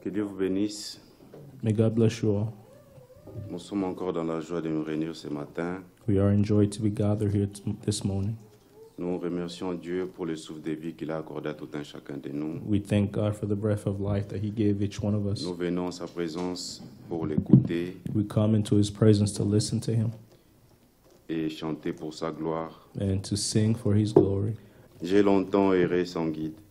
Que Dieu vous bénisse. May God bless you all. Nous sommes encore dans la joie de nous réunir ce matin. We are enjoyed to be gathered here this morning. Nous remercions Dieu pour le souffle de vie qu'il a accordé à tout un chacun de nous. We thank God for the breath of life that He gave each one of us. Nous venons en sa présence pour l'écouter We come into His presence to listen to Him et chanter pour sa gloire. and to sing for His glory. J'ai longtemps erré sans guide. J'ai longtemps erré sans guide.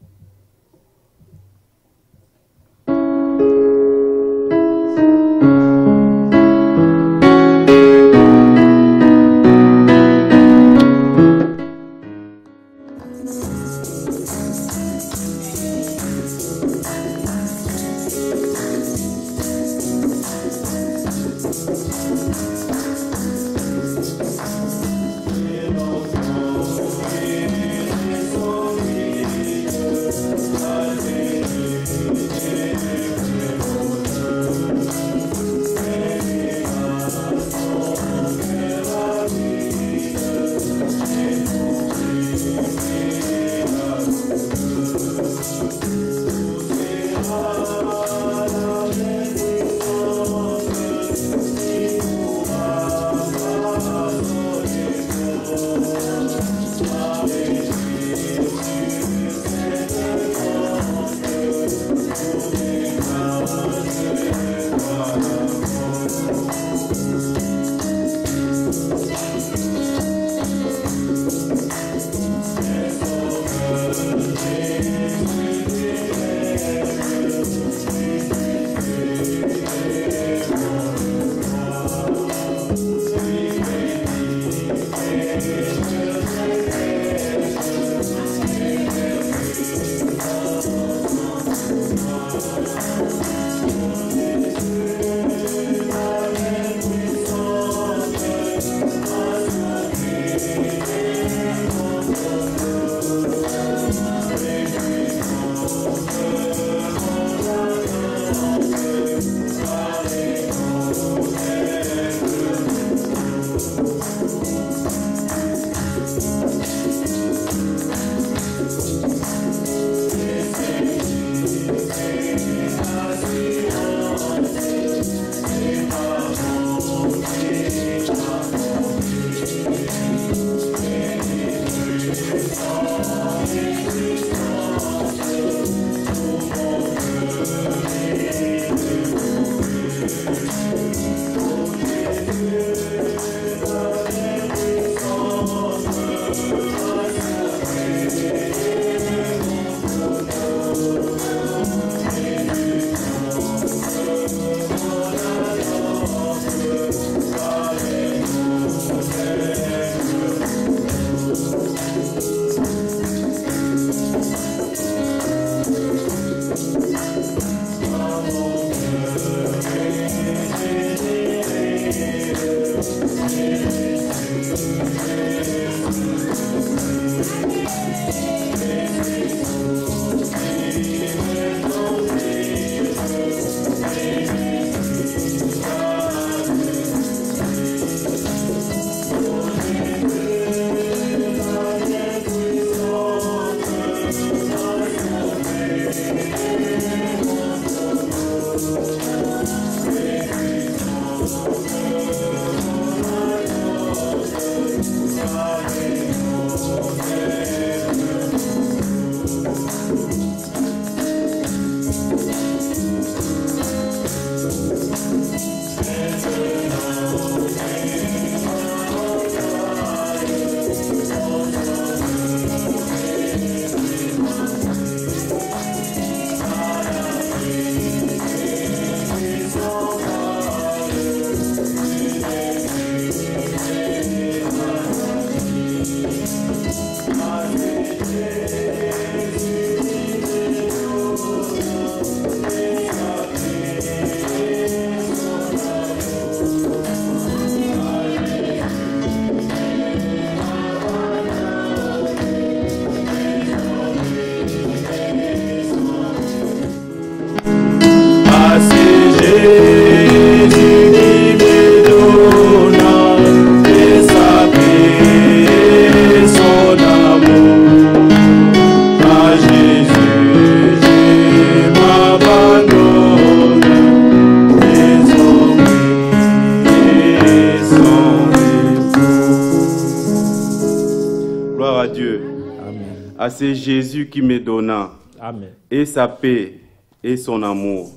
c'est Jésus qui me donna Amen. et sa paix et son amour.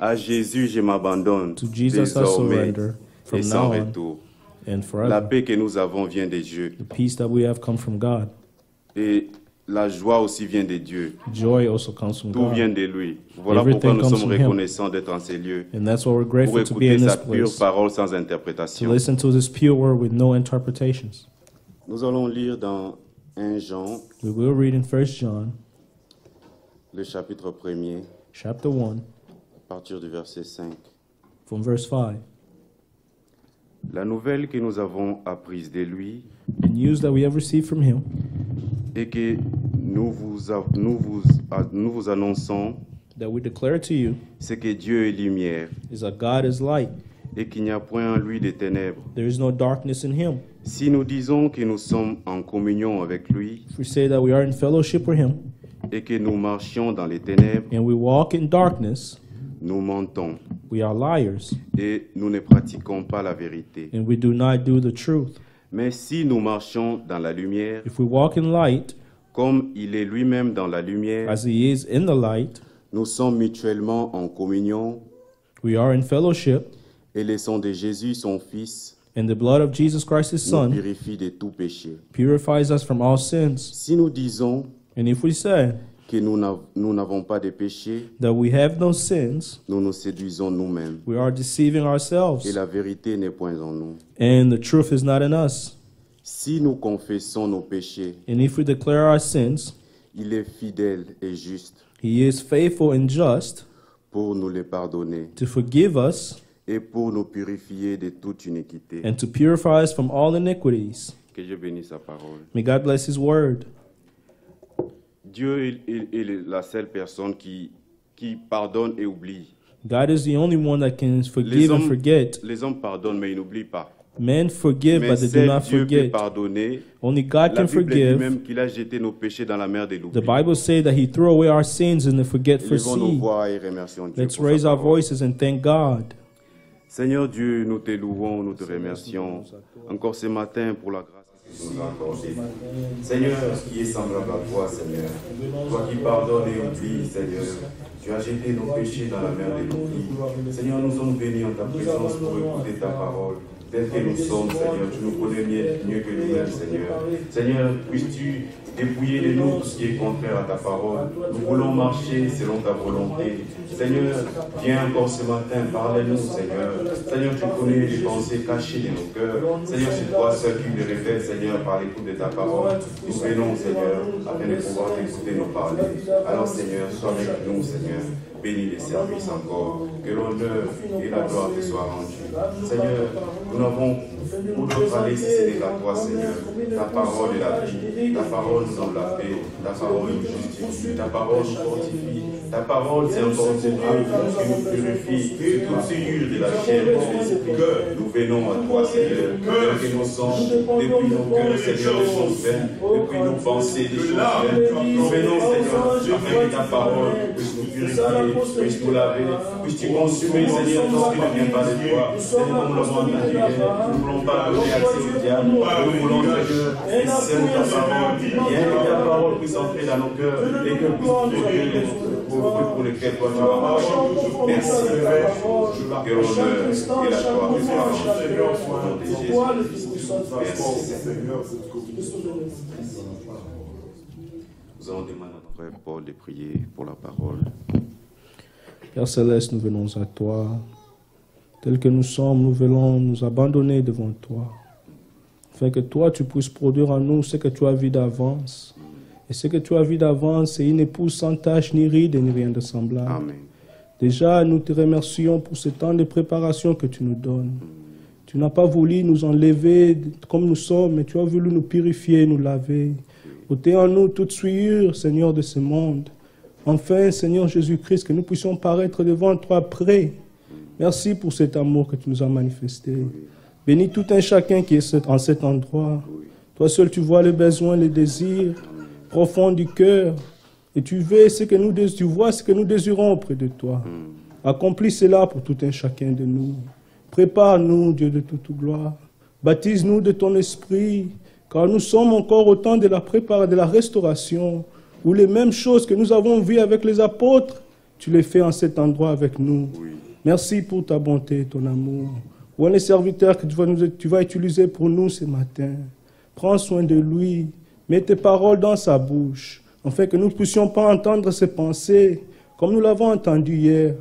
À Jésus, je m'abandonne To Jesus I désormais surrender et from sans now on retour. and La forever. paix que nous avons vient de Dieu. The peace that we have come from God. Et la joie aussi vient de Dieu. Joy also comes from Tout vient God. de lui. Voilà Everything pourquoi nous comes sommes from him. reconnaissants d'être en ces lieux. And that's why we're Pour grateful to be écouter in sa this pure place. parole sans To interprétation. listen to this pure word with no interpretations. Nous allons lire dans 1 Jean, We will read in 1 John le chapitre 1er, chapter 1 à partir du verset 5. from verse 5. La nouvelle que nous avons apprise de lui The news that we have received from him et que nous vous annonçons, that we declare to you c'est que Dieu est lumière is that God is light. et qu'il n'y a point en lui de ténèbres. There is no darkness in him. Si nous disons que nous sommes en communion avec lui If we say that we are in fellowship with him et que nous marchions dans les ténèbres, and we walk in darkness, nous mentons we are liars et nous ne pratiquons pas la vérité. and we do not do the truth. Mais si nous marchons dans la lumière, If we walk in light comme il est lui-même dans la lumière, as he is in the light, nous sommes mutuellement en communion we are in fellowship, et le sang de Jésus, son Fils, and the blood of Jesus Christ, his nous Son, purifie de tout péché. purifies us from all sins. Si nous disons And if we say que nous n'avons pas de péché, that we have no sins, nous nous séduisons nous-mêmes we are deceiving et ourselves, la vérité n'est point en nous. and the truth is not in us. Si nous confessons nos péchés, And if we declare our sins, il est fidèle et juste he is faithful and just pour nous les pardonner to forgive us et pour nous purifier de toute iniquité. and to purify us from all iniquities. Que Dieu bénisse sa parole. May God bless his word. Dieu est la seule personne qui pardonne et oublie. God is the only one that can forgive and forget. Les hommes pardonnent, mais ils n'oublient pas. Men forgive, Mais but they do seul not Dieu peut forget. pardonner. Only God La can Bible dit forgive. même qu'il a jeté nos péchés dans la mer de l'oubli. The Bible says that he threw away our sins in the forgetful Élevons nos sea. voix et remercions Dieu Let's pour sa raise our parole. voices and thank God. Seigneur Dieu, nous te louons, nous te remercions encore ce matin pour la grâce que tu nous as accordée. Seigneur, qui est semblable à toi, Seigneur. Toi qui pardonnes et oublies, Seigneur. Tu as jeté nos péchés dans la mer de l'oubli. Seigneur, nous sommes bénis en ta présence pour écouter ta parole. Tel que nous sommes, Seigneur, tu nous connais mieux que nous-mêmes, Seigneur. Seigneur, puisses-tu dépouiller de nous tout ce qui est contraire à ta parole. Nous voulons marcher selon ta volonté. Seigneur, viens encore ce matin, parle-nous, Seigneur. Seigneur, tu connais les pensées cachées de nos cœurs. Seigneur, c'est toi seul qui les révèles, Seigneur, par l'écoute de ta parole. Nous venons, Seigneur, afin de pouvoir t'écouter nous parler. Alors, Seigneur, sois avec nous, Seigneur. Bénis les services encore. Que l'honneur et la gloire te soient rendus. Seigneur, nous n'avons pour d'autres aller si ce n'est qu'à toi, Seigneur. Ta parole est la vie. Ta parole nous donne la paix. Ta parole nous justifie. Ta parole nous fortifie. Ta parole, c'est encore ce Dieu qui nous purifie de toute souillure de la chair et de l'esprit. Nous venons à toi, Seigneur. Tel que nous sommes, depuis nos cœurs, Seigneur, des choses vaines, depuis nos pensées, des choses vaines. Nous venons, Seigneur, afin que ta parole puisse nous purifier, puisse nous laver, puisse-tu consumer, Seigneur, tout ce qui ne vient pas de toi. Seigneur, comme nous l'avons entendu hier, nous ne voulons pas donner accès au diable. Nous voulons, Seigneur, et sème ta parole. Viens que ta parole puisse entrer dans nos cœurs et que puisse produire les pour lesquels toi tu as marché. Merci, Père. Que l'honneur et la gloire te soient rendus au nom de Jésus. Merci, Seigneur. Nous allons demander à notre frère Paul de prier pour la parole. Père Céleste, nous venons à toi. Tel que nous sommes, nous voulons nous abandonner devant toi. Afin que toi, tu puisses produire en nous ce que tu as vu d'avance. Et ce que tu as vu d'avance, c'est une épouse sans tache, ni ride, ni rien de semblable. Amen. Déjà, nous te remercions pour ce temps de préparation que tu nous donnes. Tu n'as pas voulu nous enlever comme nous sommes, mais tu as voulu nous purifier, nous laver. ôter en nous toute souillure, Seigneur, de ce monde. Enfin, Seigneur Jésus-Christ, que nous puissions paraître devant toi prêts. Merci pour cet amour que tu nous as manifesté. Bénis tout un chacun qui est en cet endroit. Toi seul, tu vois les besoins, les désirs profonds du cœur. Et tu vois ce que nous désirons auprès de toi. Accomplis cela pour tout un chacun de nous. Prépare-nous, Dieu de toute gloire. Baptise-nous de ton esprit, car nous sommes encore au temps de la préparation, de la restauration, où les mêmes choses que nous avons vues avec les apôtres, tu les fais en cet endroit avec nous. Oui. Merci pour ta bonté, ton amour. Où est les serviteurs que tu vas utiliser pour nous ce matin? Prends soin de lui. Mets tes paroles dans sa bouche, afin que nous ne puissions pas entendre ses pensées, comme nous l'avons entendu hier,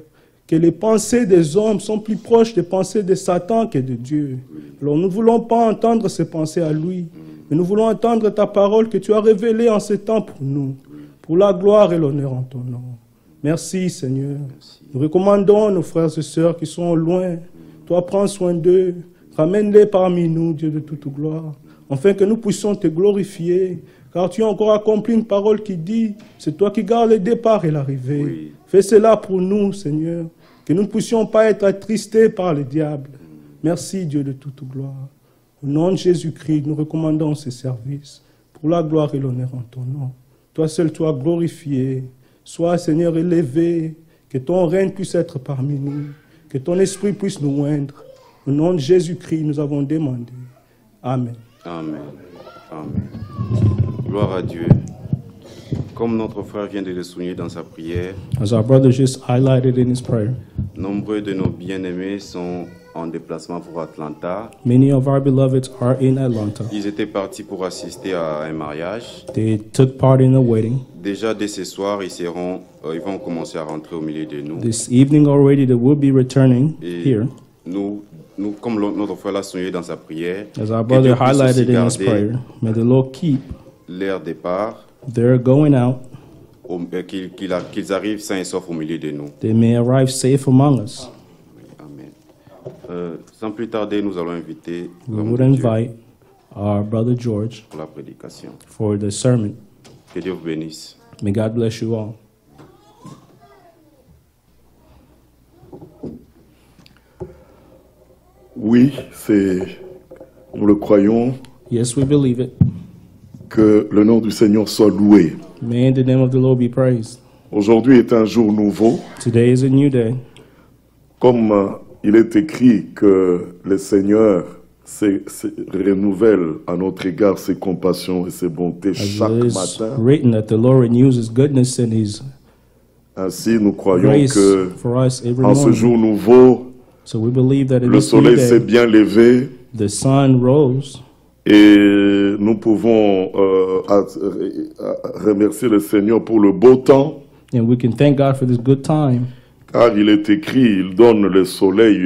que les pensées des hommes sont plus proches des pensées de Satan que de Dieu. Alors nous ne voulons pas entendre ses pensées à lui, mais nous voulons entendre ta parole que tu as révélée en ce temps pour nous, pour la gloire et l'honneur en ton nom. Merci Seigneur. Nous recommandons nos frères et sœurs qui sont loin. Toi, prends soin d'eux. Ramène-les parmi nous, Dieu de toute gloire, afin que nous puissions te glorifier. Car tu as encore accompli une parole qui dit, c'est toi qui gardes le départ et l'arrivée. Oui. Fais cela pour nous, Seigneur, que nous ne puissions pas être attristés par le diable. Merci, Dieu de toute gloire. Au nom de Jésus-Christ, nous recommandons ces services pour la gloire et l'honneur en ton nom. Toi seul, toi glorifié. Sois, Seigneur, élevé, que ton règne puisse être parmi nous, que ton esprit puisse nous oindre. Au nom de Jésus-Christ, nous avons demandé. Amen. Amen. Amen. Gloire à Dieu. Comme notre frère vient de le souligner dans sa prière, As our brother just highlighted in his prayer, nombreux de nos bien-aimés sont en déplacement pour Atlanta. many of our beloveds are in Atlanta. Ils étaient partis pour assister à un mariage. They took part in a wedding. Déjà dès ce soir, ils vont commencer à rentrer au milieu de nous. This evening already, they will be returning Et here. nous, comme notre frère l'a souligné dans sa prière, As our que Dieu brother puisse aussi highlighted in his garder prayer, may the Lord keep leur départ, their going out. qu'ils arrivent sains et saufs au milieu de nous. They may arrive safe among us. Amen. Sans plus tarder, nous allons inviter We l'homme would de Dieu invite our brother George pour la prédication. for the sermon. Que Dieu vous bénisse. May God bless you all. Oui, nous le croyons, Yes, we believe it. que le nom du Seigneur soit loué. May the name of the Lord be praised. Aujourd'hui est un jour nouveau, Today is a new day. comme il est écrit que le Seigneur renouvelle à notre égard ses compassions et ses bontés As chaque it is matin. written that the Lord renews his goodness and his Ainsi, nous croyons grace que for us every en ce morning. jour nouveau, So we believe that in le this new soleil s'est day, bien levé the sun rose, et nous pouvons remercier le Seigneur pour le beau temps. and we can thank God for this good time. Car il est écrit, il donne le soleil,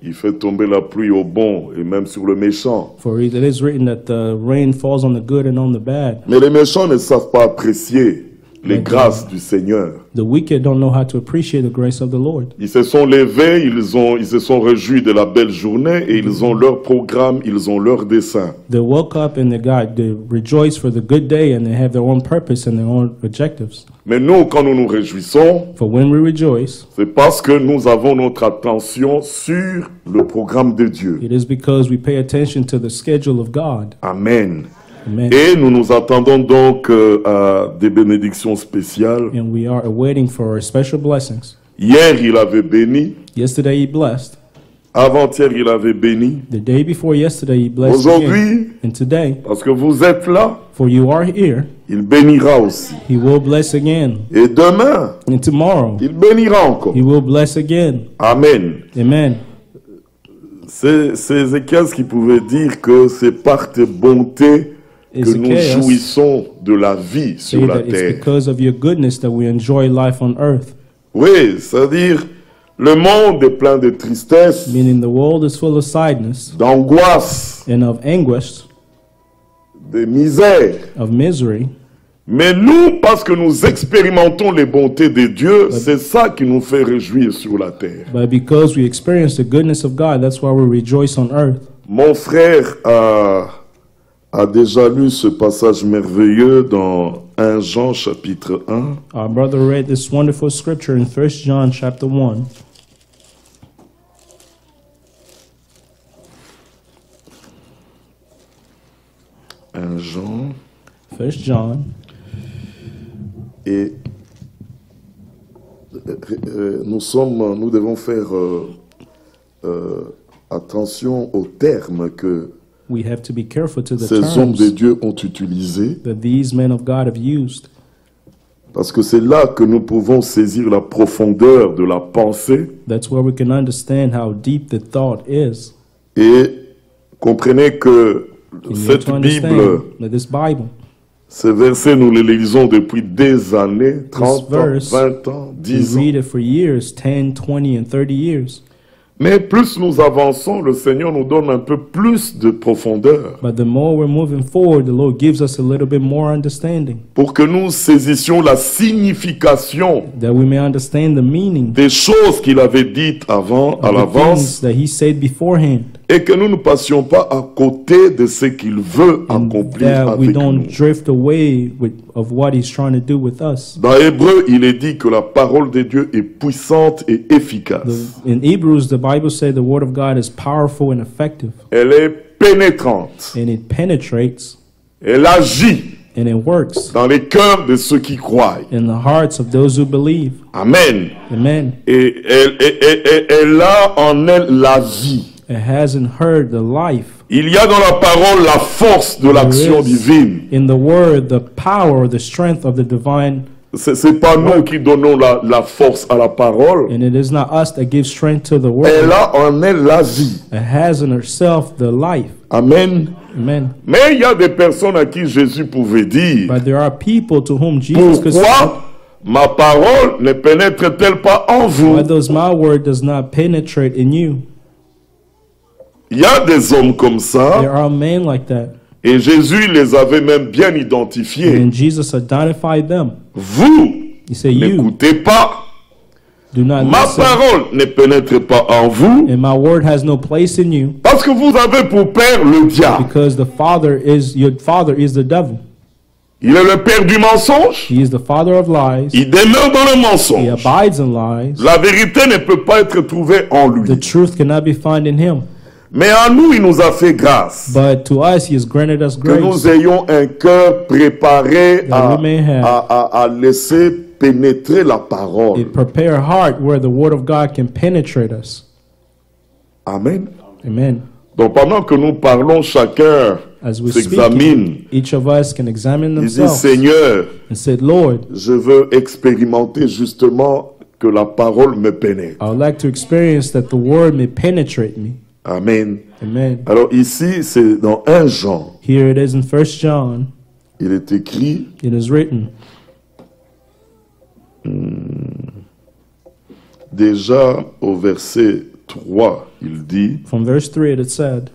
il fait tomber la pluie au bon et même sur le méchant. For it is written that the rain falls on the good and on the bad. Mais les méchants ne savent pas apprécier les grâces du Seigneur. The wicked don't know how to appreciate the grace of the Lord. Ils se sont levés, ils se sont réjouis de la belle journée et ils ont leur programme, ils ont leur dessein. They woke up and they rejoice for the good day and they have their own purpose and their own objectives. Mais nous, quand nous nous réjouissons, For when we rejoice, c'est parce que nous avons notre attention sur le programme de Dieu. it is because we pay attention to the schedule of God. Amen. Amen. Et nous nous attendons donc à des bénédictions spéciales. And we are awaiting for our special blessings. Hier, il avait béni. Yesterday he blessed. Avant-hier, il avait béni. The day before yesterday he blessed again. Aujourd'hui, And today, parce que vous êtes là, for you are here, il bénira aussi. he will bless again. Et demain, And tomorrow, il bénira encore. he will bless again. Amen. Amen. C'est Ézéchiel qui pouvait dire que c'est par tes bontés que nous Ézéchias jouissons de la vie say sur la that it's terre. because of your goodness that we enjoy life on earth. Oui, c'est-à-dire le monde est plein de tristesse, Meaning the world is full of sadness d'angoisse, and of anguish, de misère. of misery. Mais nous, parce que nous expérimentons les bontés de Dieu, c'est ça qui nous fait réjouir sur la terre. But because we experience the goodness of God, that's why we rejoice on earth. Mon frère a déjà lu ce passage merveilleux dans 1 Jean chapitre 1. Our brother read this wonderful scripture in 1 John chapter 1. Jean. 1 John. Et nous devons faire attention aux termes que We have to be careful to the ces hommes de terms Dieu ont utilisés. that these men of God have used. Parce que c'est là que nous pouvons saisir la profondeur de la pensée. That's where we can understand how deep the thought is. Et comprenez que And you have cette to Bible, understand that this Bible, ces versets, nous les lisons depuis des années, 30 ans, verse, 20 ans, we 10 ans. read it for years, 10, 20, and 30 years. Mais plus nous avançons, le Seigneur nous donne un peu plus de profondeur But the more we're moving forward, the Lord gives us a little bit more understanding, pour que nous saisissions la signification that we may understand the meaning des choses qu'il avait dites avant, à of the l'avance, things that He said beforehand, et que nous ne passions pas à côté de ce qu'il veut and accomplir that we avec don't nous. drift away of what He's trying to do with us. Dans Hébreu, il est dit que la parole de Dieu est puissante et efficace. In Hebrews, the Bible said the Word of God is powerful and effective, Elle est pénétrante. and it penetrates Elle agit and it works dans les cœurs de ceux qui croient. in the hearts of those who believe. Amen. Amen. Et elle a en elle la vie. It hasn't heard the life. Il y a dans la parole la force de l'action There is divine. in the Word the power, the strength of the divine, C'est pas nous qui donnons la force à la parole. and it is not us that give strength to the Word. Elle a en elle la vie. It has in herself the life. Amen. Amen. Mais il y a des personnes à qui Jésus pouvait dire, But there are people to whom Jesus could say, pourquoi ma parole ne pénètre-t-elle pas en vous? why does my word does not penetrate in you? Il y a des hommes comme ça, There are men like that. et Jésus les avait même bien identifiés. And Jesus identified them. Vous He said, you n'écoutez pas, do not ma listen, parole ne pénètre pas en vous, and my word has no place in you, parce que vous avez pour père le diable. because your father is the devil. Il est le père du mensonge, He is the father of lies. il demeure dans le He mensonge. abides in lies. La vérité ne peut pas être trouvée en The lui. truth cannot be found in him. Mais en nous, il nous a fait grâce. But to us, he has granted us Que nous grace, ayons un cœur préparé That we may have à laisser pénétrer la a parole. prepared heart where the word of God can penetrate us. Amen. Amen. Donc pendant que nous parlons, chacun As we s'examine. speak, each of us can examine Il dit, themselves Seigneur, and say, Lord, je veux expérimenter justement que la parole me pénètre. I would like to experience that the word may penetrate me. Amen. Amen. Alors ici, c'est dans 1 Jean. Here it is in 1 John. Il est écrit, It is written, déjà au verset 3, il dit, from verse 3, it said,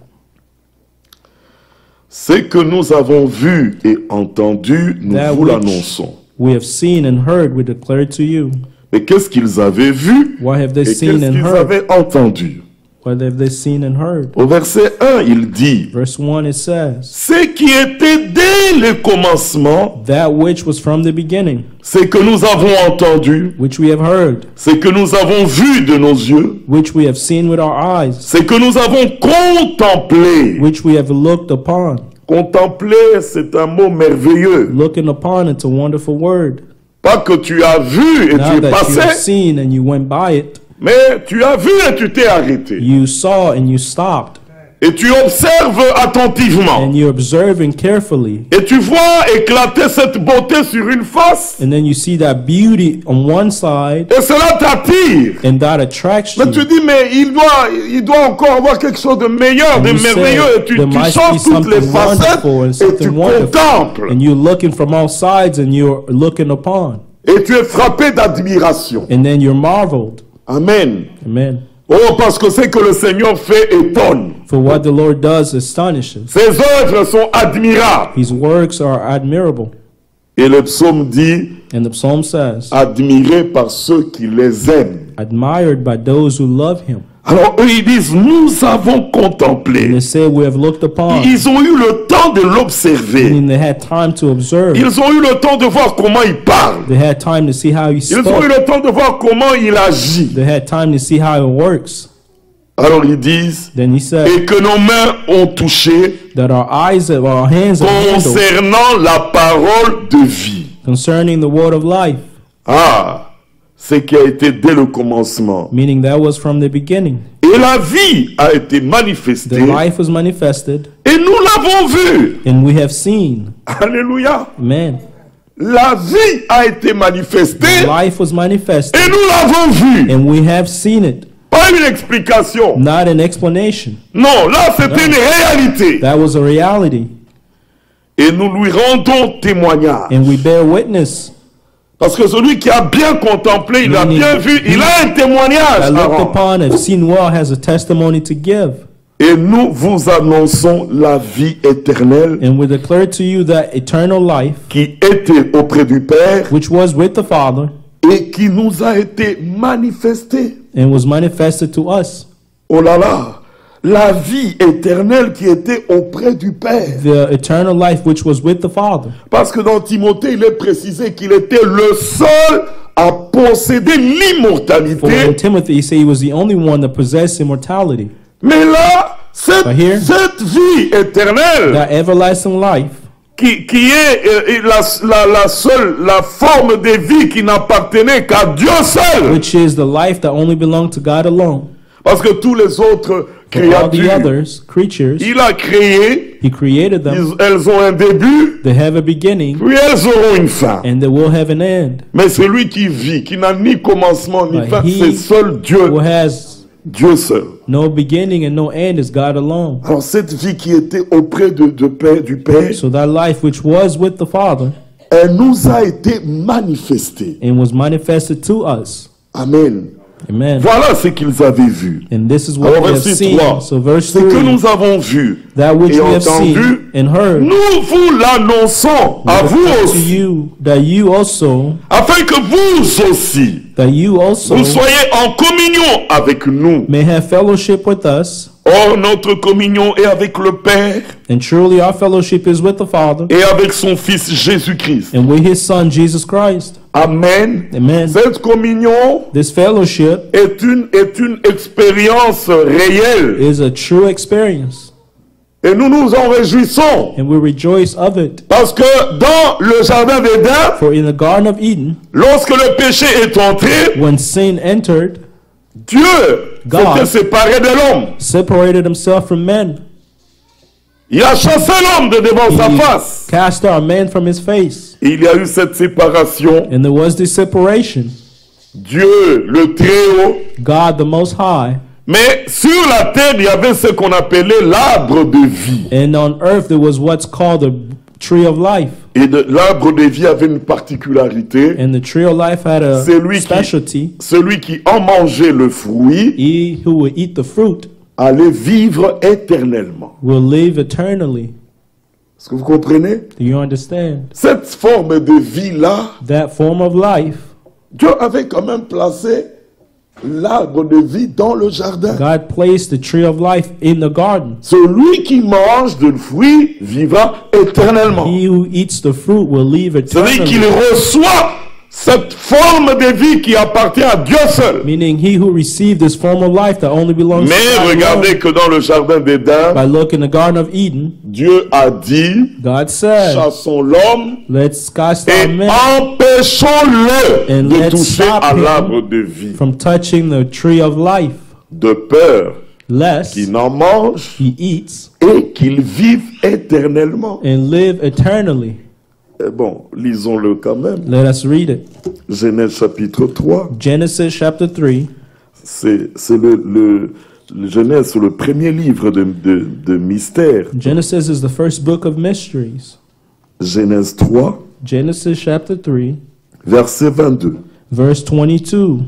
ce que nous avons vu et entendu, nous That vous which l'annonçons. we have seen and heard, we declare to you. Mais qu'est-ce qu'ils avaient vu What have et they qu'est-ce seen and qu'ils heard? avaient entendu? What have they seen and heard? Au verset 1, il dit, Verse 1, it says, ce qui était dès le commencement, that which was from the beginning, ce que nous avons entendu, which we have heard, ce que nous avons vu de nos yeux, which we have seen with our eyes, ce que nous avons contemplé. which we have looked upon. Contempler, c'est un mot merveilleux. Looking upon, it's a wonderful word. Pas que tu as vu et tu Now es that you have passé, seen and you went by it, mais tu as vu et tu t'es arrêté. you saw and you stopped, Et tu observes attentivement. and you're observing carefully, Et tu vois éclater cette beauté sur une face. and then you see that beauty on one side, Et cela t'attire. and that attracts Mais tu you. dis, mais il doit encore avoir quelque chose de meilleur, And de you say, merveilleux. Et tu there must be changes toutes les something facettes wonderful and et tu something wonderful. contemples. And you're looking from all sides and you're looking upon. Et tu es frappé d'admiration. And then you're marveled. Amen. Amen. Oh, parce que ce que le Seigneur fait étonne. For what the Lord does astonishes. Ses œuvres sont admirables. His works are admirable. Et le psaume dit, And the psalm says, admirés par ceux qui les aiment. admired by those who love him. Alors eux, ils disent, nous avons And contemplé. they say we have looked upon. Ils ont eu le temps de l'observer. Meaning they had time to observe. Ils ont eu le temps de voir comment il parle. They had time to see how he Ils ont eu spoke. le temps de voir comment il agit. They had time to see how it works. Alors ils disent, Then he said et que nos mains ont touché that our eyes and our hands have handled concernant la parole de vie. concerning the word of life. Ah, ce qui a été dès le commencement. Meaning that was from the beginning. Et la vie a été The manifestée life was manifested et nous l'avons vue. and we have seen. Alléluia. Amen. la vie a été manifestée Life was manifested, et nous l'avons vue. and we have seen it. Pas une explication. Not an explanation. Non, là c'était une réalité. That was a reality. Et nous lui rendons témoignage. And we bear witness. Parce que celui qui a bien contemplé, il a Meaning, bien vu, il a un témoignage I à looked rendre. upon, have seen well, has a testimony to give. Et nous vous annonçons la vie éternelle And we declare to you that eternal life, qui était auprès du Père which was with the Father, et qui nous a été manifestée. and was manifested to us. Oh là là, la vie éternelle qui était auprès du Père. The eternal life which was with the Father. Parce que dans Timothée, il est précisé qu'il était le seul à posséder For in l'immortalité. Timothy, he said he was the only one that possessed immortality. Mais là, cette Here. vie éternelle That everlasting life, qui est la forme de vie qui n'appartenait qu'à Dieu seul. which is the life that only belonged to God alone. Parce que tous les autres For all the créatures, others, creatures, il a créé, he created them. elles ont un début, They have a beginning, puis elles auront une fin. and they will have an end. Mais celui qui vit, qui n'a ni commencement ni But fin, he c'est seul Dieu, Who has Dieu seul. no beginning and no end is God alone. Alors cette vie qui était auprès du Père, So that life which was with the Father elle nous a été manifestée. and was manifested to us. Amen. Amen. Voilà ce qu'ils avaient vu. And this is what Alors we have verset seen. 3, So verse ce que 3, nous avons vu that which et we have seen entendu, and heard, nous vous l'annonçons à vous declare to aussi, you that you also, afin que vous aussi, vous soyez en communion avec nous. may have fellowship with us. Or, notre communion est avec le Père And truly our fellowship is with the Father et avec son Fils Jésus-Christ. and with his Son Jesus Christ. Amen. Amen. Cette communion This fellowship est une expérience réelle. is a true experience, Et nous nous en réjouissons. and we rejoice of it. Parce que dans le jardin d'Éden, For in the Garden of Eden, lorsque le péché est entré, when sin entered, Dieu God s'était séparé de l'homme. separated himself from men. Il a chassé l'homme de devant sa He face. cast out man from his face. Et il y a eu cette séparation. And there was this separation. Dieu, le Très-Haut. God the Most High. Mais sur la terre, il y avait ce qu'on appelait l'arbre de vie. And on earth there was what's called the tree of life. Et l'arbre de vie avait une particularité. And the tree of life had a specialty. Celui qui en mangeait le fruit He who will eat the fruit allait vivre éternellement. will live eternally. Est-ce que vous comprenez? Do you understand? Cette forme de vie-là, That form of life, Dieu avait quand même placé l'arbre de vie dans le jardin. God placed the tree of life in the garden. Celui qui mange de fruit vivra éternellement. He who eats the fruit will live C'est-à-dire qu'il eternally. reçoit cette forme de vie qui appartient à Dieu seul. Meaning he who received this form of life that only belongs to Mais God regardez alone. que dans le jardin d'Éden, By looking in the Garden of Eden, Dieu a dit, God said, chassons l'homme let's cast et out men empêchons-le And de let's toucher stop à him l'arbre de vie, from touching the tree of life, de peur lest qu'il n'en mange he eats et qu'il vive éternellement. and live eternally. Eh bon, lisons-le quand même. Let us read it. Genèse chapitre 3. Genesis chapter 3. C'est le Genèse, c'est le premier livre de mystère. Genesis is the first book of mysteries. Genèse 3, Genesis chapter 3, verset 22. verse 22.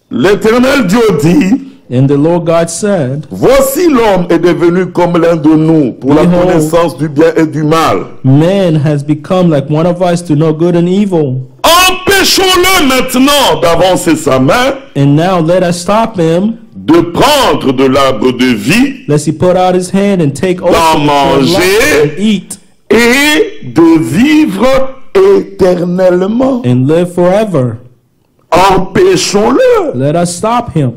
L'Éternel Dieu dit, And the Lord God said, voici l'homme est devenu comme l'un de nous pour la Behold. connaissance du bien et du mal. man has become like one of us to know good and evil. Empêchons-le maintenant d'avancer sa main, And now let us stop him, de prendre de l'arbre de vie lest he put out his hand and take over D'en the tree of life manger. and eat et de vivre éternellement. and live forever. Empêchons-le. Let us stop him.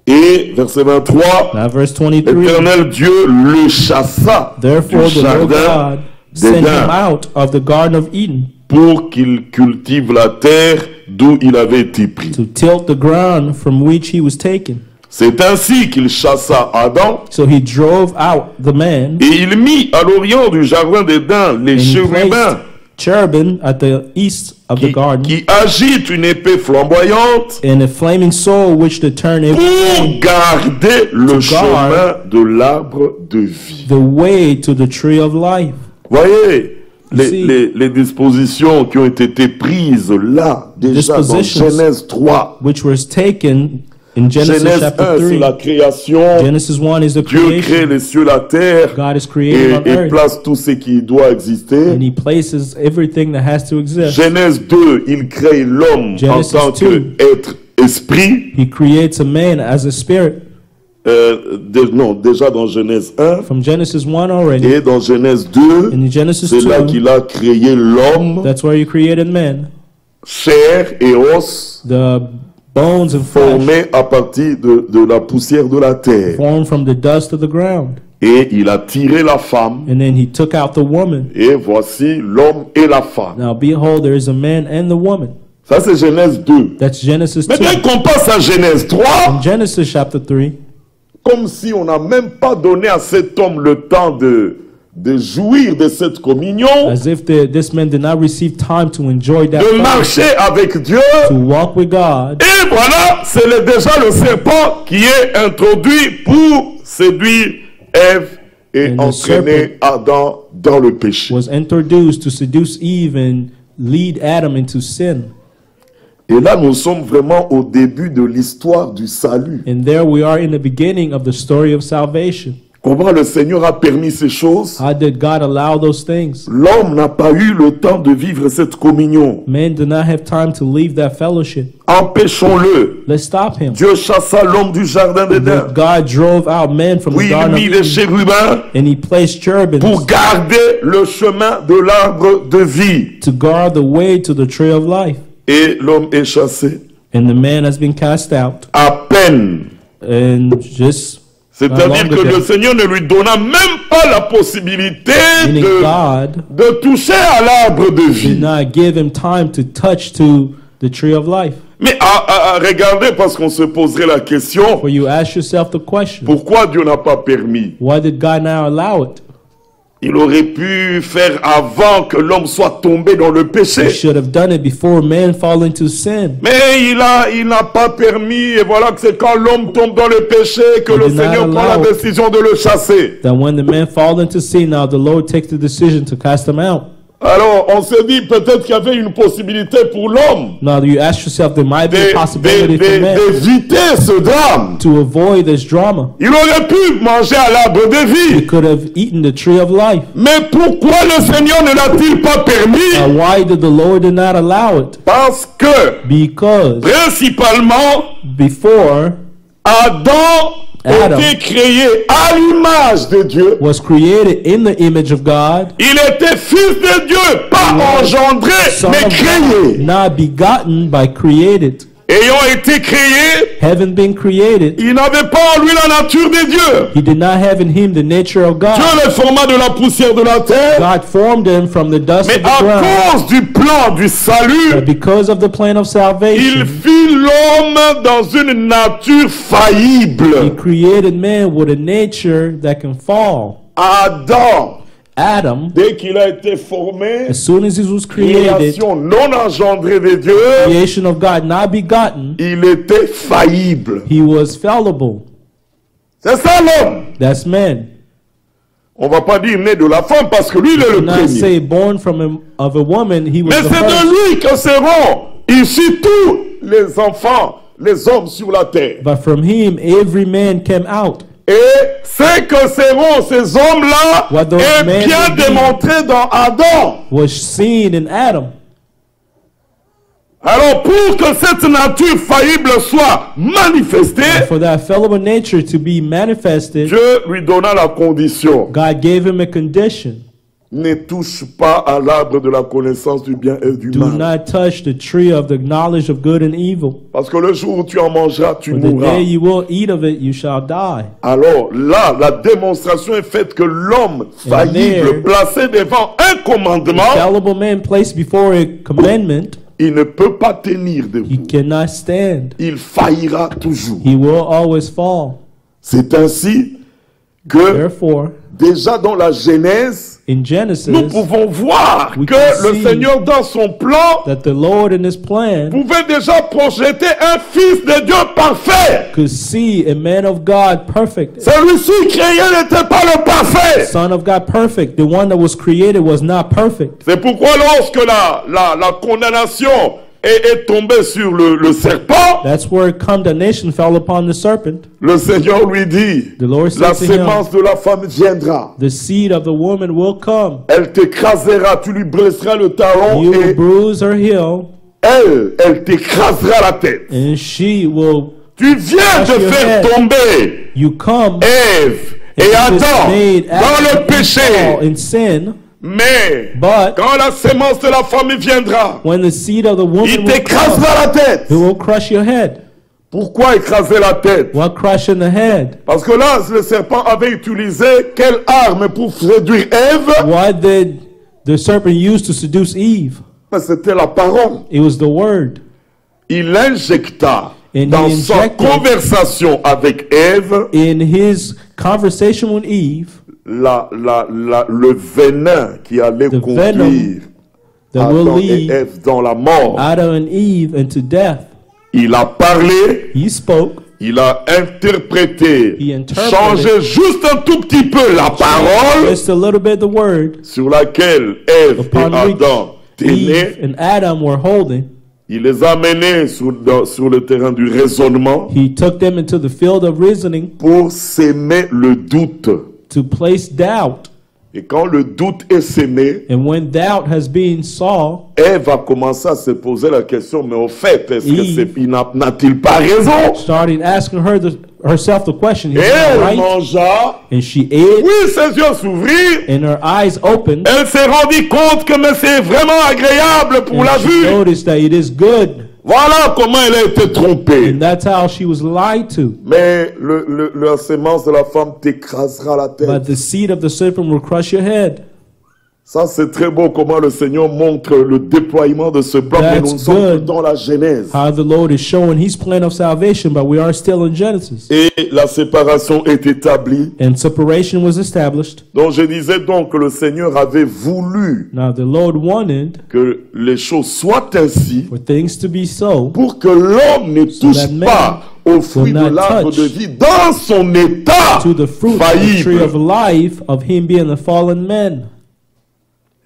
Et verset 23, Now verse 23. l'Éternel Dieu le chassa Therefore du the Lord jardin God sent him d'Éden out of the Garden of Eden pour qu'il cultive la terre d'où il avait été pris. to tilt the ground from which he was taken. C'est ainsi qu'il chassa Adam So he drove out the man et il mit à l'orient du jardin d'Éden les and he chérubins placed cherubim at the east of the garden qui agitent une épée flamboyante and a flaming sword which to turn pour everything garder le To chemin de l'arbre de vie. the way to the tree of life. Voyez See. les dispositions qui ont été prises là, déjà dans Dispositions. Genèse 3. Which was taken in Genesis Genèse chapter 1, c'est 3. la création. Genesis 1 is the Dieu crée creation. les cieux, la terre, God is created on et earth. place tout ce qui doit exister. And he places everything that has to exist. Genèse 2, il crée l'homme en Genesis tant 2. qu'être esprit. He creates a man as a spirit. Non, déjà dans Genèse 1 From Genesis 1 already. et dans Genèse 2, In Genesis c'est là 2, qu'il a créé l'homme, that's where he created man. chair et os, The bones and flesh formés à partir de la poussière de la terre. formed from the dust of the ground. Et il a tiré la femme, And then he took out the woman. et voici l'homme et la femme. Now behold, there is a man and the woman. Ça, c'est Genèse 2. That's Genesis 2. Mais dès qu'on passe à Genèse 3, In Genesis chapter 3, comme si on n'a même pas donné à cet homme le temps de jouir de cette communion, as if this man did not receive time to enjoy that de fellowship, marcher avec Dieu. to walk with God. Et voilà, c'est déjà le serpent qui est introduit pour séduire Ève et And the entraîner Adam dans le péché. Was introduced to seduce Eve and lead Adam into sin. Et là, nous sommes vraiment au début de l'histoire du salut. And there we are in the beginning of the story of salvation. Comment le Seigneur a permis ces choses? How did God allow those things? L'homme n'a pas eu le temps de vivre cette communion. Man did not have time to leave that fellowship. Empêchons-le. Let's stop him. Dieu chassa l'homme du jardin d'Éden. God drove out man from Puis the il garden of mit les Eden, chérubins and he placed cherubims pour garder le chemin de l'arbre de vie. to guard the way to the tree of life. Et l'homme est chassé. And the man has been cast out. À peine. And just C'est-à-dire que le Seigneur ne lui donna même pas la possibilité meaning God de toucher à l'arbre de did vie. not give him time to touch to the tree of life. Mais regardez, parce qu'on se poserait la question, For you ask yourself the question, pourquoi Dieu n'a pas permis? why did God now allow it? Il aurait pu faire avant que l'homme soit tombé dans le He péché. should have done it before man fall into sin. Mais il n'a pas permis, et voilà que c'est quand l'homme tombe dans le péché que He le did not Seigneur prend la allow- décision de le chasser. That when the man fall into sin, now the Lord takes the decision to cast him out. Alors, on se dit peut-être qu'il y avait une possibilité pour l'homme Now you ask yourself, there might be a possibility for man d'éviter ce drame. to avoid this drama. Il aurait pu manger à l'arbre de He vie. could have eaten the tree of life. Mais pourquoi le Seigneur ne l'a-t-il pas permis? Now why did the Lord did not allow it? Parce que, Because principalement, before Adam Adam était créé à l'image de Dieu. was created in the image of God, Il était fils de Dieu, pas engendré, son mais of God, créé. not begotten by created. Ayant été créé, Having been created, il n'avait pas en lui la nature de Dieu. he did not have in him the nature of God. Dieu le forma de la poussière de la terre, God formed him from the dust mais of the à ground. cause du plan du salut, But because of the plan of il salvation, fit l'homme dans une nature he faillible. created man with a nature that can fall. Adam, Adam, dès qu'il a été formé, as soon as he was created, création non engendrée de Dieu, creation of God, not begotten, il était faillible. he was fallible. C'est ça l'homme. That's man. On va pas dire né de la femme parce que lui il est Do le not premier. say born from of a woman, he was Mais the c'est de first. lui que seront issus tous les enfants, les hommes sur la terre. But from him, every man came out. Et ce que seront ces hommes-là What those est men bien will be. démontré dans Adam. Was seen in Adam. Alors pour que cette nature faillible soit manifestée, For that fallible nature to be manifested, Dieu lui donna la condition. God gave him a condition. Ne touche pas à l'arbre de la connaissance du bien et du Do mal. not touch the tree of the knowledge of good and evil. Parce que le jour où tu en mangeras, tu For the mourras. day you will eat of it, you shall die. Alors là, la démonstration est faite que l'homme faillible, there- placé devant un commandement, Fallible man placed before a commandment il ne peut pas tenir he debout. cannot stand. Il faillira toujours. He will always fall. C'est ainsi que Therefore, déjà dans la Genèse, in Genesis, nous pouvons voir we que can le see Seigneur dans son plan that the Lord in his plan pouvait déjà projeter un fils de Dieu parfait. could see a man of God perfect. Celui-ci créé n'était pas le parfait. Son of God perfect. The one that was created was not perfect. C'est pourquoi lorsque la condamnation est tombée sur le serpent, That's where condemnation fell upon the serpent. le Seigneur lui dit, The Lord la said to him, sémence de la femme viendra. the seed of the woman will come. Elle t'écrasera, tu lui blesseras le talon You will et bruise her heel, elle t'écrasera la tête. and she will. Tu viens de your faire head. tomber You come Ève et and you Adam made dans Adam le and Paul péché. in sin. Mais But quand la sémence de la femme viendra, when the seed of the woman il will come, t'écrasera la tête. it will crush your head. Pourquoi écraser la tête? What crush in the head? Parce que là, le serpent avait utilisé quelle arme pour séduire Ève? What did the serpent use to seduce Eve? C'était la parole. It was the word. Il injecta And dans he sa injected conversation avec Ève in his conversation with Eve, le venin qui allait The conduire venom that will Adam et lead Ève dans la mort. Adam and Eve into death. Il a parlé, He spoke, il a interprété, He interpreted. changé juste un tout petit peu la parole just a little bit the word sur laquelle Ève upon et which Adam Eve tenaient. and Adam were holding. Il les a menés sur le terrain du raisonnement He took them into the field of reasoning pour s'aimer le doute. to place doubt. Et quand le doute est sémé, And when doubt has been saw, Ève a commencé à se poser la question, mais au fait, est-ce que Eve. n'a-t-il pas raison? started asking herself the question, Et is he elle right? mangea, And she ate, oui, ses yeux s'ouvrirent, and her eyes opened, elle s'est rendue compte que mais c'est vraiment agréable pour la and she vue. noticed that it is good. Voilà comment elle a été trompée. And that's how she was lied to. Mais la sémence de la femme t'écrasera la tête. But the seed of the serpent will crush your head. Ça, c'est très beau comment le Seigneur montre le déploiement de ce plan. Mais That's nous sommes good. dans la Genèse. How the Lord is showing his plan of salvation, but we are still in Genesis. Et la séparation est établie. And separation was established. Donc je disais donc que le Seigneur avait voulu Now the Lord wanted que les choses soient ainsi for things to be so, pour que l'homme ne touche that man pas au fruit will de not l'arbre touch de vie dans son état to the fruit of the tree of faillible. life of him being a fallen man.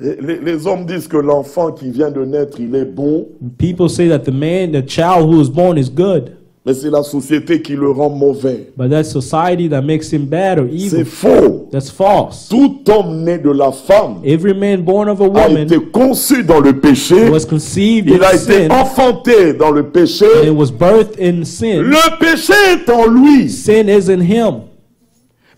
Les hommes disent que l'enfant qui vient de naître, il est bon, People say that the child who is born is good, mais c'est la société qui le rend mauvais. but that's society that makes him bad or C'est evil. faux. That's false. Tout homme né de la femme Every man born of a a woman été conçu dans le péché, was conceived il a in été sin, enfanté dans le péché. and it was birthed in sin. Le péché est en lui. Sin is in him.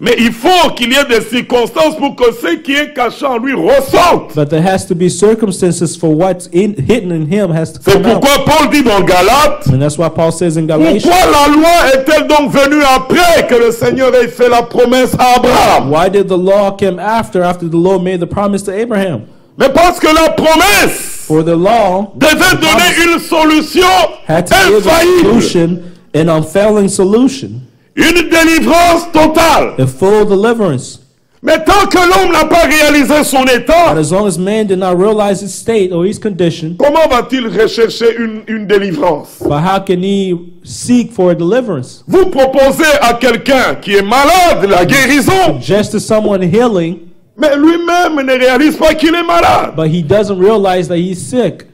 Mais il faut qu'il y ait des circonstances pour que ce qui est caché en lui ressorte. But there has to be circumstances for what's hidden in him has to C'est come out. pourquoi Paul dit dans Galates, And that's why Paul says in Galatians, pourquoi la loi est-elle donc venue après que le Seigneur ait fait la promesse à Abraham? why did the law come after the Lord made the promise to Abraham? Mais parce que la promesse For the law devait donner une solution had to give a infaillible, solution, an unfailing solution, une délivrance totale. a full deliverance. Mais tant que l'homme n'a pas réalisé son But état, as long as man did not realize his state or his condition, comment va-t-il rechercher une délivrance? but how can he seek for a deliverance? Vous proposez à quelqu'un qui est malade la guérison, Just as someone healing, mais lui-même ne réalise pas qu'il est malade. but he doesn't realize that he's sick.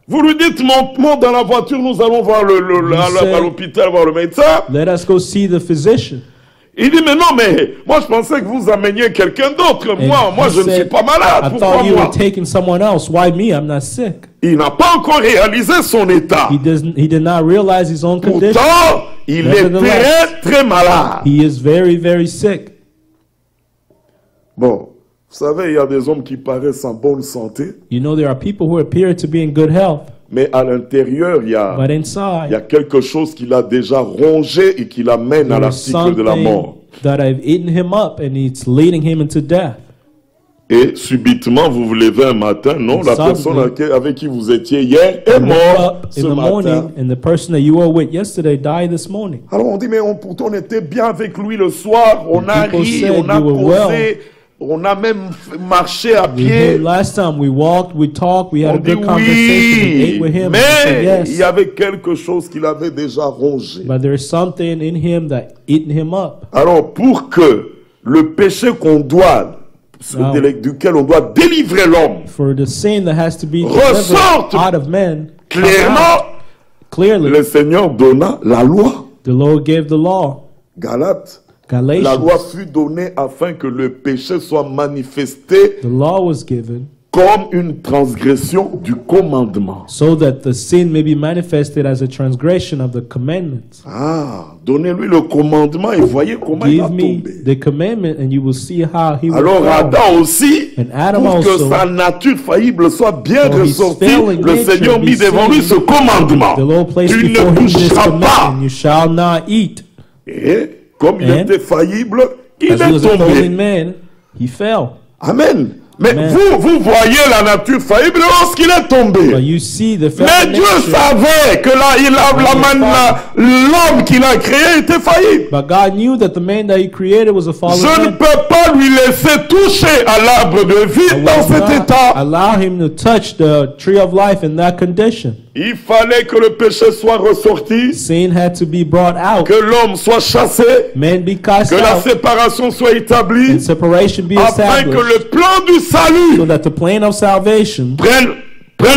Vous lui dites, monte dans la voiture, nous allons voir à l'hôpital, voir le médecin. Let us go see the physician. Il dit, mais non, mais moi je pensais que vous ameniez quelqu'un d'autre. And Moi he je ne suis said, pas malade. I Pourquoi thought you moi? were taking someone else. Why me? I'm not sick. Il n'a pas encore réalisé son état. He did not realize his own condition. Pourtant, il est Nevertheless, très malade. He is very, very sick. Bon, vous savez, il y a des hommes qui paraissent en bonne santé, You know, there are people who appear to be in good health, mais à l'intérieur, il y a but inside, quelque chose qui l'a déjà rongé et qui l'amène à there is l'article de la mort. something that I've eaten him up and it's leading him into death. Et subitement, vous vous levez un matin, non, la personne avec qui vous étiez hier est morte ce matin. And the person that you were with yesterday died this morning. Alors on dit, mais pourtant on était bien avec lui le soir, on a ri, on a causé, on a même marché à pied. Last time we walked, we talked, we had a good conversation, we ate with him. Mais il y avait quelque chose qu'il avait déjà rongé. But there is something in him that eaten him up. Alors pour que le péché qu'on doit duquel on doit délivrer l'homme for the sin that has to be ressorte out of men, clearly, le Seigneur donna la loi. The Lord gave the law. Galatians. La loi fut donnée afin que le péché soit manifesté. The law was given comme une transgression du commandement. So that the sin may be manifested as a transgression of the commandments. Ah, donnez-lui le commandement et voyez comment il va tomber. Give me the commandment and you will see how he will Alors fall. Adam aussi, pour que sa nature faillible soit bien ressortie, le Seigneur mit devant lui ce commandement. Tu ne toucheras pas. You shall not eat. Et comme il était faillible, il est tombé. Man, he fell. Amen. Mais vous voyez la nature faillible lorsqu'il est tombé. Mais Dieu savait que l'homme qu'il a créé était faillible. But God knew that the man that he created was a fallen man. Je ne peux pas lui laisser toucher à l'arbre de vie dans cet état. Allow him to touch the tree of life in that condition. Il fallait que le péché soit ressorti. Sin had to be brought out. Que l'homme soit chassé. Man be cast que la séparation soit établie. And separation be afin que le plan du salut so that the plan of salvation prenne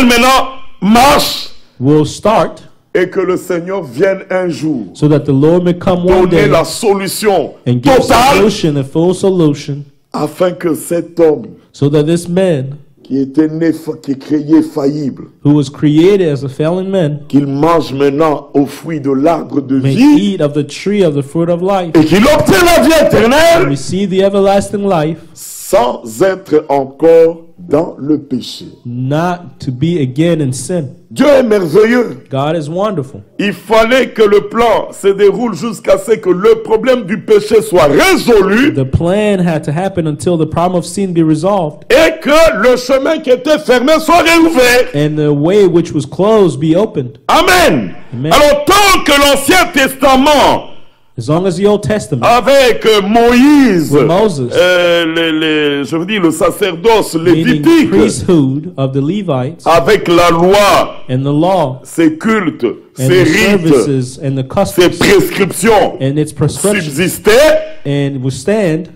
maintenant marche. Will start. Et que le Seigneur vienne un jour so that the Lord may come one day donner la solution and give solution, a full solution. Afin que cet homme so that this man qui était né, qui est créé faillible, who was created as a fallen man, qu'il mange maintenant au fruit de l'arbre de may vie, eat of the tree of the fruit of life, et qu'il obtient la vie éternelle, and receive the everlasting life, sans être encore dans le péché. Not to be again in sin. Dieu est merveilleux. God is wonderful. Il fallait que le plan se déroule jusqu'à ce que le problème du péché soit résolu. The plan had to happen until the problem of sin be resolved. Et que le chemin qui était fermé soit réouvert. And the way which was closed be opened. Amen. Amen. Alors tant que l'Ancien Testament as long as the Old Testament, avec Moïse, Moses, je veux dire le sacerdoce lévitique, priesthood of the Levites, avec la loi, and the law, ses cultes, and ses the rites, services, and the customs, ses prescriptions, and its prescriptions, subsistaient, and would stand.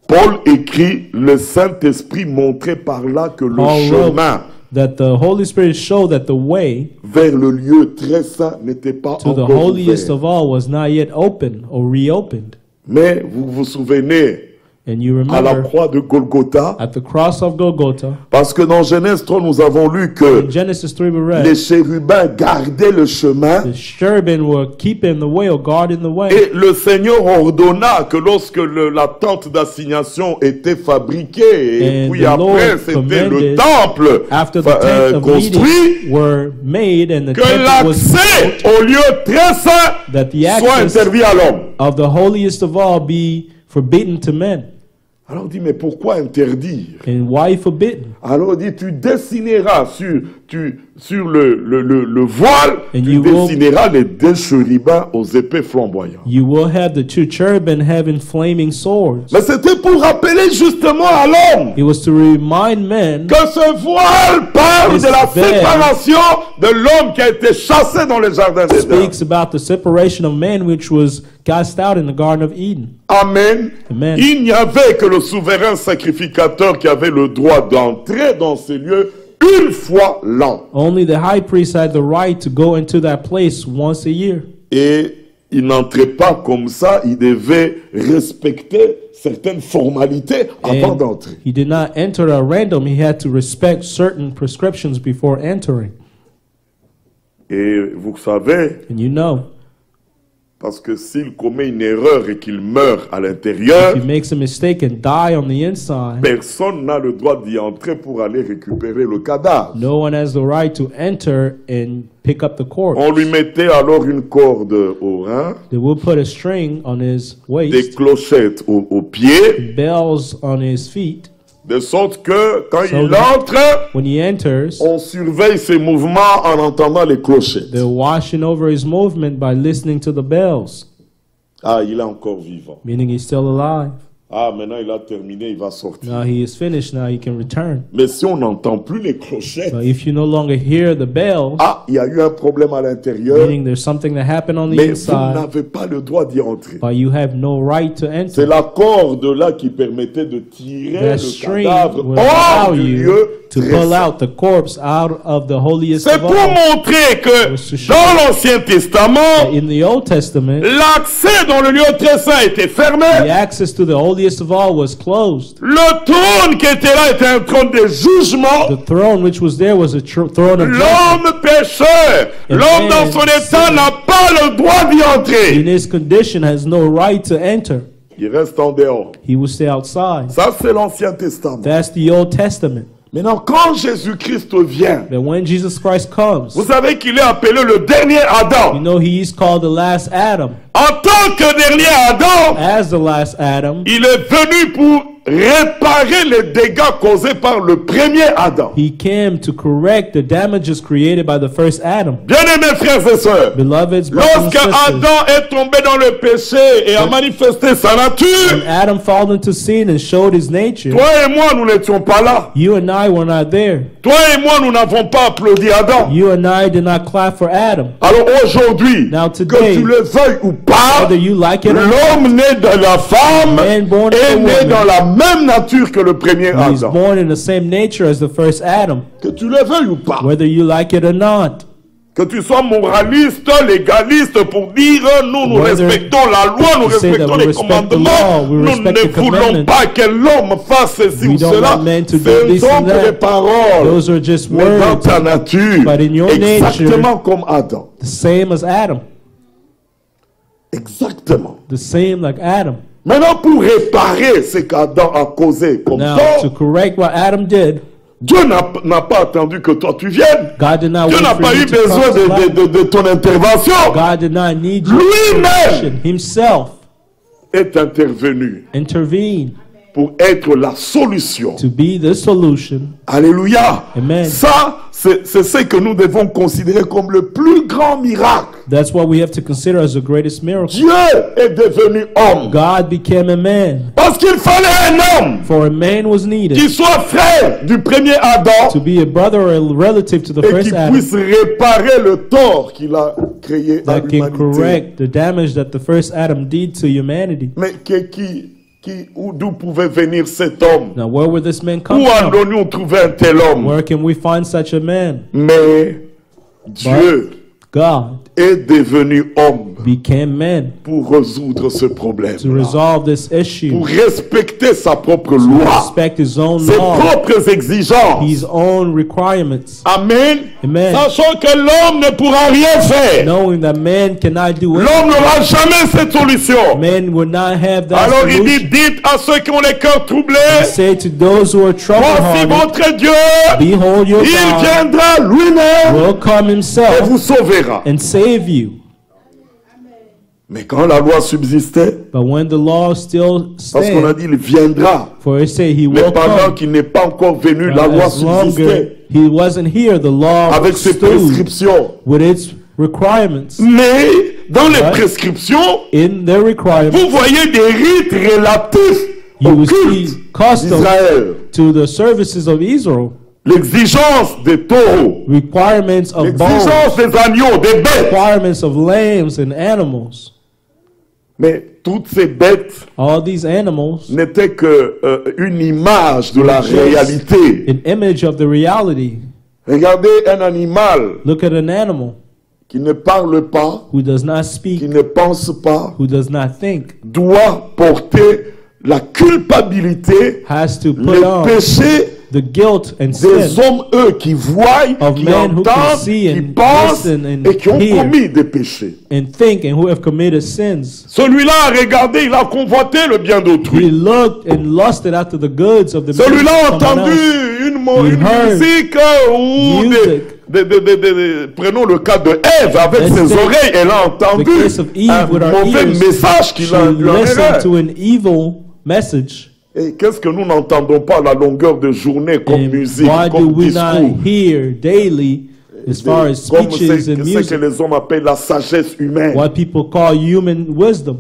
Paul écrit, le Saint-Esprit montrait par là que le chemin that the Holy Spirit showed that the way vers le lieu très saint n'était pas to the encore holiest ouvert. of all was not yet open or reopened. Mais vous vous souvenez And you à la remember croix de Golgotha, at the cross of Golgotha, parce que dans Genèse 3 nous avons lu que in Genesis 3 we read, les chérubins gardaient le chemin the cherubim were keeping the way or guarding the way. et le Seigneur ordonna que lorsque la tente d'assignation était fabriquée et And puis the après Lord c'était le commanded, temple after the tent of construit, meeting were made and the que temple was l'accès built, au lieu très saint that the soit access interdit à l'homme. of the holiest of all be forbidden to men. Alors on dit, mais pourquoi interdire? And why forbidden? Alors on dit, tu dessineras sur le voile, And tu you will- dessineras les deux chérubins aux épées flamboyantes. You will have the two cherubim having flaming swords. Mais c'était pour rappeler justement à l'homme It was to remind men que ce voile parle This de la veil séparation de l'homme qui a été chassé dans le jardin d'Éden. speaks about the separation of man which was cast out in the Garden of Eden. Amen. Amen. Il n'y avait que le souverain sacrificateur qui avait le droit d'entrer dans ces lieux une fois l'an. Only the high priest had the right to go into that place once a year. Et il n'entrait pas comme ça, il devait respecter certaines formalités avant And d'entrer. he did not enter at random. He had to respect certain prescriptions before entering. Et vous savez, And you know, parce que s'il commet une erreur et qu'il meurt à l'intérieur, if he makes a mistake and die on the inside, personne n'a le droit d'y entrer pour aller récupérer le cadavre. no one has the right to enter and pick up the corpse. On lui mettait alors une corde au rein, They will put a string on his des waist, clochettes aux pieds, bells on his feet, De sorte que quand il entre, when he enters, on surveille ses mouvements en entendant les clochettes. they're watching over his movement by listening to the bells. Ah, il est encore vivant. Meaning he's still alive. Ah, maintenant il a terminé, il va sortir. Now he is finished, now he can return. Mais si on n'entend plus les clochettes, But if you no longer hear the bells, ah, il y a eu un problème à l'intérieur, meaning there's something that happened on the mais vous inside, n'avez pas le droit d'y entrer. but you have no right to C'est enter. la corde là qui permettait de tirer That le string cadavre will hors allow du you lieu to très pull saint. out the corpse out of the holiest C'est of pour all. montrer que dans l'Ancien Testament, In the Old Testament, l'accès dans le lieu très saint était fermé. the access to the holiest of all was closed. Le trône qui était là était un trône de jugement. The throne which was there was a throne of judgment. L'homme pécheur, l'homme dans son état n'a pas le droit d'y In entrer. his condition has no right to enter. Il reste en dehors. He will stay outside. Ça, c'est l'Ancien Testament. That's the Old Testament. Maintenant, quand Jésus-Christ vient, But when Jesus Christ comes, vous savez qu'il est appelé le dernier Adam. you know he is called the last Adam. En tant que dernier Adam, As the last Adam, il est venu pour réparer les dégâts causés par le premier Adam. he came to correct the damages created by the first Adam. Bien-aimés frères et sœurs, Beloveds, brothers and lorsque sisters, Adam est tombé dans le péché et a manifesté sa nature, when Adam fell into sin and showed his nature, toi et moi, nous n'étions pas là. you and I were not there. Toi et moi, nous n'avons pas applaudi Adam. You and I did not clap for Adam. Alors aujourd'hui, Now que today, tu le veuilles ou pas, whether you like it or not, l'homme né de la femme man born of est a né woman, dans la même nature que le premier he is Adam. born in the same nature as the first Adam, Que tu le veuilles ou pas. whether you like it or not. Que tu sois moraliste, légaliste pour dire nous Whether respectons la loi, nous you say that respectons we les respect the commandements, law, we nous respect ne the voulons commandments. pas que l'homme fasse ceci We ou don't cela. want men to do Ce this sont and que that. les paroles, Those are just mais dans words, ta nature, but in your exactement nature, comme Adam. the same as Adam, Exactement. the same like Adam. Maintenant, pour réparer ce qu'Adam a causé comme Now, to tort, correct what Adam did, Dieu n'a pas attendu que toi tu viennes. God did not Dieu wait n'a for pas you eu to besoin come to life. de ton intervention. God did not need your Lui-même intervention. Himself est intervenu intervened pour être la solution. to be the solution. Alléluia. Amen. Ça, c'est ce que nous devons considérer comme le plus grand miracle. That's what we have to consider as the greatest miracle. Dieu est devenu homme. God became a man. Parce qu'il fallait un homme For a man was needed qui soit frère du premier Adam to be a brother or a relative to the et qui first Adam puisse réparer le tort qu'il a créé à that can l'humanité. correct the damage that the first Adam did to humanity. Mais d'où pouvait venir cet homme? Now, where would this man come Où from? allons-nous trouver un tel homme? Where can we find such a man? Mais Dieu God est devenu homme became man pour résoudre ce problème, to resolve this issue, pour respecter sa propre to loi, respect his own ses law, propres exigences. his own requirements, Amen. Amen. Sachant que l'homme ne pourra rien faire. knowing that man cannot do it. L'homme n'aura jamais cette solution. Man will not have that Alors il dit, solution. dites à ceux qui ont les cœurs troublés, Say to those who are voici trouble-hearted, votre Dieu, behold your il God viendra lui-même will come et himself vous sauvera. and save you. Mais quand la loi subsistait, But when the law still parce qu'on a stands, dit il viendra, for it say he mais will pendant come, qu'il n'est pas encore venu, la loi as longer subsistait he wasn't here, the law avec ses stood prescriptions. with its requirements. Mais dans les Right. prescriptions, In their requirements, vous voyez des rites relatifs you au will culte see customs d'Israël. to the services of Israel, L'exigence des taureaux, requirements of bulls, l'exigence des agneaux, des bêtes. requirements of lambs and animals. Mais toutes ces bêtes All these animals, n'étaient que une image de la just réalité. an image of the reality. Regardez un animal Look at an animal qui ne parle pas, who does not qui speak, ne pense pas, who does not think, doit porter la culpabilité, has to put le on péché the guilt and des sin hommes, eux, qui voient, of qui men who can entendent, see qui and pensent listen and et qui ont hear. commis des péchés. and think and who have committed sins. Celui-là a regardé, il a convoité le bien He d'autrui. looked and lusted after the goods of the Celui-là a of someone entendu else. une heard musique ou music. prenons le cas de Ève, avec Let's ses take oreilles, elle a The entendu case of Eve un with our mauvais ears. message qui She l'a listened enlevé. to an evil message. Et qu'est-ce que nous n'entendons pas à la longueur de journée comme musique, why do comme we discours? not hear daily, as far as Comme speeches and c'est que music, les hommes appellent la sagesse humaine. what people call human wisdom?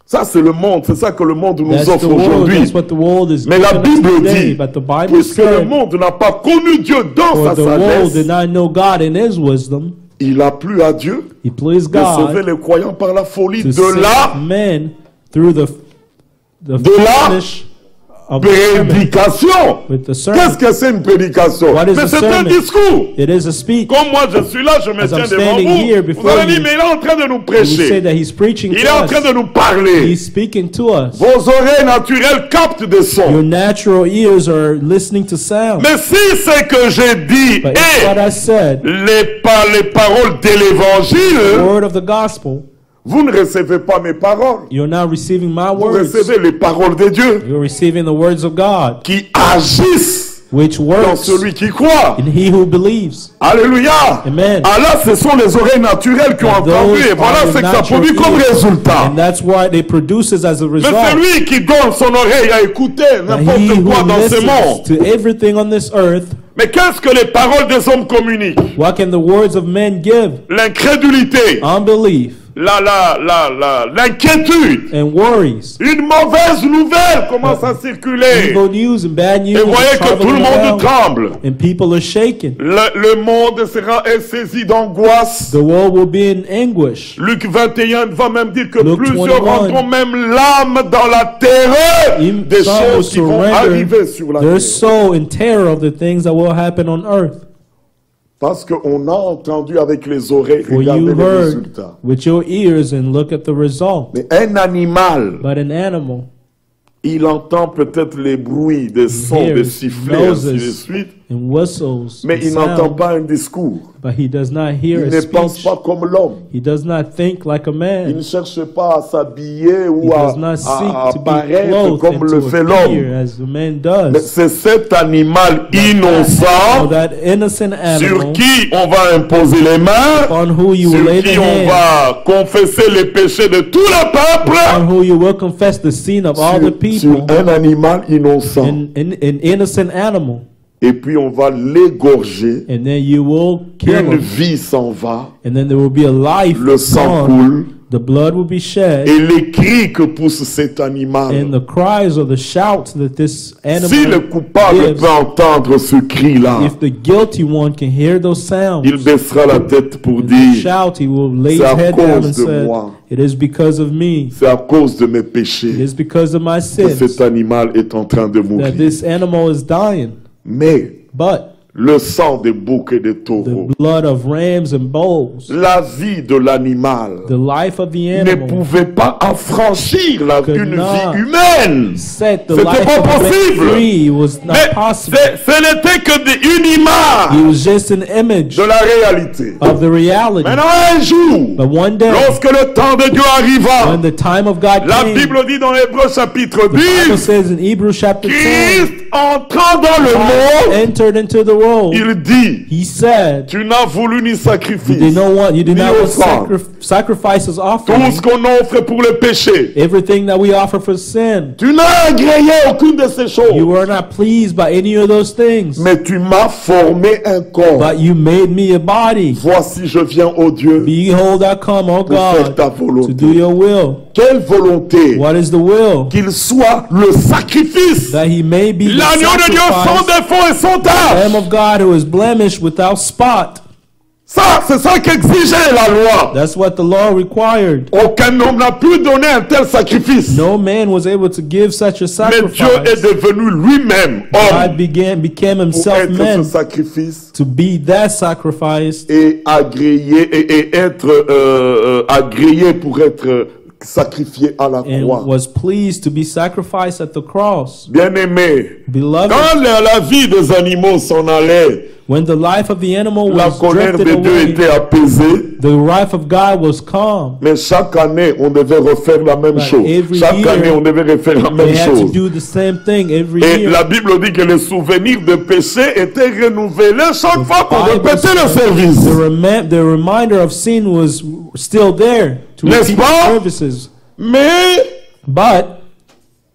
Ça, c'est le monde. C'est ça que le monde nous That's the offre world. aujourd'hui. That's what the world is Mais la giving us Bible today. dit, But the Bible puisque le said, monde n'a pas connu Dieu dans for sa the world sagesse, did not know God in His wisdom, il a plu à Dieu He pleased de sauver God les croyants par la folie to de save la men through the la finish of the sermon. prédication. With the sermon. Qu'est-ce que c'est une prédication? What is Mais a c'est un sermon? discours. It is a speech. Comme moi je suis là, je me As I'm tiens devant standing here vous. before Vous allez you, dire, mais il est en train de nous You say prêcher. that He's preaching Il to est en train us. de nous parler. He's speaking to us. Vos oreilles naturelles captent des Your sons. natural ears are listening to sound. Mais si ce que j'ai dit But if what est I said, les paroles de the l'évangile, word of the gospel, vous ne recevez pas mes paroles. you're not receiving my Vous words. recevez les paroles de Dieu You're receiving the words of God, qui agissent which dans works celui qui croit. in he who believes. Alléluia. Amen. Alors ce sont les oreilles naturelles qui ont And entendu those et voilà are ce the que ça natural produit comme ears. résultat. And that's what it produces as a Mais result. celui qui donne son oreille à écouter That he n'importe quoi who dans ce listens monde. to everything on this earth, Mais qu'est-ce que les paroles des hommes communiquent? what can the words of men give? L'incrédulité, Unbelief l'inquiétude. and worries. Une mauvaise nouvelle commence à circuler. Evil news and bad news Et are voyez que tout le traveling monde around, tremble. and people are shaken. Le monde sera saisi d'angoisse. The world will be in anguish. Luc 21 va même dire que Luke plusieurs 21. rendront même l'âme dans la terreur des Some will choses qui vont arriver sur la their terre. soul in terror of the things that will happen on earth. Parce qu'on a entendu avec les oreilles, For regarder you les heard résultats. with your ears and look at the result. Mais un animal, But an animal, il entend peut-être les bruits, des sons, des hears sifflets, ainsi de noises suite, and whistles, mais and il n'entend sound, pas un discours. but he does not hear Il a ne pense speech. pas comme l'homme. He does not think like a Il man. ne cherche pas à s'habiller He ou does not seek à to be apparaître clothed comme and le to fait appear l'homme. as a man Mais does. c'est cet animal So innocent that innocent sur animal qui on va imposer les mains, on who you will sur lay the qui on hand, va confesser les péchés de tout le on peuple, who you will confess the sin of all the sur people, un animal innocent. an innocent animal. Et puis on va l'égorger. And then you will kill Une him. vie s'en va, And then there will be a life le sang gone. coule, The blood will be shed. et les cris que pousse cet animal. And the cries or the shouts that this Si le animal coupable gives, peut entendre ce cri-là, if the guilty one can hear those sounds, il baissera la tête pour and dire, shout, he will lay his c'est à head down and cause de say, moi, it is because of me. c'est à cause de mes It péchés is because of my que sins cet animal est en train de that mourir. this animal is dying. Mais But le sang des boucs et des taureaux, the blood of rams and bulls, la vie de l'animal, the life of the ne animal, pouvait pas affranchir Could une not vie humaine. set the C'était life pas of man possible. free. It was Mais not possible. ce n'était que une It image was just an image de la réalité. of the reality. Maintenant, un jour, But one day, lorsque le temps de Dieu arriva, when the time of God la came, Bible dit dans Hébreux chapitre the Bible 10, says in Hebrews chapter 10, Christ entrant dans le God monde, entered into the world. il dit, He said, tu n'as voulu ni you sacrifice, did ni not want offrande. sacrifices Tout offered. ce qu'on offre pour le péché. Everything that we offer for sin. Tu n'as agréé aucune de ces You choses. were not pleased by any of those things. Mais tu m'as formé un corps. But you made me a body. Voici, je viens, ô Dieu, Behold, I come, O pour faire God, ta to do volonté. your will. Quelle volonté? What is the will? Qu'il soit le sacrifice. That he may be the L'agneau de Dieu sans sacrifice, défaut et sans the tâche. Lamb of God who is blemished without spot. Ça, c'est ça qu'exigeait la loi. That's what the law required. Aucun homme n'a pu donner un tel sacrifice. No man was able to give such a Mais Dieu est sacrifice. devenu lui-même homme God became pour himself être man ce sacrifice to be that sacrifice et agréé et être agréé pour être sacrifié à la and croix. was pleased to be sacrificed at the cross. Bien-aimé, Beloved, quand la vie des animaux s'en allait, when the life of the animal la was colère de drifted Dieu away, était apaisée. the wrath of God was calm. Mais chaque année, on devait refaire la même But chose. every Chaque year, année, on devait refaire la même They had to chose. do the same thing every Et year. la Bible dit que le souvenir de péché était renouvelé chaque fois qu'on Bible répétait le says service. the reminder of sin was still there to N'est-ce repeat pas? the services. Mais But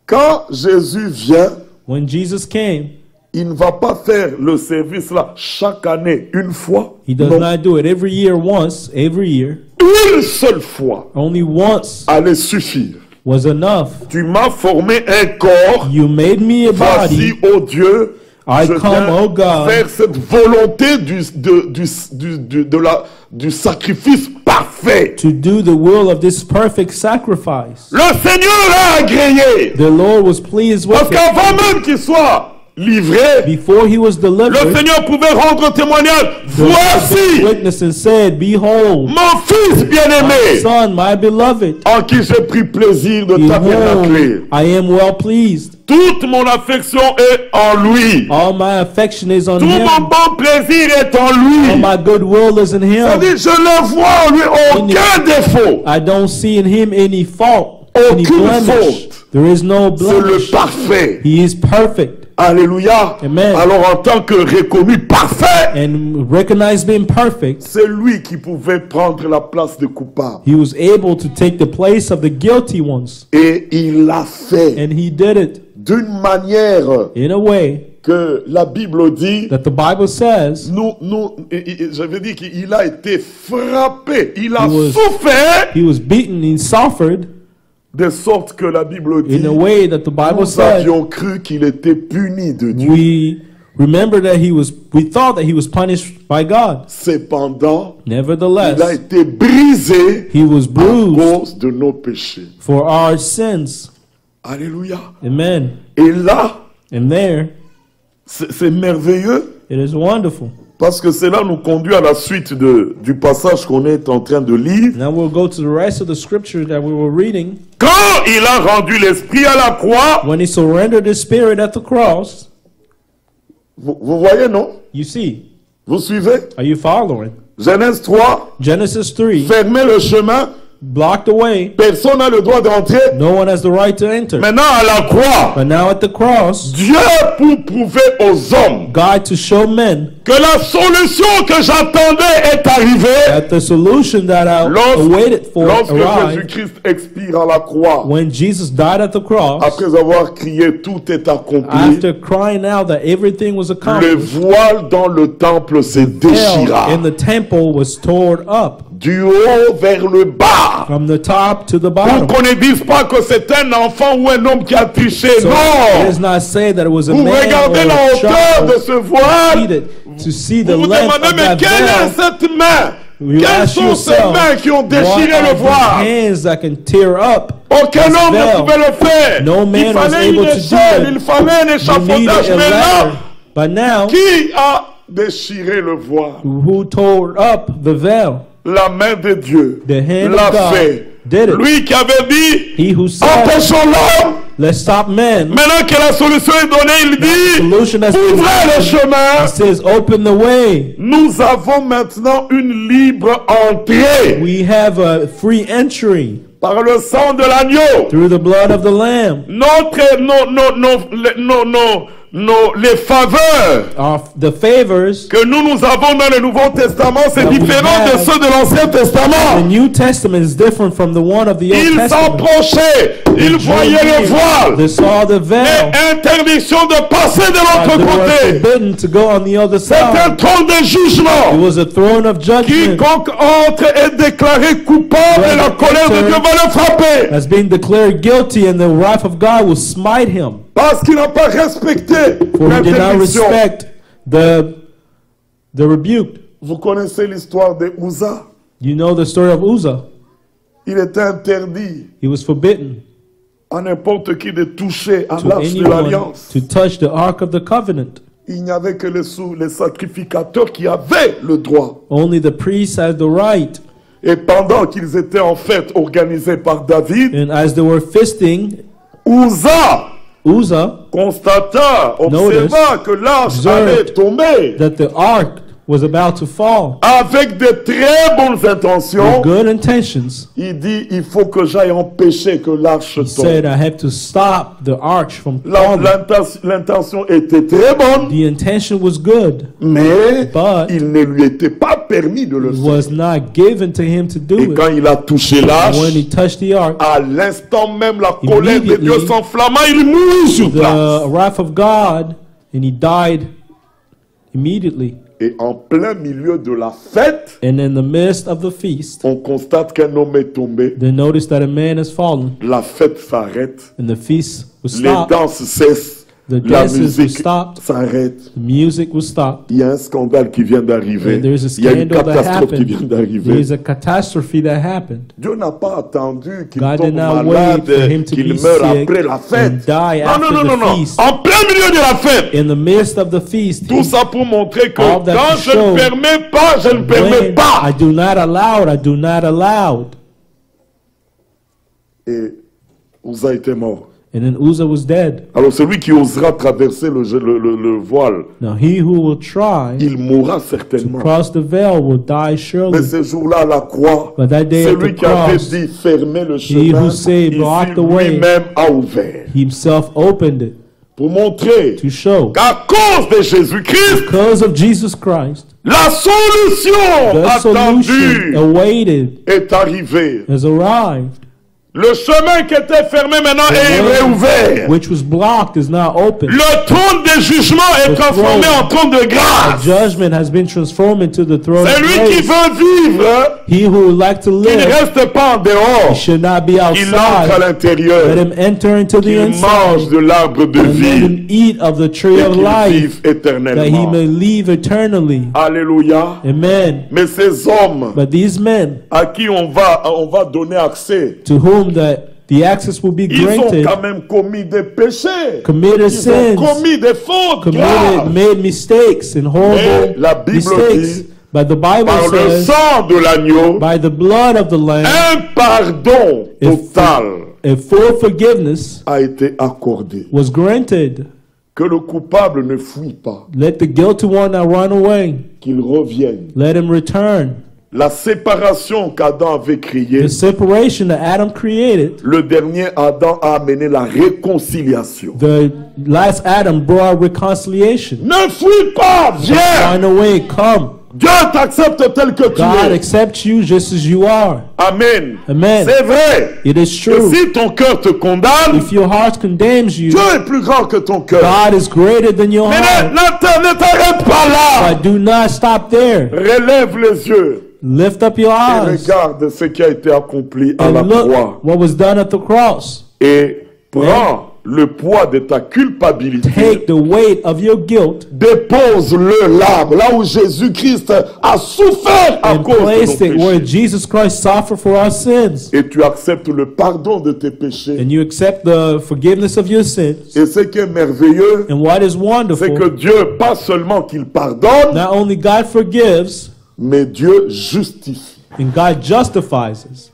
Quand Jésus vient, when Jesus came, il ne va pas faire le service là chaque année une fois. he does Non. not do it every year once, every year. Une seule fois Only once allait suffire. was enough. Tu m'as formé un corps. You made me a Voici, body. ô Dieu, I je come, viens O God, faire cette volonté du sacrifice parfait. to do the will of this perfect sacrifice. Le Seigneur a agréé. The Lord was pleased Parce with it. qu'avant même qu'il soit livré, Before he was le delivered, Seigneur pouvait rendre témoignage. the Lord Voici witness and said, behold, mon fils my bien-aimé, son, my beloved, en qui j'ai pris plaisir de in tabernacler. whom I am well pleased. Toute mon affection est en lui. All my affection is on Tout him. mon bon plaisir est en All lui. my goodwill is in Ça him. dit, je ne vois en lui aucun défaut. I don't see in him any fault, any Aucune blemish. faute. There is no C'est le blemish. parfait. He is perfect. Alléluia. Amen. Alors en tant que reconnu parfait, And recognized being perfect, c'est lui qui pouvait prendre la place de coupable. he was able to take the place of the guilty ones. Et il l'a fait And he did it d'une manière in a way que la Bible dit, that the Bible says j'avais dit qu'il a été frappé, il a He was- souffert, he was beaten, he suffered de sorte que la Bible dit, in a way that the Bible nous said. avions cru qu'il était puni de Dieu. We remember that we thought that he was punished by God. Cependant, il a Nevertheless, été brisé he was à bruised cause de nos péchés. for our sins. Alléluia. Amen. Et là, And there, c'est merveilleux it is wonderful. parce que cela nous conduit à la suite du passage qu'on est en train de lire. Now we'll go to the rest of the scriptures that we were reading. Quand il a rendu l'esprit à la croix, When he surrendered his spirit at the cross, vous voyez, non? you see, Vous suivez? are you following? Genèse 3, Genesis 3, fermez le chemin, blocked away. personne n'a le droit d'entrer. No one has the right to enter. Maintenant, à la croix, But now at the cross, Dieu pour prouver aux hommes God to show men que la solution que j'attendais est arrivée. that the solution that I waited for Lorsque arrived Jésus-Christ expire à la croix, when Jesus died at the cross. après avoir crié tout est accompli, After crying out that everything was le accomplished, voile dans le temple se hell déchira. in the temple was torn up Du haut vers le bas. from the top to the Pour bottom. qu'on ne dise pas que c'est un enfant ou un homme qui a triché. So it Non! does not say that it was a Vous man regardez la or a hauteur de child ce voile. needed to see the Vous vous length demandez, of mais that quelle est veil. cette main? You Quelles ask sont ces yourself, mains qui ont what déchiré are le the voile? hands that can tear up Aucun this homme ne veil? pouvait le faire. No man Il was fallait able une to do échelle, it. il fallait un You needed échafaudage. a Mais là, ladder. But now, qui a déchiré le voile? who tore up the veil? La main de Dieu The hand l'a of God fait. did it. Lui qui avait dit, He who said, empêchons l'homme. let's stop men. Maintenant que la solution est donnée, il dit, Solution has been ouvrez le chemin. He says, open the way. Nous avons maintenant une libre entrée We have a free entry par le sang de l'agneau. through the blood of the Lamb. Les faveurs The favors, que nous avons dans le Nouveau Testament, c'est That we différent de have. ceux de l'Ancien the Testament. New Testament is different from the one of the Old Ils Testament. s'approchaient, ils voyaient le voile. They saw the veil. Et interdiction de passer de l'autre They were côté. forbidden to go on the other C'est un side. trône de It jugement. was a throne of judgment Quiconque entre est déclaré coupable et la colère de Dieu va le frapper. that's being declared guilty, and the wrath of God will smite him. Parce qu'il n'a pas respecté For he did not l'interdiction. respect the rebuke. Vous connaissez l'histoire de Uzzah. You know the story of Uzzah. Il était interdit He was forbidden à n'importe qui de toucher à to l'arche de anyone l'Alliance. to touch the Ark of the Covenant. Il n'y avait que les sacrificateurs qui avaient le droit. Only the priests had the right. Et pendant qu'ils étaient en fête organisée par David, And as they were feasting, Uzzah Uzzah constata, observa que l'arche allait observed tomber. that the ark was about to fall. Avec de très bonnes intentions, With good intentions, il dit, il faut que j'aille empêcher que l'arche he said, tombe. I have to stop the arch from falling. L'intention était très bonne, The intention was good, mais but il ne lui était pas permis de le it faire. was not given to him to do Et it. quand il a touché l'arche, When he touched the ark, à l'instant même, la colère de Dieu Immediately, s'enflamma, il mourut sur place. the wrath of God, and he died immediately. Et en plein milieu de la fête, And in the midst of the feast, on constate qu'un homme est tombé. they noticed that a man has fallen, La fête s'arrête, and the feast was les stopped. danses cessent, The la dances were musique stopped. s'arrête. The music was stopped. Il y a un scandale qui vient d'arriver. There's a Il y a une scandal that catastrophe qui vient happened. d'arriver. There's a catastrophe that happened. Dieu n'a pas attendu qu'il God tombe did not malade, wait for him to qu'il be meure sick après la fête. and die Non, after non, non, the non, non. feast. En plein milieu de la fête. In the midst of the feast, Tout ça pour montrer que All that quand to je show ne permets pas, je ne permets when pas. I do not allow it, I do not allow. Et Uza était mort. And then Uzzah was dead. Alors celui qui osera traverser le voile, Now he who will try il mourra to certainement. cross the veil will die surely. Mais ce jour-là à la croix, But that day at celui the qui avait cross, dit fermer le he chemin, who said, ici block the way, lui-même a ouvert. He himself opened it Pour montrer to show, qu'à cause de Jésus-Christ, because of Jesus Christ, la solution the solution attendue awaited est arrivée. has arrived. Le chemin qui était fermé maintenant est réouvert. Which was blocked is now open. Le trône de jugement est The transformé throne en trône de grâce. Judgment has been transformed into the throne of C'est lui qui grace. veut vivre, He who would like to qui ne live, reste pas en he dehors. should not be Il entre à outside. Let l'intérieur. him enter into the Il mange inside de l'arbre de and let vie him eat of the tree et of qu'il life, vive that he éternellement. may live eternally. Alléluia. Amen. Mais ces hommes But these men, à qui on va donner accès, to whom the access will be ils ont granted, quand même commis des péchés. committed Ils ont sins, commis des fautes committed, graves. made mistakes and Mais horrible la Bible mistakes. dit, But the Bible par le says, sang de l'agneau, by the blood of the Lamb, un pardon total a full forgiveness a été accordé. was granted. Que le coupable ne fuit pas, Let the guilty one not run away. qu'il revienne. Let him return. La séparation qu'Adam avait créée, The separation that Adam created, le dernier Adam a amené la réconciliation. the last Adam brought reconciliation. Ne fuis pas, viens! Run away, come. Dieu t'accepte tel que tu God es. accepts you just as you are. Amen. Amen. C'est vrai. It is Que true. si ton cœur te condamne, If your heart condemns you, Dieu est plus grand que ton cœur. God is greater than your Mais heart. ne t'arrête pas là. But do not stop there. Relève les yeux Lift up your et eyes regarde ce qui a été accompli à la and croix. look what was done at the cross. Et prends le poids de ta culpabilité. Take the weight of your guilt Dépose-le là où Jésus-Christ a souffert à and cause place de it nos where péchés. Jesus Christ suffered for our sins. Et tu acceptes le pardon de tes péchés. And you accept the forgiveness of your sins. Et ce qui est merveilleux, And what is c'est que wonderful, Dieu, pas seulement qu'il pardonne, not only God forgives, mais Dieu justifie. and God justifies us.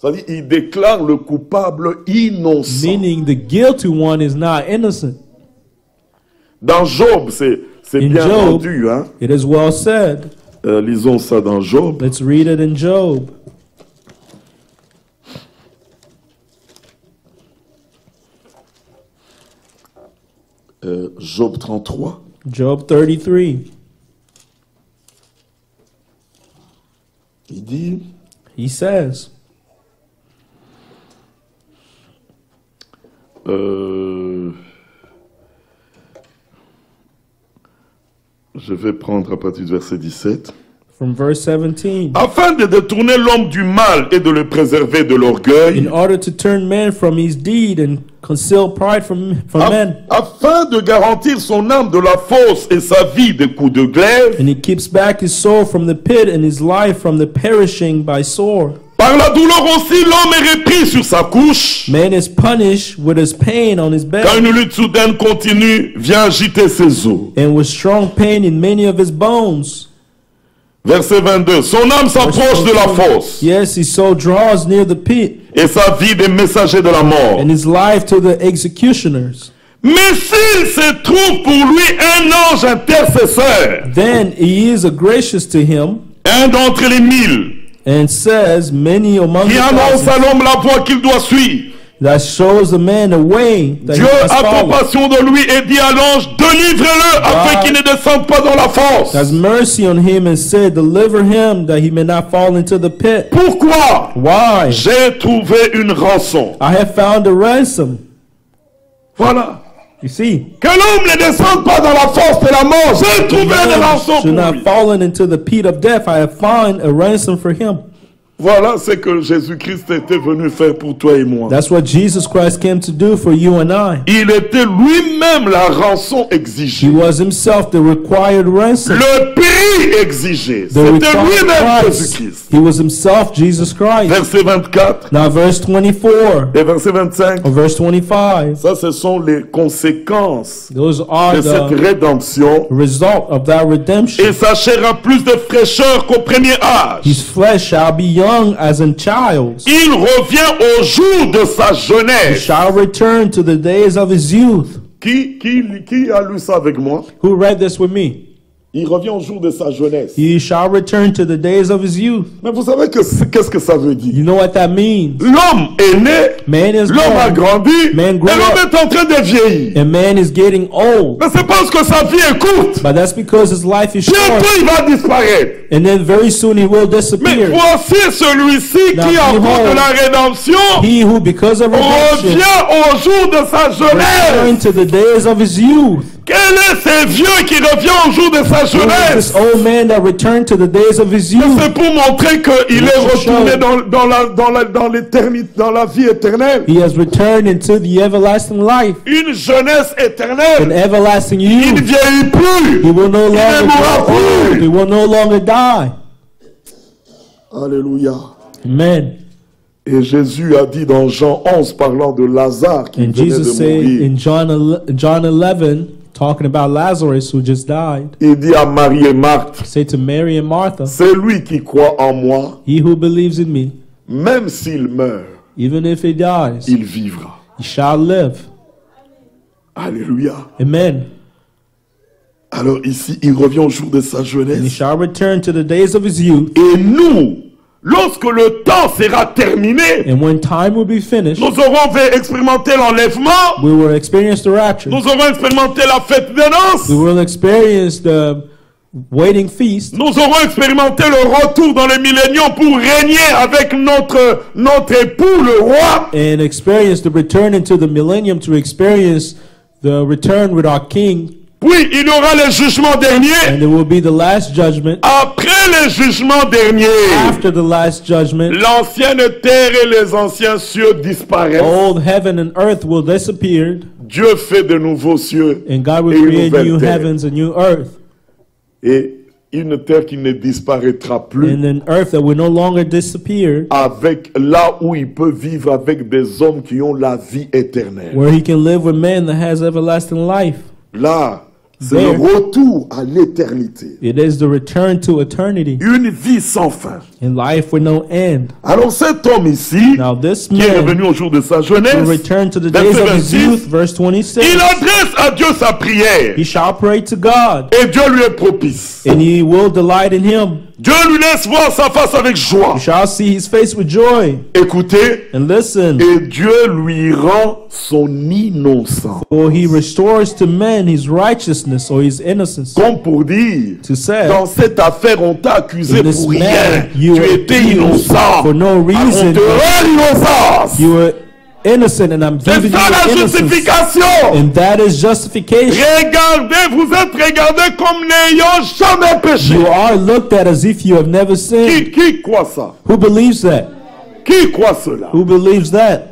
C'est-à-dire, il déclare le coupable innocent. Meaning the guilty one is not innocent. Dans Job, c'est In bien Job, rendu. Hein? it is well said. Lisons ça dans Job. Let's read it in Job. Job 33. Job 33. Il dit, He says, je vais prendre à partir du verset 17. from verse 17, Afin de détourner l'homme du mal et de le préserver de l'orgueil, in order to turn man from his deed and conceal pride from men, afin de garantir son âme de la fosse et sa vie des coups de glaive, and he keeps back his soul from the pit and his life from the perishing by sword. par la douleur aussi l'homme est repris sur sa couche. Man is punished with his pain on his Quand bed, une lutte soudaine continue vient agiter ses os. and with strong pain in many of his bones. Verset 22. Son âme s'approche de la fosse Yes, his soul draws near the pit, et sa vie des messagers de la mort. and his life to the executioners. Mais s'il se trouve pour lui un ange intercesseur, then he is gracious to him, un d'entre les 1000, and says many among qui the annonce à thousands, l'homme la voie qu'il doit suivre. that shows the man a way that Dieu he must a follow. compassion de lui et dit à l'ange, délivre-le afin qu'il ne descende pas dans la fosse. Has mercy on him and said, deliver him that he may not fall into the pit. Pourquoi? Why? J'ai trouvé une rançon. I have found a ransom. Voilà. You see, Que l'homme ne descende pas dans la fosse de la mort. J'ai trouvé une rançon should pour not lui. fallen into the pit of death. I have found a ransom for him. Voilà ce que Jésus-Christ était venu faire pour toi et moi. That's what Jesus Christ came to do for you and I. Il était lui-même la rançon exigée. He was himself the required ransom. Le prix exigé. The C'était required lui-même price. Jésus-Christ. He was himself Jesus Christ. Verset 24 Now verse 24 et verset 25. or verse 25. Ça, ce sont les conséquences Those are de cette the rédemption. result of that redemption. Et sa chair a plus de fraîcheur qu'au premier âge. His flesh shall be young as in child's. Il revient au jour de sa He jeunesse. shall return to the days of his youth. Qui a lu ça avec moi? Who read this with me? Il revient au jour de sa jeunesse. He shall return to the days of his youth. Mais vous savez qu'est-ce que ça veut dire? You know what that means? L'homme est né, Man is l'homme a born, grandi, et Man grew l'homme est en train de vieillir. and man is getting old. Mais c'est parce que sa vie est courte. But that's because his life is Bientôt short. il va disparaître. And then very soon he will Mais disappear. voici celui-ci Now qui, à cause behold, de la rédemption, He who, because of redemption, revient au jour de sa returned jeunesse. to the days of his youth. Quel est ce vieux qui revient au jour de sa Who is jeunesse? this old man that returned to the days of his youth? C'est pour montrer qu'il est retourné dans l'éternité, dans la vie éternelle. He has returned into the everlasting life, Une jeunesse an éternelle. everlasting Il ne youth. vieillit plus. He will no Il ne longer mourra grow old. plus. He will no longer die. Alléluia. Amen. Et Jésus a dit dans Jean 11, parlant de Lazare qui And venait Jesus de said mourir, in John 11, talking about Lazarus who just died, il dit à Marie et Marthe, say to Mary and Martha, celui qui croit en moi, he who believes in me, même s'il meurt, even if he dies, il vivra. he shall live. Alléluia. Amen. Alors ici, il revient au jour de sa And he jeunesse. shall return to the days of his youth. Et nous, lorsque le temps sera terminé, And when time will be finished, nous aurons expérimenté l'enlèvement, we will experience the rapture. nous aurons expérimenté la fête des noces, We will experience the waiting feast. nous aurons expérimenté le retour dans le millénium pour régner avec notre époux, le roi. And experience the return into the millennium to experience the return with our King. Puis il y aura le jugement dernier. And there will be the last judgment. Après le jugement dernier, After the last judgment, l'ancienne terre et les anciens cieux disparaissent. old heaven and earth will disappear. Dieu fait de nouveaux cieux And God will et une create nouvelle new terre. heavens and new earth. Et une terre qui ne disparaîtra plus, And an earth that will no longer disappear, avec là où il peut vivre avec des hommes qui ont la vie éternelle. where he can live with man that has everlasting life. Là, c'est There. le retour à l'éternité. It is the return to eternity Une vie sans fin. and life with no end. Alors cet homme ici, Now this qui est man revenu au jour de sa will jeunesse, return to the Verset days of his 26, youth, verse 26. il adresse à Dieu sa prière. He shall pray to God, Et Dieu lui est propice. and he will delight in him. Dieu lui laisse voir sa face avec joie. You shall see his face with joy. Écoutez, And listen, et Dieu lui rend son innocence. for he restores to men his righteousness or his innocence. Comme pour dire, To say, dans cette affaire, on t'a accusé in this pour rien. matter, you Tu were étais accused innocent. for no Alors, on reason. te rend l'innocence. You were innocent, and I'm C'est giving you ça la innocence. justification. And that is justification. Regardez, vous êtes regardés comme n'ayant jamais péché. You are looked at as if you have never sinned. Qui croit ça? Who believes that? Qui croit cela? Who believes that?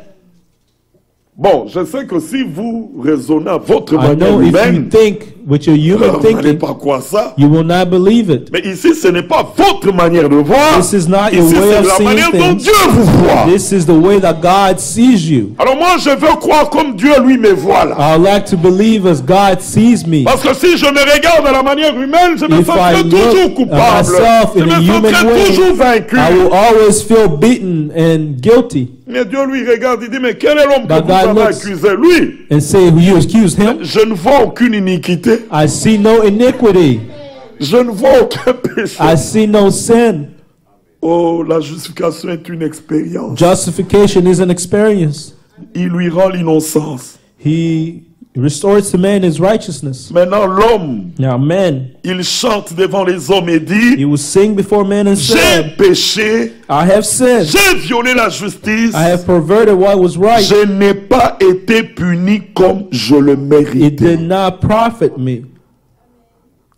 Bon, je sais que si vous raisonnez à votre I manière know if you humaine, think with your human vous n'allez thinking, pas croire ça. you will not believe it. Mais ici, ce n'est pas votre manière de voir. This is not your Ici, way c'est of la seeing manière dont things. Dieu vous voit. This is the way that God sees you. Alors moi, je veux croire comme Dieu lui me voit là. I like to believe as God sees me. Parce que si je me regarde à la manière humaine, je me If I sentirai toujours look at coupable. myself Je in me a human sentirai way, toujours vaincu. I will always feel beaten and guilty. Mais Dieu lui regarde, il dit, mais quel est l'homme que But vous God avez looks accusé? Lui, and say, you accuse him? je ne vois aucune iniquité. I see no iniquity. Je ne vois aucun péché. I see no sin. Oh, la justification est une expérience. Justification is an experience. Il lui rend l'innocence. He restores to man his righteousness. Maintenant, l'homme, Now man, il chante devant les hommes et dit, he will sing before men and j'ai say, péché, I have sinned. j'ai violé la justice, I have perverted what was right. je n'ai pas été puni comme je le It méritais. did not profit me.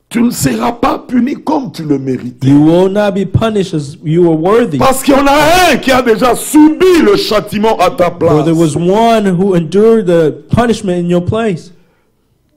Tu ne seras pas puni comme tu le méritais. You will not be punished as you are worthy. Parce qu'il y en a un qui a déjà subi le châtiment à ta For place. there was one who endured the punishment in your place.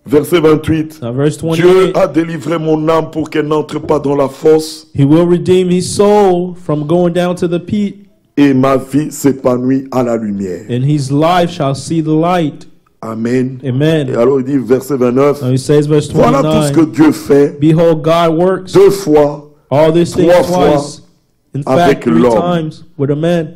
Verset 28. Now, verse Dieu 28. a délivré mon âme pour qu'elle n'entre pas dans la fosse, He will redeem his soul from going down to the pit, et ma vie s'épanouit à la lumière. and his life shall see the light. Amen. Et Amen. alors il dit, verset 29, Now he says, verse voilà tout ce que 29, Dieu fait behold, God works 2 fois. all these things trois fois twice. In avec fact, 3 l'homme. times with a man.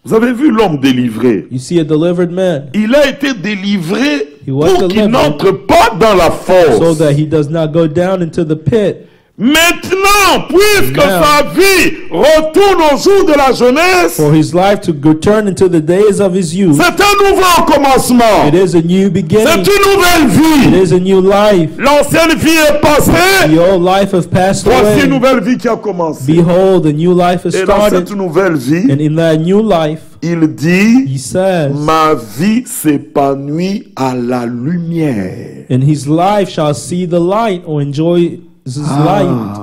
Vous avez vu l'homme délivré. You see a delivered man, Il a été délivré He was pour qu'il delivered. n'entre pas dans la so fosse. that he does not go down into the pit. Maintenant, puisque Now. sa vie retourne aux jours de la jeunesse, For his life to return into the days of his youth, c'est un nouveau commencement. it is a new C'est beginning. une nouvelle It vie. is a new life. L'ancienne vie est passée. The old life has passed Voici une away. nouvelle vie qui a commencé. Behold, a new life has Et dans started. cette nouvelle vie, And in that new life, il dit, he says, ma vie s'épanouit à la lumière. and his life shall see the light or enjoy his light.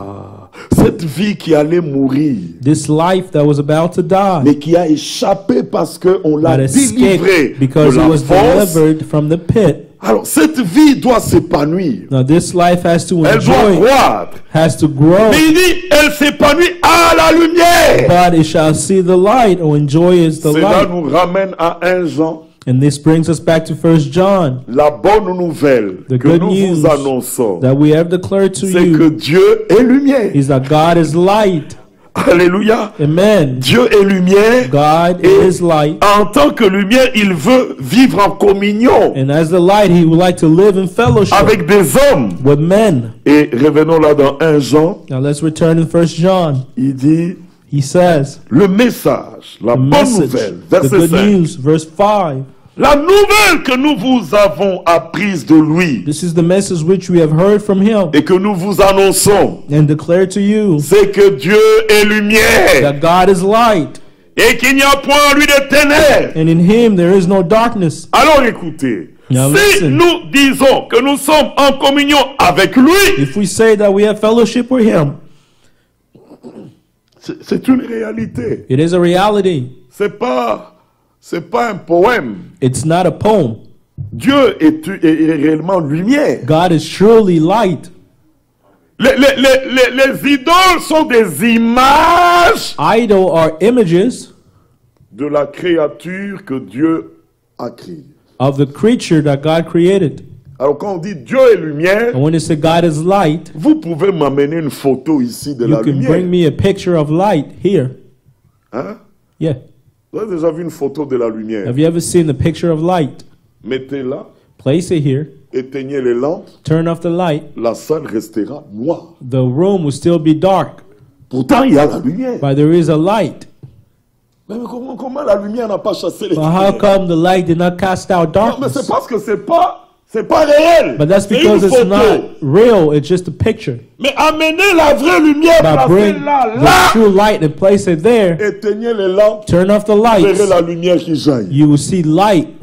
Cette vie qui allait mourir, This life that was about to die, mais qui a échappé parce qu'on l'a but délivré escaped because de it la was fosse. delivered from the pit. Alors, cette vie doit s'épanouir. Now this life has to Elle doit enjoy, croître. has to grow, Mais il dit, elle s'épanouit à la lumière. but it shall see the light or enjoy is the Cela light. nous ramène à 1 Jean. And this brings us back to 1 John, La bonne nouvelle The que good nous news vous annonçons, that we have declared to c'est que you Dieu est lumière. is that God is light. Alléluia. Amen. Dieu est lumière. God Et is light. en tant que lumière, il veut vivre en communion And as the light, he would like to live in fellowship avec des hommes. with men. Et revenons là dans 1 Jean, Now let's return in 1 John. il dit He says, le message, la the bonne message, nouvelle, the verset good 5. news, verse 5. La nouvelle que nous vous avons apprise de lui This is the message which we have heard from him et que nous vous annonçons, and declare to you c'est que Dieu est lumière that God is light, et qu'il n'y a point en lui de ténèbres. and in him there is no darkness. Alors écoutez, Now si listen. nous disons que nous sommes en communion avec lui, If we say that we have fellowship with him, c'est une réalité. it is a reality. C'est pas un poème. It's not a poem. Dieu est réellement lumière. God is surely light. Les idoles sont des images Idol are images de la créature que Dieu a créée. of the creature that God created. Alors quand on dit Dieu est lumière, And when it says God is light, vous pouvez m'amener une photo ici de you la can lumière. bring me a picture of light here. Hein? Yeah. Vous avez déjà vu une photo de la lumière? Have you ever seen the picture of light? Mettez-la, Place it here. éteignez les lampes, Turn off the light. la salle restera noire. The room will still be dark, Pourtant, il y a la lumière. but there is a light. Mais comment la lumière n'a pas chassé les But how ténèbres? come the light did not cast out Non, mais c'est darkness? parce que c'est pas réel. But that's C'est because une it's photo. not real. It's just a picture. Mais amenez la vraie lumière, But bring placez-la the là. true light and place it there. Éteignez les lampes, Turn off the vous verrez lights. la lumière qui jaillit. You will see light.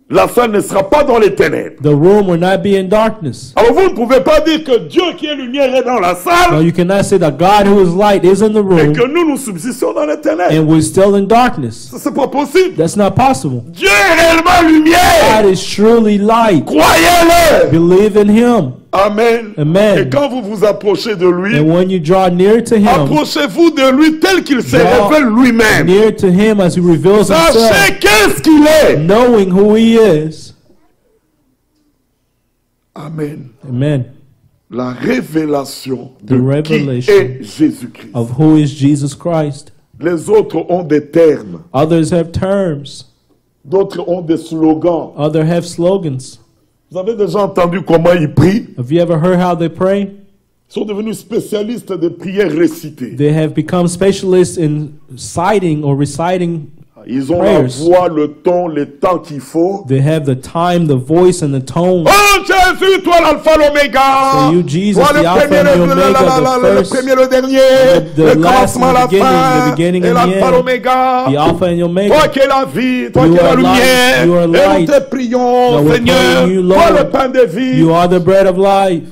La salle ne sera pas dans les ténèbres. The room will not be in darkness. Alors vous ne pouvez pas dire que Dieu qui est lumière est dans la No, salle you cannot say that God who is light is in the et room que nous subsistons dans les ténèbres. and we're still in darkness. C'est pas possible. That's not possible. Dieu est réellement lumière. God is truly light. Croyez-le. Believe in him. Amen. Amen. Et quand vous vous approchez de lui, And when you draw near to him, approchez-vous de lui tel qu'il se Draw révèle lui-même. near to him as he reveals himself, Sachez qu'est-ce qu'il est. knowing who he is. Amen. Amen. La révélation The de qui revelation est Jésus-Christ. Of who is Jesus Christ. Les autres ont des termes. Others have terms. D'autres ont des slogans. Others have slogans. Vous avez déjà entendu comment ils prient? Have you ever heard how they pray? Ils sont devenus spécialistes des prières récitées. They have become specialists in citing or reciting Ils ont prayers. la voix, le ton, le temps qu'il faut. They have the time, the voice, and the tone. Oh Jésus, toi l'alpha, l'oméga. So you, Jesus, Toi the Alpha and the Omega, the le first, premier, le dernier, the le last commencement, and la the beginning, fin, the beginning et and the l'alpha, end. l'oméga. The Alpha and the Omega. Toi qui es la vie, toi You qui es la are light, lumière, you are et nous light. te prions, Now we're Seigneur, praying you, toi Lord. le pain de vie. You are the bread of life.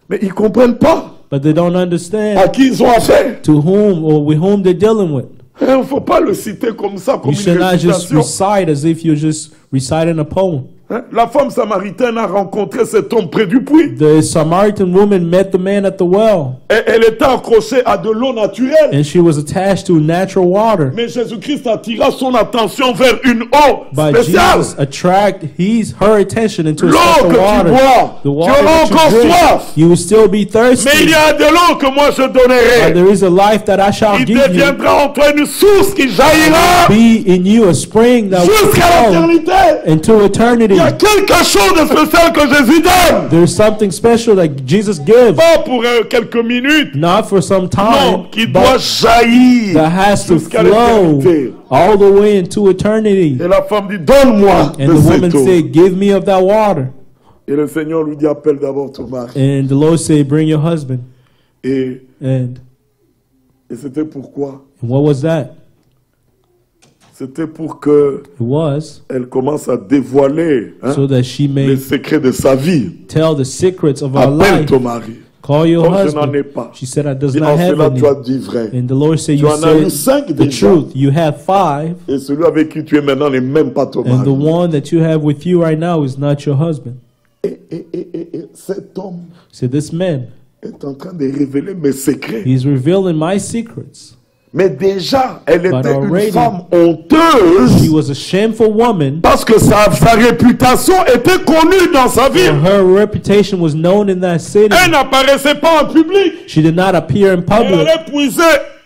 Mais ils ne comprennent pas But they don't à understand qui ils ont affaire. to whom or with whom they're dealing with. Il ne faut pas le citer comme ça, comme You une should not just récitation. recite as if you're just reciting a poem. La femme samaritaine a rencontré cet homme près du puits. The Samaritan woman met the man at the well, Et elle était accrochée à de l'eau naturelle. and she was attached to natural water. Mais Jésus-Christ attira son attention vers une eau But spéciale. Jesus her attention into a L'eau special que tu water. bois, The tu water auras that encore you drink, soif. you will still be Mais il thirsty. y a de l'eau que moi je But donnerai. there is a life that I shall Il give you. deviendra en toi une source qui jaillira Be in you a spring that will jusqu'à flow l'éternité. into eternity. Il y a quelque chose de spécial que Jésus donne. There's something special that Jesus gives, Pas pour quelques minutes. not for some Non, time, qui doit but jaillir that has to jusqu'à flow l'éternité. all the way into eternity. Et la femme dit, donne-moi And de the woman cette eau. said, give me of that water. Et le Seigneur lui dit, appelle d'abord ton mari. And the Lord said, bring your husband. Et And c'était pourquoi? what was that? C'était pour que It was elle commence à dévoiler so that she les may secrets de sa vie. tell the secrets of our Appelle life. ton mari. Call your Oh, je n'en ai husband. pas. She said, I does Et not en have cela, any. tu as dit vrai. And the Lord said, Tu you en as eu said 5 the déjà. truth. You have 5, Et celui avec qui tu es maintenant n'est même pas ton and the mari. one that you have with you right now is not your husband. Et cet homme So this man, est en train de révéler mes secrets. he's revealing my secrets. Mais déjà, elle But était une already, femme She honteuse was a shameful woman. parce que sa réputation était connue dans sa For ville. her reputation was known in that city. Elle n'apparaissait pas en public. She did not appear in Elle public. allait puiser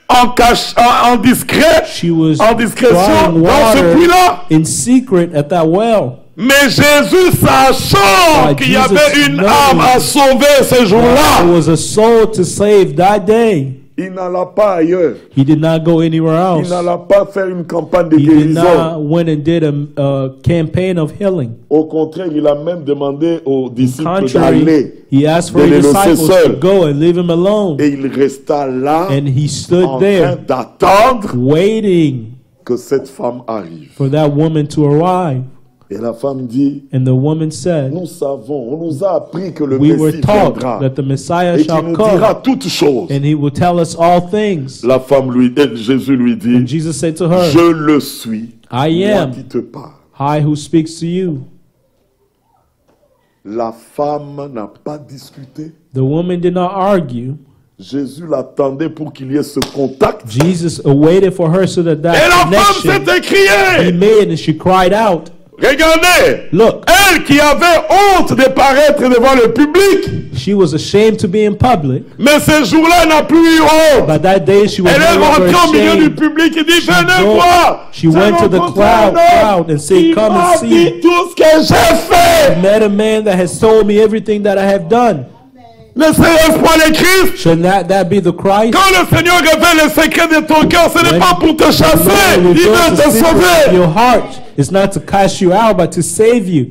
en discret, She was en discrétion drawing dans ce water puits-là. in secret at that well. Mais Jésus, sachant But qu'il y Jesus avait une knows âme à sauver ce There jour-là, was a soul to save that day. il n'alla pas ailleurs. He did not go anywhere Il else. n'alla pas faire une campagne de He did guérison. not went and did a campaign of healing. Au contraire, il a même demandé aux disciples Contrary, d'aller. he asked for de his les laisser disciples to seuls. go and leave him alone. Et il resta là And he stood en train there d'attendre waiting que cette femme arrive. for that woman to arrive. Et la femme dit, And the woman said, nous savons, on nous a appris que le we were Messie taught viendra that the Messiah et qu'il shall nous dira come toutes choses. and he will tell us all things. La femme Jésus lui dit, And Jesus said to her, je le suis, I moi am qui te parle. I who speaks to you. La femme n'a pas discuté. The woman did not argue. Jésus l'attendait pour qu'il y ait ce contact. Jesus awaited for her so that Et la femme connection s'est be écriée. made, and she cried out, Regardez, look, elle qui avait honte de paraître devant le public, she was ashamed to be in public, mais ce jour-là, elle n'a plus eu honte. but that day she was Elle est no longer rentrée au milieu du ashamed. public et dit, She venez go- voir. she went to the crowd and said, Il come m'a and see. dit tout ce que j'ai fait. Met a man that has told me everything that I have done. Ne serait-ce pas le Christ? Should not that be the Christ? Quand le Seigneur révèle les secrets de ton cœur, ce n'est When pas pour te chasser, Lord il reveals veut the te secrets of sauver. your heart. It's not to cast you out, but to save you.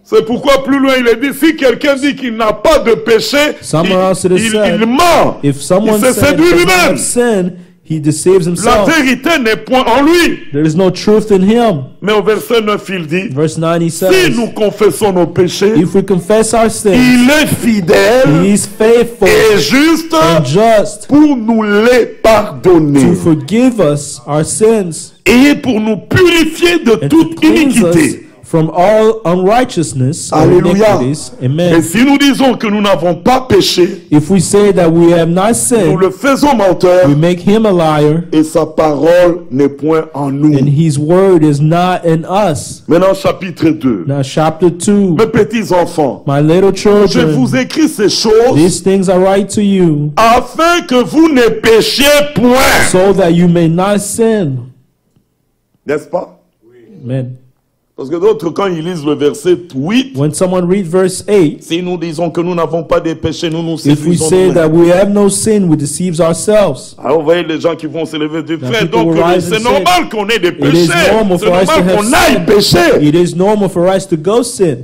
C'est pourquoi plus loin il est dit, si quelqu'un dit qu'il n'a pas de péché, Somewhere else it is said, il ment. If someone Il se says séduit he does not lui-même. have sin, he deceives La himself. vérité n'est point en lui. There is no truth in him. Mais au verset 9, il dit, Verse 9, he si says, nous confessons nos péchés, if we confess our sins, il est fidèle he is faithful et juste and just pour nous les pardonner to forgive us our sins et pour nous purifier de and to toute cleanse us iniquité. from all unrighteousness or Alléluia. iniquities. Et Amen. si nous disons que nous n'avons pas péché, If we say that we have not nous sinned, le faisons menteur we make him a liar, et sa parole n'est point en nous. and his word is not in us. Maintenant, chapitre 2. Now, chapter 2. Mes petits enfants, My little je children, vous écris ces choses these things are right to you, afin que vous ne péchiez point. so that you may not sin. N'est-ce pas? Amen. Parce que d'autres, quand ils lisent le verset 8, When someone reads verse 8, si nous disons que nous n'avons pas de péché, nous nous if we séduisons say nous-mêmes. that we have no sin, we deceive ourselves. Alors, vous voyez les gens qui vont se lever du Now, frère. people Donc, will rise c'est and say, normal qu'on ait des It is péchés. normal C'est for us to normal have qu'on aille sin. pécher. It is normal for us to go sin.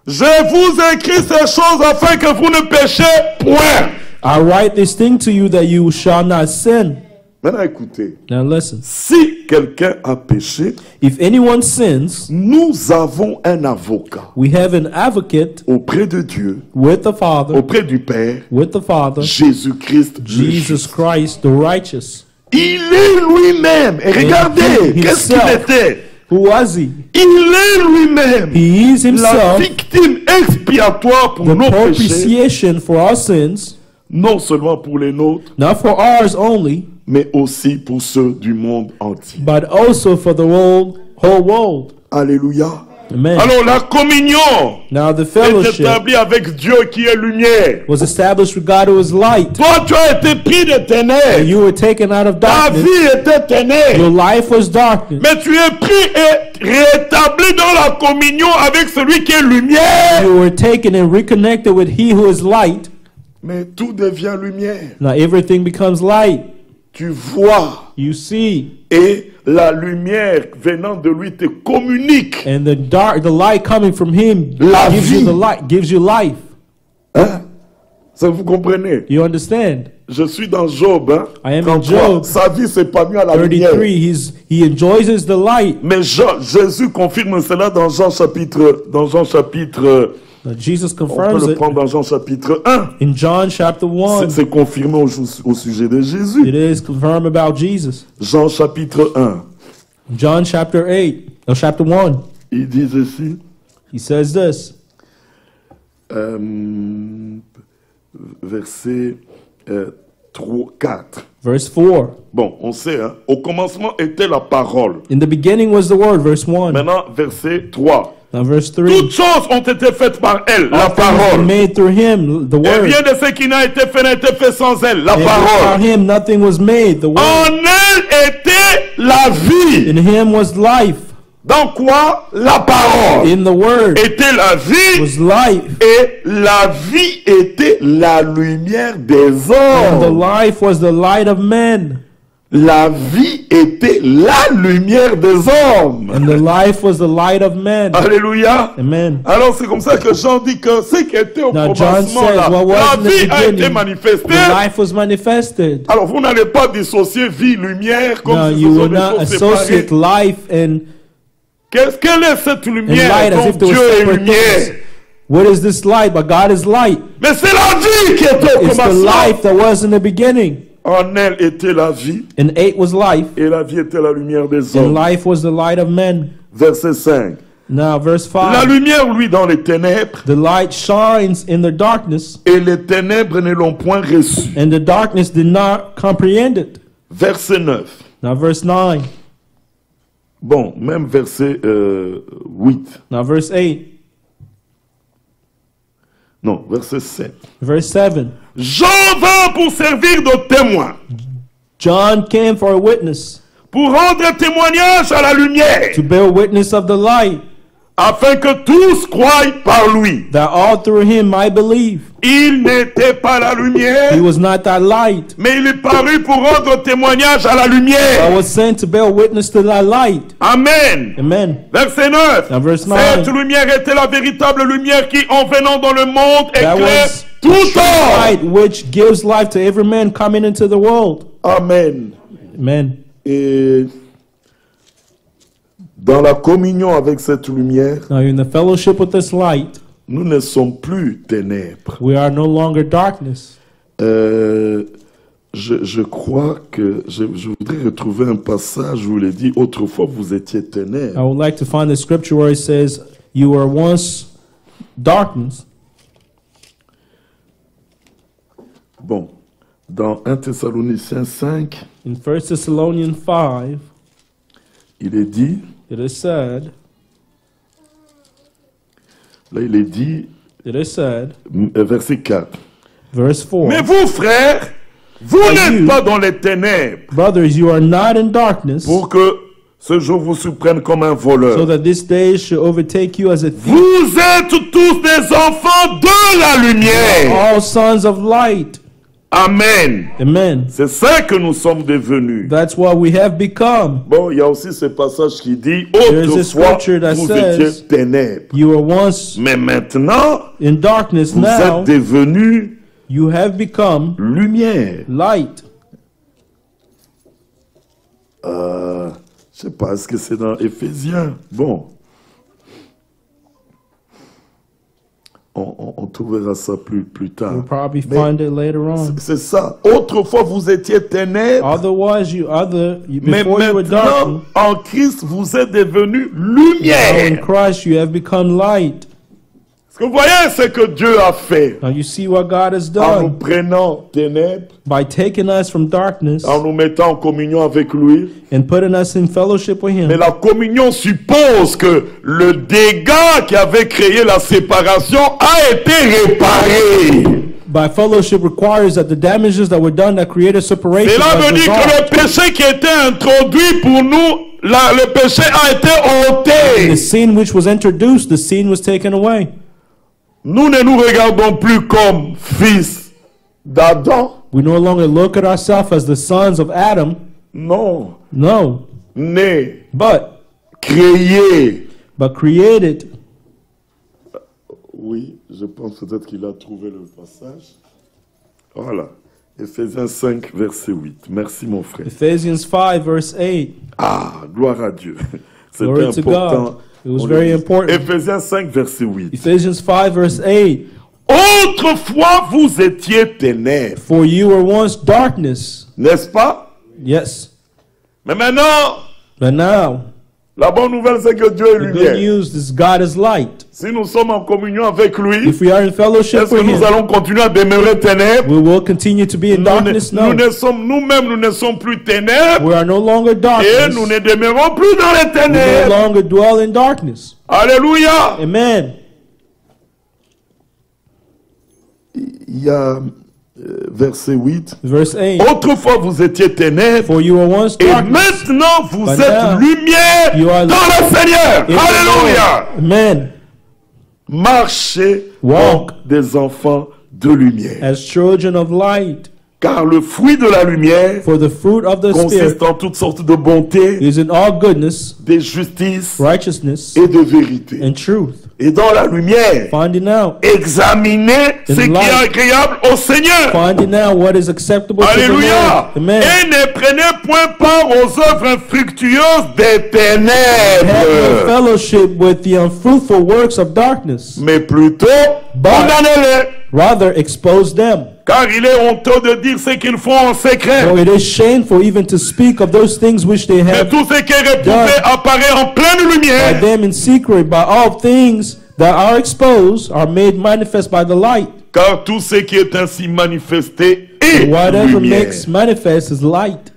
Je vous écris ces choses afin que vous ne péchiez point. I write this thing to you that you shall not sin. Maintenant, écoutez. Now listen. Si quelqu'un a péché, If anyone sins, nous avons un avocat we have an advocate auprès de Dieu, with the Father, auprès du Père, with the Father, Jésus-Christ. le Jesus juste. Christ, the righteous. Il est lui-même. Et regardez, he qu'est-ce qu'il himself. était? Who was he? Il est lui-même He is la himself victime expiatoire pour the nos péchés, propitiation for our sins, non seulement pour les nôtres, not for ours only, mais aussi pour ceux du monde entier. but also for the whole world. Alléluia. Amen. Alors la communion Now the est fellowship établie avec Dieu qui est lumière. was established with God who is light. Toi, tu as été pris de ténèbres. You were taken out of Ta darkness. vie était ténèbres. Your life was darkness. Mais tu es pris et rétabli dans la communion avec celui qui est lumière. You were taken and reconnected with he who is light. Mais tout devient lumière. Now everything becomes light. Tu vois You see. et la lumière venant de lui te communique. And the light coming from him La gives vie. you the light, gives you life. Hein? Ça vous comprenez? You understand? Je suis dans Job. Hein? I am in 33. Job. Sa vie s'est pas mise à la lumière. 33, he enjoys the light. Mais Jésus confirme cela dans Jean chapitre. Now, Jesus On peut confirms le it prendre dans Jean chapitre 1. in John chapter 1. C'est confirmé au sujet de Jésus. It is confirmed about Jesus. Jean chapitre 1. John chapter 8, or chapter 1. Il dit ceci. He says this. Verset 4. Verse 4. Bon, on sait, hein. Au commencement était la parole. In the beginning was the word, verse 1. Maintenant, verset 3. Now verse 3. Toutes choses ont été faites par elle, la All things were parole. made through him, the Et word. rien de ce qui n'a été fait n'a été fait sans elle, la And without parole. him nothing was made, the word. En elle était la vie. In him was life. Dans quoi? La parole In the word était la vie. was life. Et la vie était la lumière des And the hommes. life was the light of men. La vie était la lumière des hommes. And the life was the light of men. Alléluia. Amen. Alors c'est comme ça que Jean dit que ce qui était au Now John commencement, says là, what was la in the vie a été beginning, manifestée. the life was manifested. Alors vous n'allez pas dissocier vie, lumière comme Now si ce you sont will des not choses séparées. associate life and Quelle est cette light lumière as dont if there Dieu were est separate lumière? things. What is this light? But God is light. Mais c'est la vie qui était au It's the commencement. life that was in the beginning. En elle était la vie, And 8 was life. et la vie était la lumière des And hommes. life was the light of men. Verset 5. Now verse La 5. lumière, lui, dans les ténèbres, The light shines in the darkness, et les ténèbres ne l'ont point reçu. and the darkness did not comprehend it. Verset 9. Now verse 9. Bon, même verset 8. Now verse 8. Non, verset 7. Verse 7. Jean vint pour servir de témoin, John came for a witness, pour rendre témoignage à la lumière, to bear witness of the light, afin que tous croient par lui. that all through him might believe. Il n'était pas la lumière, He was not that light, mais il est paru pour rendre témoignage à la but lumière. was sent to bear witness to that light. Amen. Amen. Verset 9. Now verse 9. Cette lumière était la véritable lumière qui, en venant dans le monde, That éclaire was tout the true homme. light which gives life to every man coming into the world. Amen. Amen. Et dans la communion avec cette lumière, Now in the fellowship with this light, nous ne sommes plus ténèbres. we are no longer darkness. Je crois que je voudrais retrouver un passage où il est dit autrefois vous étiez ténèbres. I would like to find the scripture where it says, you were once darkness. Bon, dans 1 Thessaloniciens 5, in 1 Thessalonians 5, il est dit, it is said, là il est dit, it is said, verset 4. Verse 4. Mais vous, frères, vous n'êtes pas dans les ténèbres. Brothers, you are not in darkness. Pour que ce jour vous surprenne comme un voleur. So that this day should overtake you as a thief. Vous êtes tous des enfants de la lumière. All sons of light. Amen. Amen. C'est ça que nous sommes devenus. That's what we have become. Bon, il y a aussi ce passage qui dit autrefois vous étiez ténèbres. You were once mais maintenant in darkness. Vous êtes devenus you have become lumière. Light. Je sais pas, est-ce que c'est dans Éphésiens? Bon. On trouvera ça plus tard. We'll probably find it later on. C'est ça. Autrefois, vous étiez ténèbres. Otherwise, mais before you were dark, en Christ, vous êtes devenus lumière. In Christ, you have become light. Est-ce que vous voyez ce que Dieu a fait? Now you see what God has done. En nous prenant ténèbres. By taking us from darkness. En nous mettant en communion avec lui. And putting us in fellowship with Him. Mais la communion suppose que le dégât qui avait créé la séparation a été réparé. By fellowship requires that the damages that were done that created separation. Cela veut dire que le péché qui était introduit pour nous, le péché a été ôté. The sin which was introduced, the sin was taken away. Nous ne nous regardons plus comme fils d'Adam. We no longer look at ourselves as the sons of Adam. Non. No. Né. But créé. But created. Oui, je pense peut-être qu'il a trouvé le passage. Voilà. Éphésiens 5, verset 8. Merci, mon frère. Ephesians 5, verse 8. Ah, gloire à Dieu. Glory C'était to important. God. It was very important. Éphésiens 5, verset 8. Ephesians 5, verse 8. Autrefois, vous étiez ténèbres. For you were once darkness. N'est-ce pas? Yes. Mais maintenant, but now, la bonne nouvelle, c'est que Dieu est lumière. The good news is God is light. Si nous sommes en communion avec lui, if we are in fellowship est-ce que nous allons continuer à demeurer ténèbres? We will continue to be in darkness. No. Nous-mêmes, nous ne sommes plus ténèbres. We are no longer darkness. Et nous ne demeurons plus dans les ténèbres. We no longer dwell in darkness. Alléluia. Amen. Il y a verset 8. Verse 8. Autrefois vous étiez ténèbres. For you were once darkness. Et maintenant vous êtes lumière dans le Seigneur. Alléluia. Amen. Marchez comme des enfants de lumière. As children of light. Car le fruit de la lumière For the fruit of the consiste Spirit en toutes sortes de bonté, is in all goodness, de justice, righteousness, et de vérité. And truth. Et dans la lumière, finding out, examinez ce qui est agréable au Seigneur. Finding out what is acceptable Alléluia. To the Lord. Amen. Et ne prenez point part aux œuvres infructueuses des ténèbres. Have no fellowship with the unfruitful works of darkness. Mais plutôt, condamnez-les. Rather expose them. Car il est honteux de dire ce qu'ils font en secret. For it is shameful even to speak of those things which they have done. Tout ce qui est réprouvé apparaît en pleine lumière. By them in secret, by all things that are exposed are made manifest by the light. Car tout ce qui est ainsi manifesté est whatever lumière. makes manifest is light.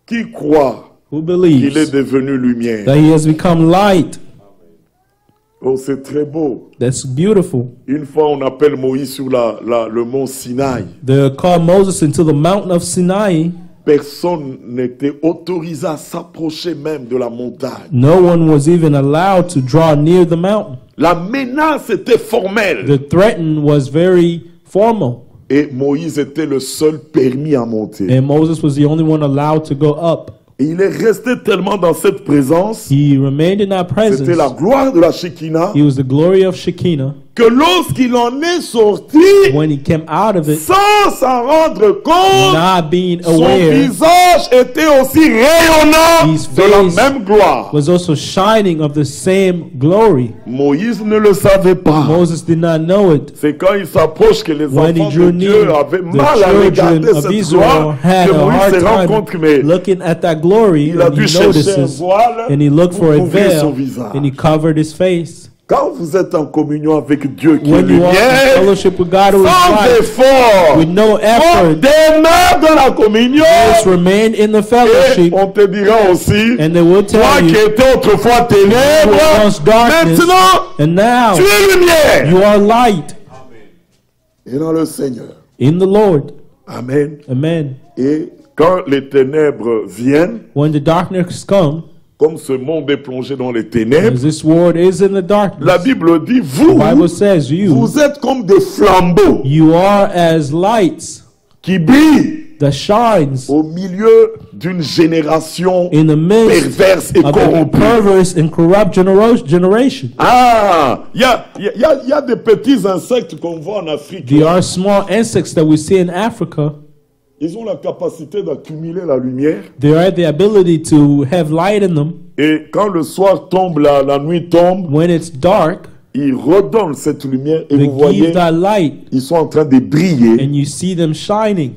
Qui croit qu'il est devenu lumière? That he has become light. Oh, c'est très beau. That's beautiful. Une fois, on appelle Moïse sur le mont Sinaï. They called Moses into the mountain of Sinai. Personne n'était autorisé à s'approcher même de la montagne. No one was even allowed to draw near the mountain. La menace était formelle. The threat was very formal. Et Moïse était le seul permis à monter. And Moses was the only one allowed to go up. Et il est resté tellement dans cette présence. He remained in that presence. C'était la gloire de la Shekinah. He was the glory of Shekinah. que lorsqu'il en est sorti, when he came out of it, sans s'en rendre compte, not being son aware, visage était aussi rayonnant his de la face même gloire. was also shining of the same glory. Moïse ne le savait pas. Moses did not know it. C'est quand il s'approche que les When he enfants drew de Dieu near, avaient the mal à regarder children of cette Israel gloire had que a Moïse hard se rend compte time que looking at that glory, il a and dû he chercher un notices, voile and he looked for pour a couvrir son veil, visage. and he covered his face. Quand vous êtes en communion avec Dieu qui est When you are in lumière, fellowship with God who is sans light, effort, with no on effort, demeure dans la communion. just remain in the Et fellowship, on te dira aussi, and they will toi tell qui you, étais autrefois ténèbres, you were once darkness, maintenant and now tu es lumière. you are light Et dans le Seigneur. in the Lord. Amen. Amen. Et quand les ténèbres viennent, When the darkness comes, comme ce monde est plongé dans les ténèbres, as this world is in the la darkness, Bible dit, the vous, Bible says vous êtes comme des flambeaux you are as lights qui brillent that shines au milieu d'une génération in the midst perverse et of a corrompue. perverse and corrupt generation. Ah, il y a des petits insectes qu'on voit en Afrique. There are small insects that we see in Africa. Ils ont la capacité d'accumuler la lumière. They have the ability to have light in them. Et quand le soir tombe, la nuit tombe, When it's dark, ils redonnent cette lumière et they vous voyez, give that light, ils sont en train de briller and you see them shining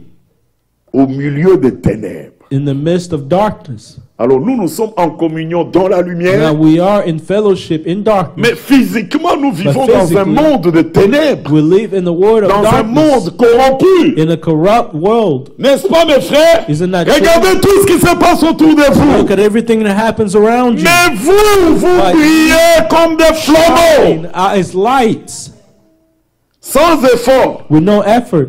au milieu des ténèbres. in the midst of darkness. Alors nous sommes en communion dans la Now lumière, we are in fellowship in darkness. mais physiquement nous vivons But dans un physically, monde de ténèbres, We live in the world of dans un darkness, monde corrompu. in a corrupt world. N'est-ce pas mes frères? Isn't that true? Regardez tout ce qui se passe autour de vous. Look at everything that happens around you. Mais vous But brillez comme des flambeaux, Shine as lights sans effort. with no effort.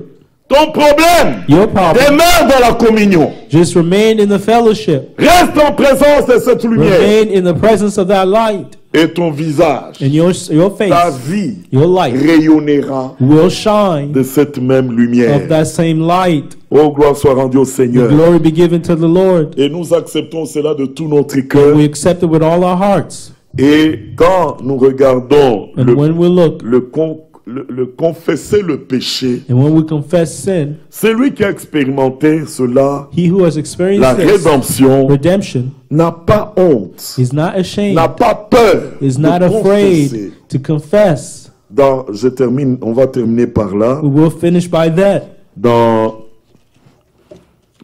Ton problème, Your problem, demeure dans la communion. just remain in the fellowship. Reste en présence de cette lumière. Remain in the presence of that light. Et ton visage, And your ta face, vie, your light rayonnera will shine de cette même lumière. of that same light. Oh, gloire soit rendue au Seigneur. Glory be given to the Lord. Et nous acceptons cela de tout notre And cœur. we accept it with all our hearts. Et quand nous regardons And when we look, le confesser le péché, and when we confess sin, celui qui a expérimenté cela, he who has la experienced this redemption n'a pas honte, is not ashamed, n'a pas peur is de not confesser. afraid to confess. On va terminer par là. We will finish by that. Dans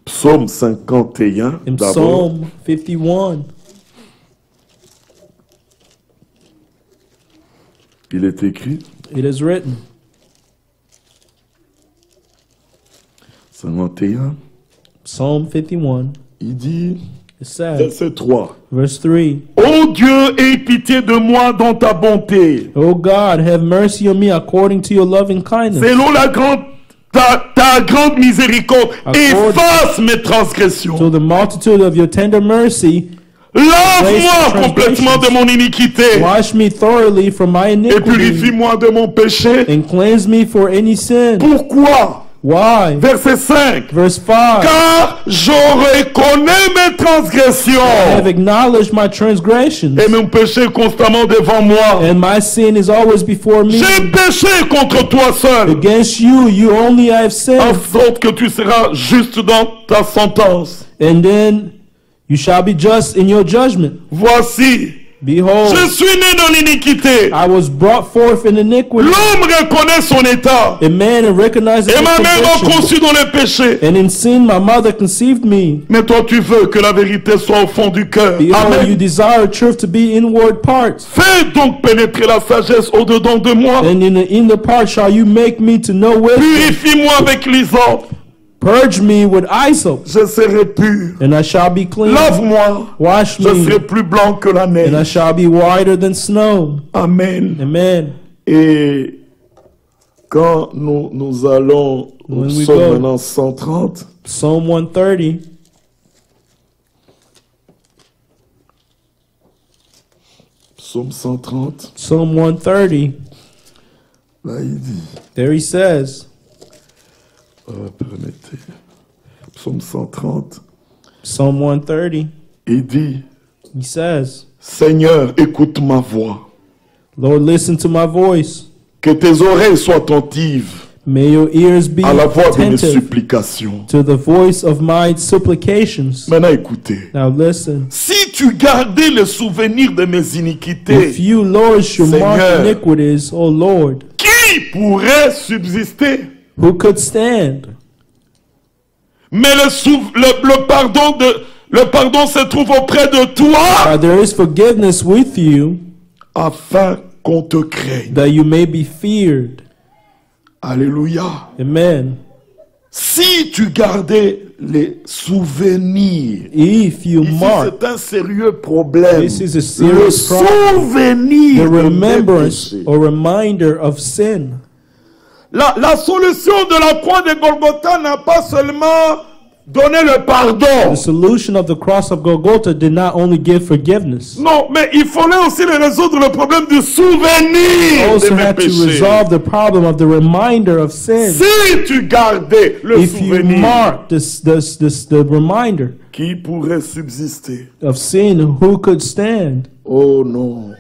Psaume 51, In d'abord, Psalm 51, il est écrit, it is written, 51, Psalm 51, il dit, it says, verset 3, verse 3, Ô Dieu, aie pitié de moi dans ta bonté, O God, have mercy on me according to your loving kindness. selon ta grande miséricorde, efface mes transgressions. To the multitude of your tender mercy, Lave-moi complètement de mon iniquité wash me thoroughly from my et iniquity, purifie-moi de mon péché. and cleanse me for any sin. Pourquoi? Why? Verset 5. Verse 5, Car je reconnais mes I transgressions have acknowledged my transgressions, et mon péché constamment devant moi. and my sin is always before me. J'ai péché contre toi seul, Against you, you only I have en sinned, sorte que tu seras juste dans ta sentence. and then you shall be just in your judgment. Voici, Behold, je suis né dans l'iniquité. I was brought forth in iniquity. L'homme reconnaît son état A man recognizes et his ma mère m'a condition, conçu dans le péché. and in sin my mother conceived me. Mais toi, tu veux que la vérité soit au fond du cœur. Behold, you Amen. desire truth to be inward parts, Fais donc pénétrer la sagesse au-dedans de moi. and in the inner part shall you make me to know wisdom. Purifie-moi avec l'hysope. Purge me with hyssop, Je serai pur. and I shall be clean. Lave-moi. Wash Je serai me, plus blanc que la and I neige. shall be whiter than snow. Amen. Amen. Et quand nous allons au When we psaume go. maintenant 130, Psalm 130, psaume 130, Psalm 130, là il dit, there he says, permettez, psaume 130, Psalm 130, il dit, he says, Seigneur, écoute ma voix, Lord, listen to my voice, Que tes oreilles soient attentives May your ears be à la voix de mes attentive supplications. to the voice of my supplications. Maintenant écoutez. Now listen. Si tu gardais le souvenir de mes If iniquités, you, Lord, should mark Seigneur, iniquities, O Lord, qui pourrait subsister? who could stand? Mais le pardon se trouve auprès de toi There is forgiveness with you, afin qu'on te craigne. that you may be feared. Alléluia. Amen. Si tu gardais les souvenirs, If you ici mark, c'est un sérieux problème. this is a Le serious problem. souvenir The de mes remembrance péchés. or reminder of sin. La solution de la croix de Golgotha n'a pas seulement donné le pardon. The solution of the cross of Golgotha did not only give forgiveness, Non, mais il fallait aussi résoudre le problème du souvenir de also mes had to péchés. resolve the problem of the reminder of sin. Si tu gardais le If you souvenir, mark the reminder qui pourrait subsister? of sin, who could stand? Oh non.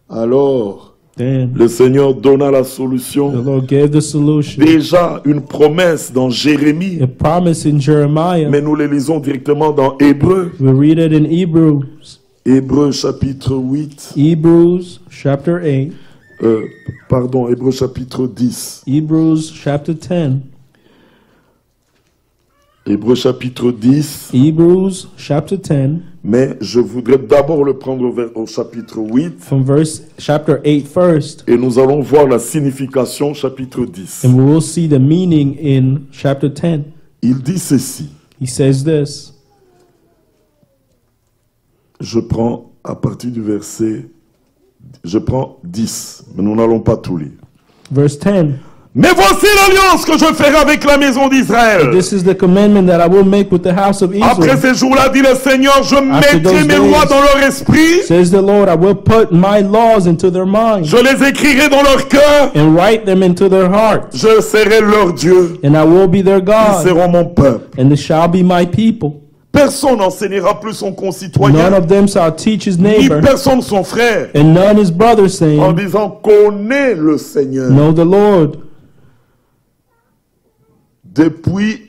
Alors, Then le Seigneur donna la the solution. Lord gave the solution. Déjà une promesse dans Jérémie, A promise in Jeremiah. mais nous les lisons directement dans Hébreux. We read it in Hebrews. Hébreux chapitre 8. Hebrews chapter 8. Pardon, Hébreux chapitre 10. Hebrews chapter 10. Hébreux chapitre 10. Hebrews chapter 10. Mais je voudrais d'abord le prendre au chapitre 8. From chapter 8 first. Et nous allons voir la signification chapitre 10. And we will see the meaning in chapter 10. Il dit ceci. He says this. Je prends à partir du verset... Je prends 10, mais nous n'allons pas tout lire. Verse 10. Mais voici l'alliance que je ferai avec la maison d'Israël. This is the commandment that I will make with the house of Après Israel. ces jours-là, dit le Seigneur, je mettrai those mes days, lois dans leur esprit. Says the Lord, I will put my laws into their minds Je les écrirai dans leur cœur. and write them into their hearts. Je serai leur Dieu. And I will be their Ils God, seront mon peuple. and they shall be my people. Personne n'enseignera plus son None concitoyen, of them shall teach his ni neighbor, personne son frère, and none his brother, en saying, disant connais le Seigneur. know the Lord. Depuis,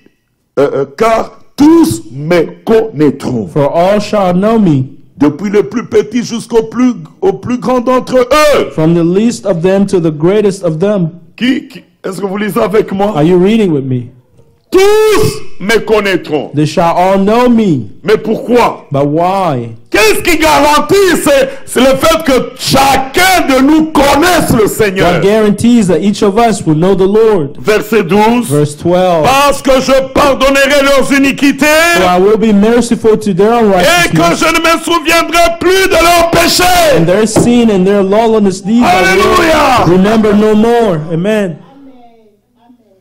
car tous me connaîtront. For all shall know me, Depuis le plus petit jusqu'au plus grand d'entre eux. from the least of them to the greatest of them. Est-ce que vous lisez avec moi? Are you reading with me? Tous me connaîtront. They shall all know me. Mais pourquoi? But why? Qu'est-ce qui garantit? C'est le fait que chacun de nous connaisse le Seigneur. What guarantees that each of us will know the Lord? Verset 12. Verse 12. Parce que je pardonnerai leurs iniquités For I will be merciful to their et que unrighteousness, je ne me souviendrai plus de leurs péchés. and their sin and their lawlessness deeds I Alléluia. will remember no more. Amen.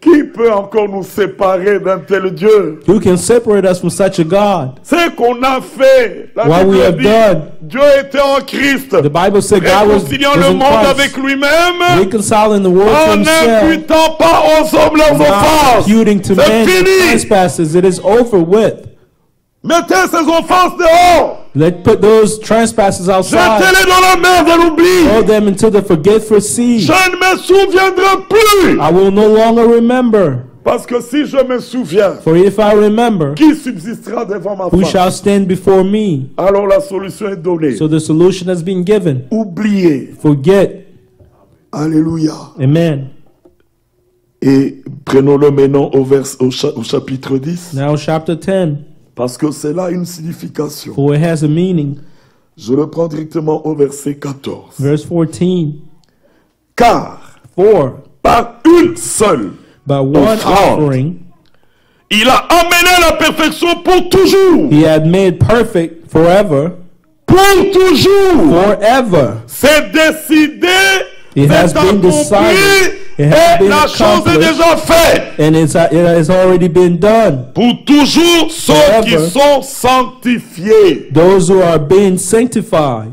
Qui peut encore nous séparer d'un tel Dieu? Who can separate us from such a God? C'est qu'on a fait. La What we Bible have dit, done. Dieu était en Christ, The Bible said God was réconciliant le in monde Christ, avec lui-même, reconciling the world to en himself, n'imputant pas aux hommes leurs not offenses. imputing to C'est men their fini. trespasses. It is over with. Mettez ces offenses dehors. Let's put those trespasses outside. Jetez-les dans la mer de l'oubli. Throw them into the forgetful sea. Je ne me souviendrai plus. I will no longer remember. Parce que si je me souviens, For if I remember, qui subsistera devant ma who face? shall stand before me? Alors la solution est donnée. So the solution has been given. Oubliez. Forget. Alléluia. Amen. Et prenons-le maintenant au chapitre 10. Now chapter 10. Parce que c'est là une signification. For it has a meaning. Je le prends directement au verset 14. Verse 14. Car For par une seule, by one offrande, offering il a amené la perfection pour toujours. he had made perfect forever. Pour toujours. Forever. C'est décidé. It has C'est been accompli. decided. It has Et been la chose est accomplished. déjà faite. And it has already been done. Pour toujours ceux Forever. qui sont sanctifiés. Those who are being sanctified.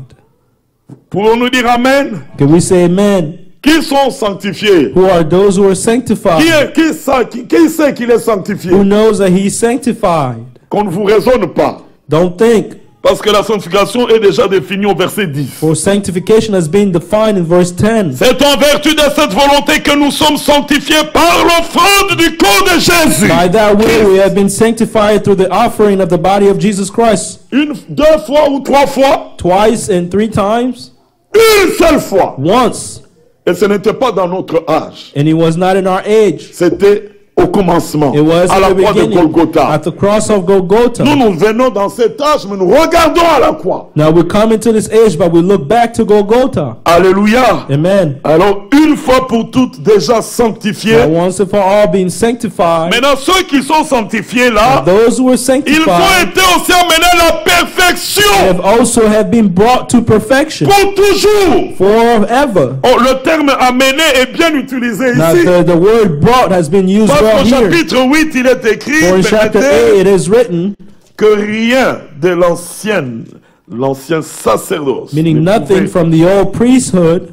Pouvons-nous dire Amen? Can we say amen? Qui sont sanctifiés? Who are those who are sanctified? Qui sait qu'il est sanctifié? Who knows that he's sanctified? Qu'on ne vous raisonne pas. Don't think. Parce que la sanctification est déjà définie au verset 10. For sanctification has been defined in verse 10. C'est en vertu de cette volonté que nous sommes sanctifiés par l'offrande du corps de Jésus. By that way we have been sanctified through the offering of the body of Jesus Christ. Une, 2 fois ou 3 fois? Twice and 3 times? Une seule fois. Once. Et ce n'était pas dans notre âge. And it was not in our age. C'était au commencement, It was à la at the croix de beginning, Golgotha. at the cross of Golgotha. Nous venons dans cet âge, mais nous regardons à la croix. Now we come into this age, but we look back to Golgotha. Alléluia. Amen. Alors, une fois pour toutes, déjà sanctifiés. Now, once and for all being sanctified. Maintenant, ceux qui sont sanctifiés là, Those who are ils sanctified, vont être aussi amenés à la perfection. have also have been brought to perfection Pour toujours. forever. Oh, le terme amené est bien utilisé Now ici. the word brought has been used Parce well qu'au here. chapitre 8, il est écrit, For in chapter 8 it is written, que rien de l'ancien sacerdoce meaning nothing from the old priesthood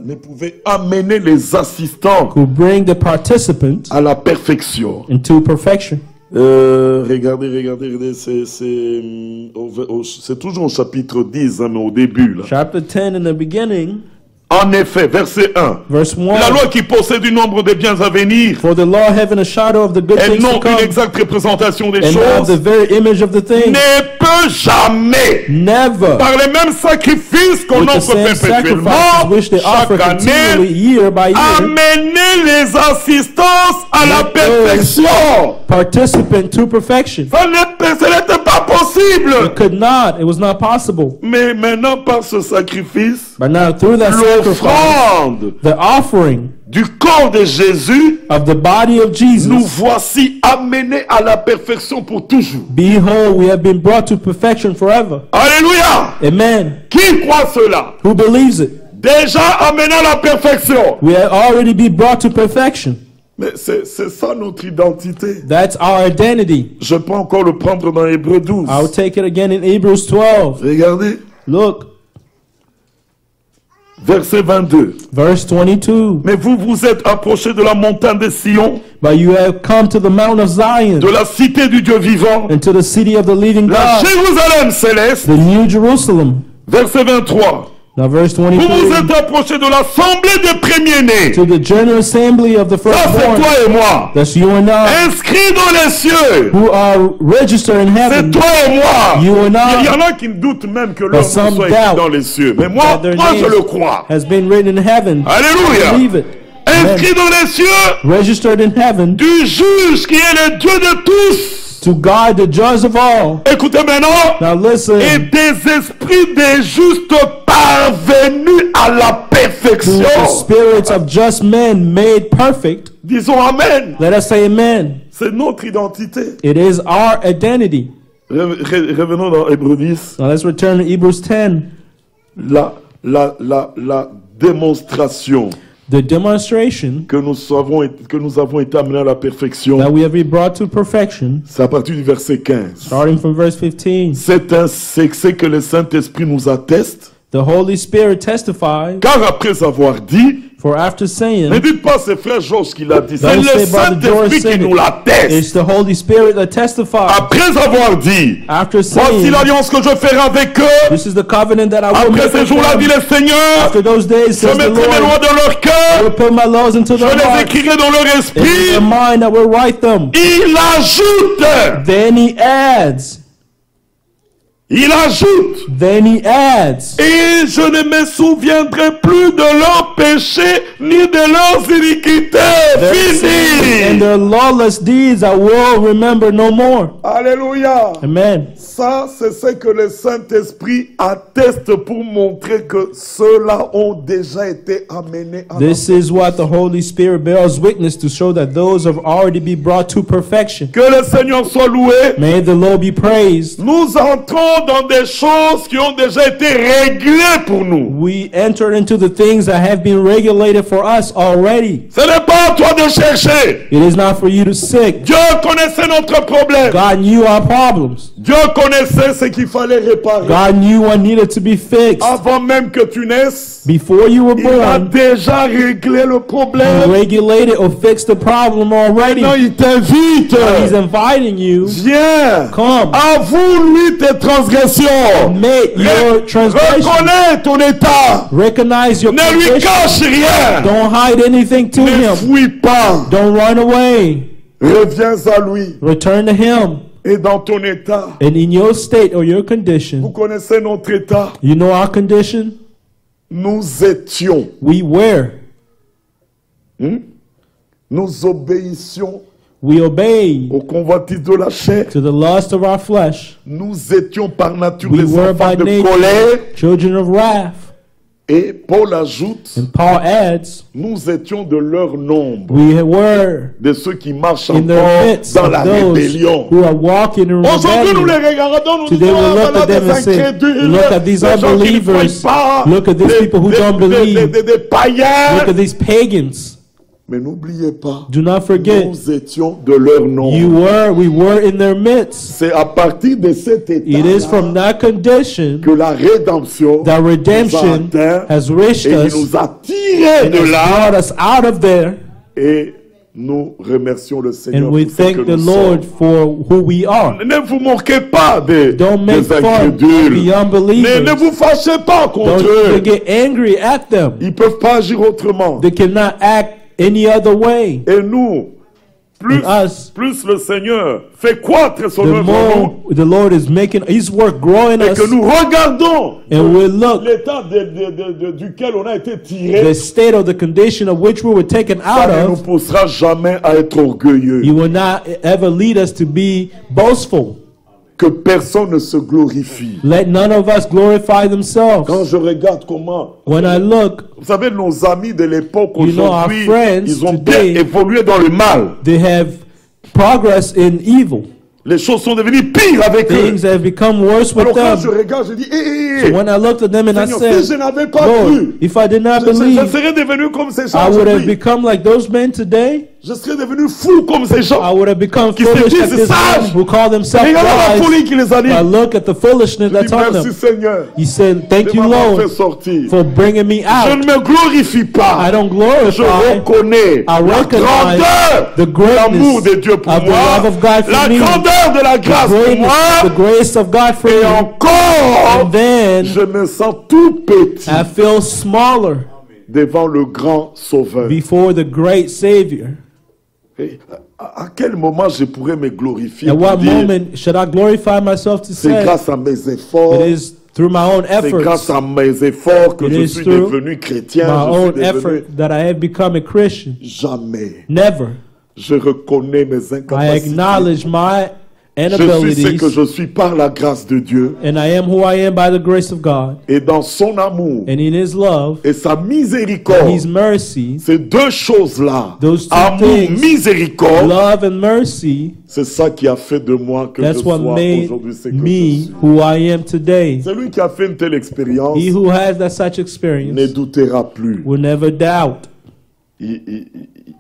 ne pouvait amener les assistants could bring the participant à la perfection. into perfection. Regardez, c'est toujours au chapitre 10, hein, mais au début. Là. Chapter 10 in the beginning, En effet, verset 1. verse 1. La loi qui possède du nombre de biens à venir For the law having a shadow of the good et things non to come, une exacte représentation des and of the choses very image of the thing, ne peut jamais, never par les mêmes sacrifices qu'on with the offre same perpétuellement, sacrifices which they offer chaque continually année, year by year, amener les assistances à la Let perfection. participant to perfection. Ce n'était pas possible. It could not. It was not possible. Mais maintenant, par ce sacrifice, But now through that sacrifice, l'offrande the offering du corps de Jésus, of the body of nous Jesus, voici amenés à la perfection pour toujours. behold, we have been brought to perfection forever. Alléluia. Amen. Qui croit cela? Who believes it? Déjà amené à la perfection. We have already been brought to perfection. Mais c'est ça notre identité. That's our identity. Je peux encore le prendre dans Hébreux 12. I'll take it again in Hebrews 12. Regardez, Look, verset 22. verse 22. Mais vous vous êtes approchés de la montagne de Sion, But you have come to the Mount of Zion, de la cité du Dieu vivant, and to the city of the living la God, Jérusalem céleste. the New Jerusalem. Verset 23. Now verse Vous vous 22. êtes approchés de l'assemblée des premiers-nés. To the general assembly of the Ça, c'est firstborn. toi et moi. That's you and I, Inscrits dans les cieux. who are registered in C'est heaven. toi et moi. You and Il y I en a qui doutent même que leur nom some soit écrit doubt dans les cieux. Mais moi, that their moi je names le crois. has been written in heaven. Alléluia. Believe it. Inscrits dans les cieux Registered in heaven du juge qui est le Dieu de tous. to God, the judge of all. Écoutez maintenant. Now listen. Et des esprits des justes parvenus à la To perfection. the spirits of just men made perfect. Disons Amen. Let us say amen. C'est notre identité. It is our identity. Revenons dans Hébreux 10. Now let's return to Hebrews 10. La démonstration The demonstration que nous avons été amenés à la perfection, that we have been brought to perfection, c'est à partir du verset 15. starting from verse 15. C'est que le Saint-Esprit nous atteste, The Holy Spirit testifies, car après avoir dit, for after ne saying, dites pas c'est frère Georges qui l'a dit, c'est Don't le say Brother George Saint-Esprit qui said nous it. l'atteste. It's the Holy Spirit that testifies. Après avoir dit, After voici saying, l'alliance que je ferai avec eux. this is the covenant that I will Après make ces with jours-là, dit them. le Seigneur, After those days, je says the mettrai mes lois Lord, dans leur I cœur, will put my laws into je their les hearts, écrirai dans leur and in esprit. their mind I will write them. Il ajoute, Then he adds, il ajoute, then he adds, et je ne me souviendrai plus de leurs péchés ni de leurs iniquités. their sins and Fini. their lawless deeds I will remember no more. Alléluia. Amen. Ça, c'est ce que le Saint-Esprit atteste pour montrer que ceux-là ont déjà été amenés à la This is what the Holy Spirit bears witness to show that those have already been brought to perfection. Que le Seigneur soit loué. May the Lord be praised. Nous entrons dans des choses qui ont déjà été réglées pour nous. We enter into the things that have been regulated for us already. Ce n'est pas à toi de chercher. It is not for you to seek. Dieu connaissait notre problème. God knew our problems. Dieu connaissait ce qu'il fallait réparer. God knew what needed to be fixed. Avant même que tu naisses, Before you were il a born, déjà réglé le He problème. regulated or fixed the problem already. Maintenant, il t'invite. He's inviting you. Viens. Come. Avoue-lui tes transgressions. transgressions. Admit your transgression. Reconnais ton état. Recognize your Ne lui condition. cache rien. Don't hide anything to Ne him. fuis pas. Don't run away. Reviens à lui. Return to him. Et dans ton état, And in your state or your vous condition, connaissez notre état. you know our condition? Nous étions. We were. Nous obéissions We obeyed aux convoitises de la chair. to the lust of our flesh. Nous étions par nature We des were enfants by de nature colère. children of wrath. Et Paul ajoute, And Paul adds, nous étions de leur nombre, we were de ceux qui marchent in the encore midst dans of la those rébellion. who are walking in Aujourd'hui, nous les rebellion. regardons, nous Today disons, we ah, look voilà at them des and say, incrédules, look at these des gens qui ne unbelievers, croient pas, look at these people who don't believe, des païens. look at these pagans. Mais n'oubliez pas, Do not forget, nous étions de leur nombre. we were in their midst. C'est à partir de cet It is état from that condition que la rédemption that nous a redemption atteint has reached et us il nous a tirés and de has là. brought us out of there. Et nous remercions le Seigneur And we pour ce que thank the nous Lord sommes. for who we are. Ne vous moquez pas Don't make des fun of incrédules. the unbelievers. Ne vous fâchez pas contre Don't even eux. get angry at them. Ils ne peuvent pas agir autrement. They cannot act any other way. Et nous, And us, plus le Seigneur fait croître son the œuvre en nous, more the Lord is making His work growing et us, que nous regardons and we look l'état duquel on a été tiré, the state of the condition of which we were taken out ça ne nous of, poussera jamais à être orgueilleux. He will not ever lead us to be boastful. Que personne ne se glorifie. Let none of us glorify themselves. Quand je regarde comment, When I look, vous savez, nos amis de l'époque You know, our aujourd'hui, friends ils ont today- bien évolué dans le mal. they have progress in evil. Les choses sont devenues pires avec eux. Things have become worse with Alors quand them. je regarde, je dis, So when I looked at them and I Seigneur, said, si je n'avais pas Lord, cru, if I did not je believe, serais devenu comme ces I gens would have aujourd'hui. become like those men today. Je serais devenu fou comme ces I gens. would have become Qui se foolish like disent this sages. man who call themselves Regardez la wise. folie qui les I anime. look at the foolishness Je that's dis on merci them. Seigneur He said, thank de you, m'avoir fait Lord, sortir. for bringing me Je out. ne me glorifie pas. I don't Je glorify reconnais I la recognize grandeur the de l'amour greatness de Dieu pour of the moi, love of God for la me, grandeur de la grâce pour the moi, grace of God for et me. encore, And then je me sens tout petit I feel smaller devant le grand Sauveur. before the great Savior. Et à quel moment je pourrais me glorifier At pour what dire, moment should I glorify myself to c'est say grâce à mes efforts, it is through my own c'est grâce efforts, à mes efforts que It je is suis through devenu chrétien, my je own suis devenu... effort that I have become a Christian? Jamais. Never. Je reconnais mes I incapacités. acknowledge my Je suis ce que inabilities, je suis par la grâce de Dieu and I am who I am by the grace of God. et dans son amour And in His love, et sa and miséricorde. His mercy, Ces deux choses-là, Those two amour, things, miséricorde, love and mercy, c'est ça qui a fait de moi que je that's what sois made aujourd'hui ce que je me suis. who I am today. C'est lui qui a fait une telle expérience, He who has that such ne experience doutera plus. will never doubt.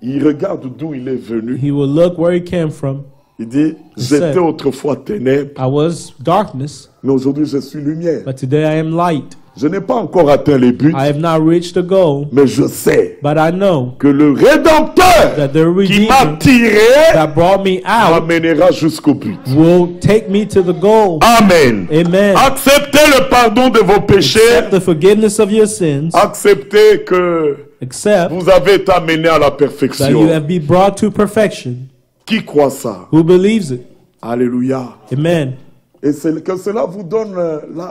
Il regarde d'où il est venu. He will look where he came from. Il dit, j'étais autrefois ténèbres, I was darkness, mais aujourd'hui je suis lumière. but today I am light. Je n'ai pas encore atteint les buts, I have not reached the goal, mais je sais but I know que le Rédempteur that the qui m'a Redeemer tiré that brought me out m'amènera jusqu'au but. will take me to the goal. Amen. Amen. Acceptez le pardon de vos péchés. Accept the forgiveness of your sins. Acceptez que Accept vous avez été amené à la that you perfection. have been brought to perfection. Qui croit ça? Who believes it? Alléluia. Amen. Et que cela vous donne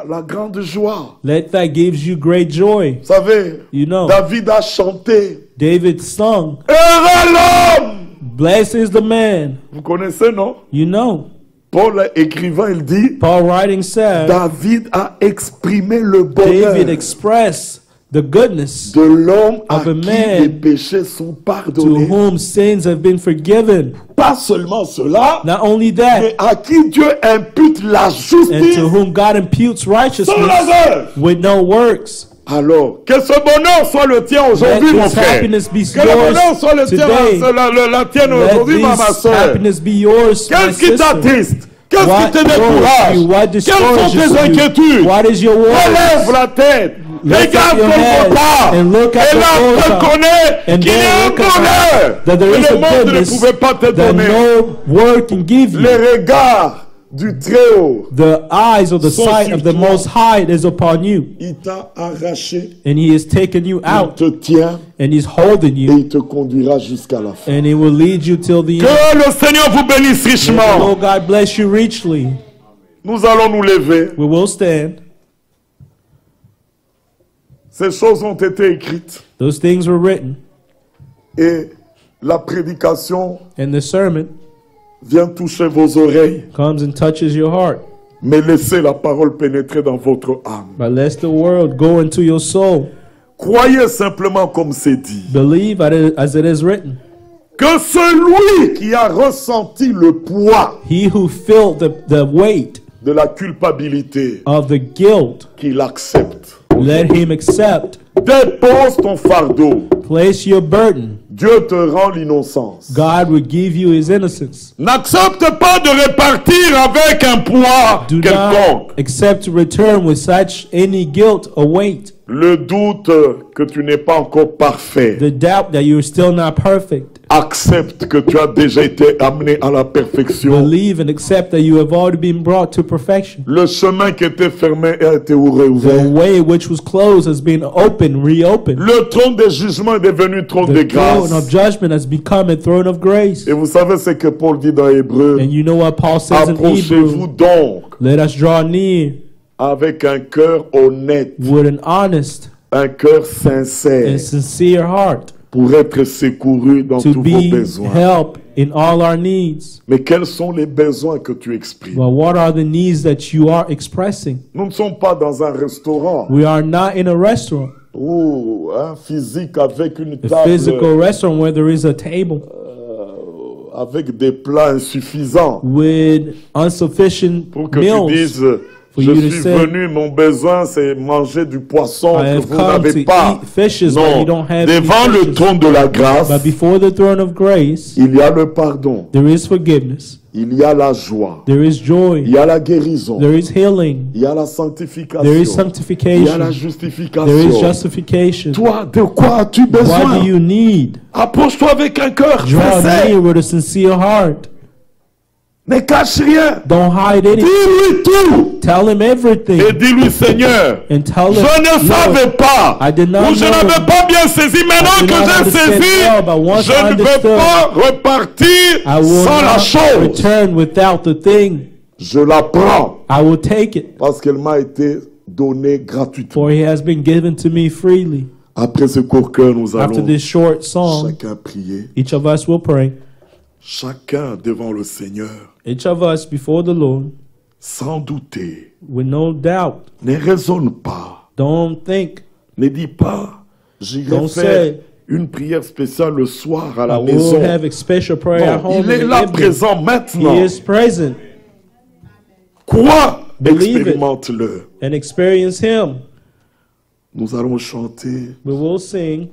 la grande joie. Let that gives you great joy. Vous savez, You know, David a chanté. David sung, Heureux l'homme! blessed is the man. Vous connaissez, non? You know, Paul écrivant, il dit, Paul writing said, David a exprimé le bonheur David expressed the goodness de l'homme à of a qui man les péchés sont to pardonnés. whom sins have been forgiven. Pas seulement cela, Not only mais that, à qui Dieu impute la and justice to whom God imputes sans righteousness la œuvre. with no works. Alors, que ce bonheur soit le tien Let aujourd'hui, mon this frère. happiness be Que le bonheur soit le yours tien, today. la tienne Let aujourd'hui, ma this soeur. happiness be yours, my Qu'est-ce qui sister. t'attriste? Qu'est-ce What qui te worries décourage? you? What Quelles sont discourages tes you? inquiétudes? What is your Relève worry? la tête. Lift Regarde up your ton head papa. and look at Et the là, Golgotha. reconnais And qu'il y a then un recognize bonheur that que there is le a monde ne goodness pouvait pas te that donner. no word can give you. Les regards du Très-Haut. The eyes of the sight of the Most High is upon you. Il t'a arraché. And He has taken you out. Il te tient. And He's holding Et you. il te conduira jusqu'à la fin. And He will lead you till the end. Que le Seigneur vous bénisse richement. Oh, God bless you richly. Nous allons nous lever. We will stand. Ces choses ont été écrites. Those things were written. Et la prédication And the sermon vient toucher vos oreilles. comes and touches your heart. Mais laissez la parole pénétrer dans votre âme. But let the word go into your soul. Croyez simplement comme c'est dit. Believe as it is written. Que celui qui a ressenti le poids He who felt the weight de la culpabilité, of the guilt, qu'il accepte. let him accept. Dépose ton fardeau. Place your burden. Dieu te rend l'innocence. God will give you His innocence. N'accepte pas de repartir avec un poids Do quelconque. not accept to return with such any guilt or weight. Le doute que tu n'es pas encore parfait. The doubt that you're still not perfect. Accepte que tu as déjà été amené à la perfection. Believe and accept that you have already been brought to perfection. Le chemin qui était fermé a été The rouvert. way which was closed has been opened, reopened. Le trône des jugements est devenu trône de The throne of grâce. judgment has become a throne of grace. Et vous savez ce que Paul dit dans Hébreu. And you know what Paul says in Approchez-vous Hebrew. donc Let us draw near avec un cœur honnête, with an honest un cœur sincère, and sincere heart pour être secouru dans to tous vos be besoins. help in all our needs. Mais quels sont les besoins que tu exprimes? Well, what are the needs that you are expressing? Nous ne sommes pas dans un restaurant We are not in a restaurant, ou un physique avec une a table physical restaurant where there is a table avec des plats insuffisants with insufficient pour que meals. tu dises je you to suis say, venu, mon besoin c'est manger du poisson I que have vous come n'avez to pas. eat fishes, but Non, you don't have devant any le fishes. trône de la grâce, But before the throne of grace, il y a le pardon, there is forgiveness, il y a la joie, there is il joy, y a la guérison, there is healing, il y a la there is sanctification, il y a la sanctification, there is justification. justification. Toi, de quoi as-tu What besoin? do you need? Approche-toi avec un cœur Draw sincère. near with a sincere heart. Ne cache rien. Don't hide anything. Dis-lui tout. Tell him everything. Et dis-lui, Seigneur, And tell him, je ne savais Lord, pas. I did not Ou je know. n'avais pas bien saisi. Maintenant I did que not j'ai understand saisi, well, but once je I ne veux understood, pas repartir I will sans la not chose. return without the thing. Je la prends I will take it, parce qu'elle m'a été donnée gratuitement. for he has been given to me freely. Après ce court cœur, nous After allons this short song, chacun prier. each of us will pray. Chacun devant le Seigneur, Each of us before the Lord, sans douter. with no doubt. Ne raisonne pas. Don't think. Ne dis pas, j'irai Don't faire say, une prière spéciale le soir à I la will maison. have a special prayer at Non, home. il est in the là evening. présent maintenant. He is present. Crois, Believe it. expérimente-le. And experience him. Nous allons chanter. We will sing.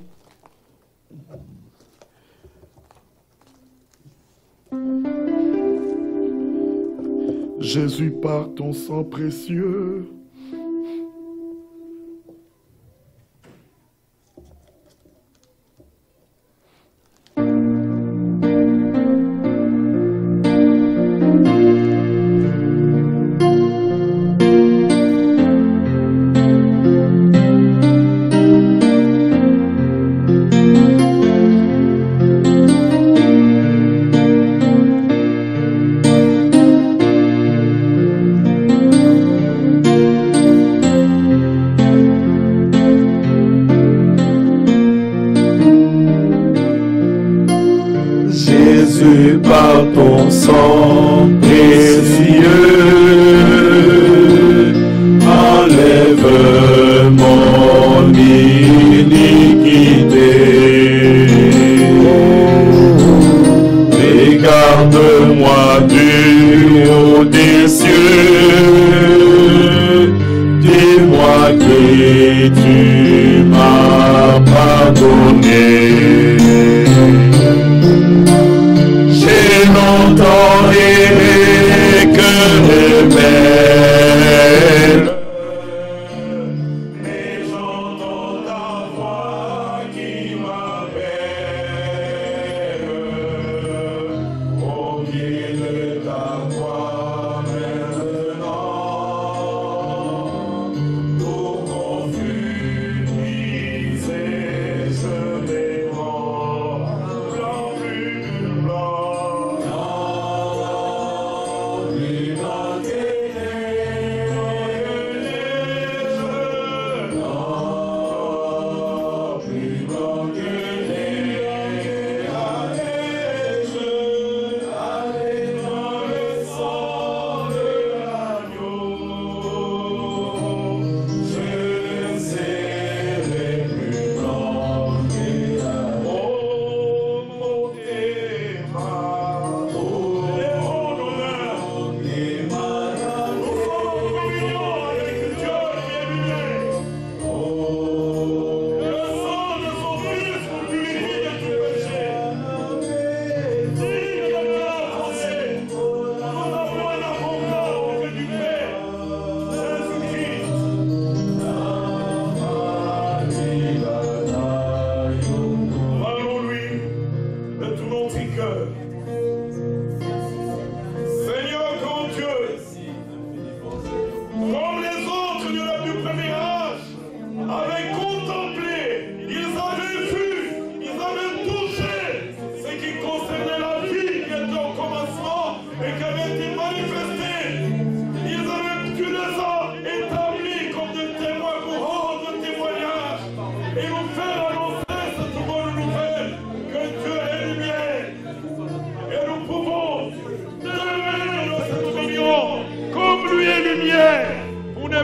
Jésus, par ton sang précieux, Jésus, par ton sang précieux, enlève mon iniquité. Regarde-moi du haut des cieux, dis-moi que tu m'as pardonné. J'ai longtemps aimé que les belles, mais j'entends ta voix qui m'appelle. Au pied de ta croix,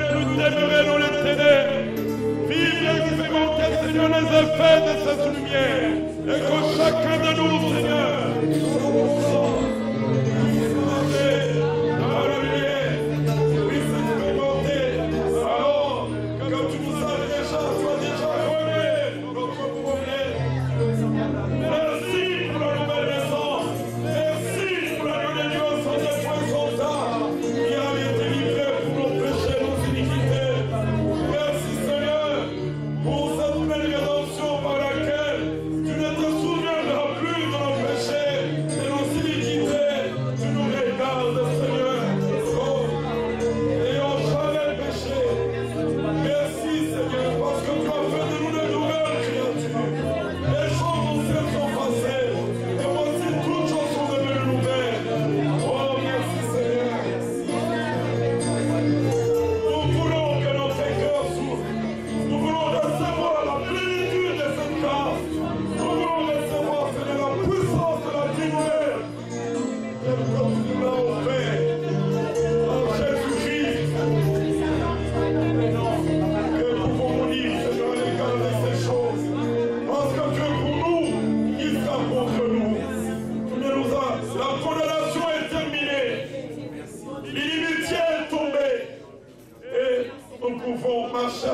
plus demeurer dans les ténèbres. Vivre et expérimenter, Seigneur, les effets de cette lumière. Et que chacun de nous, Seigneur,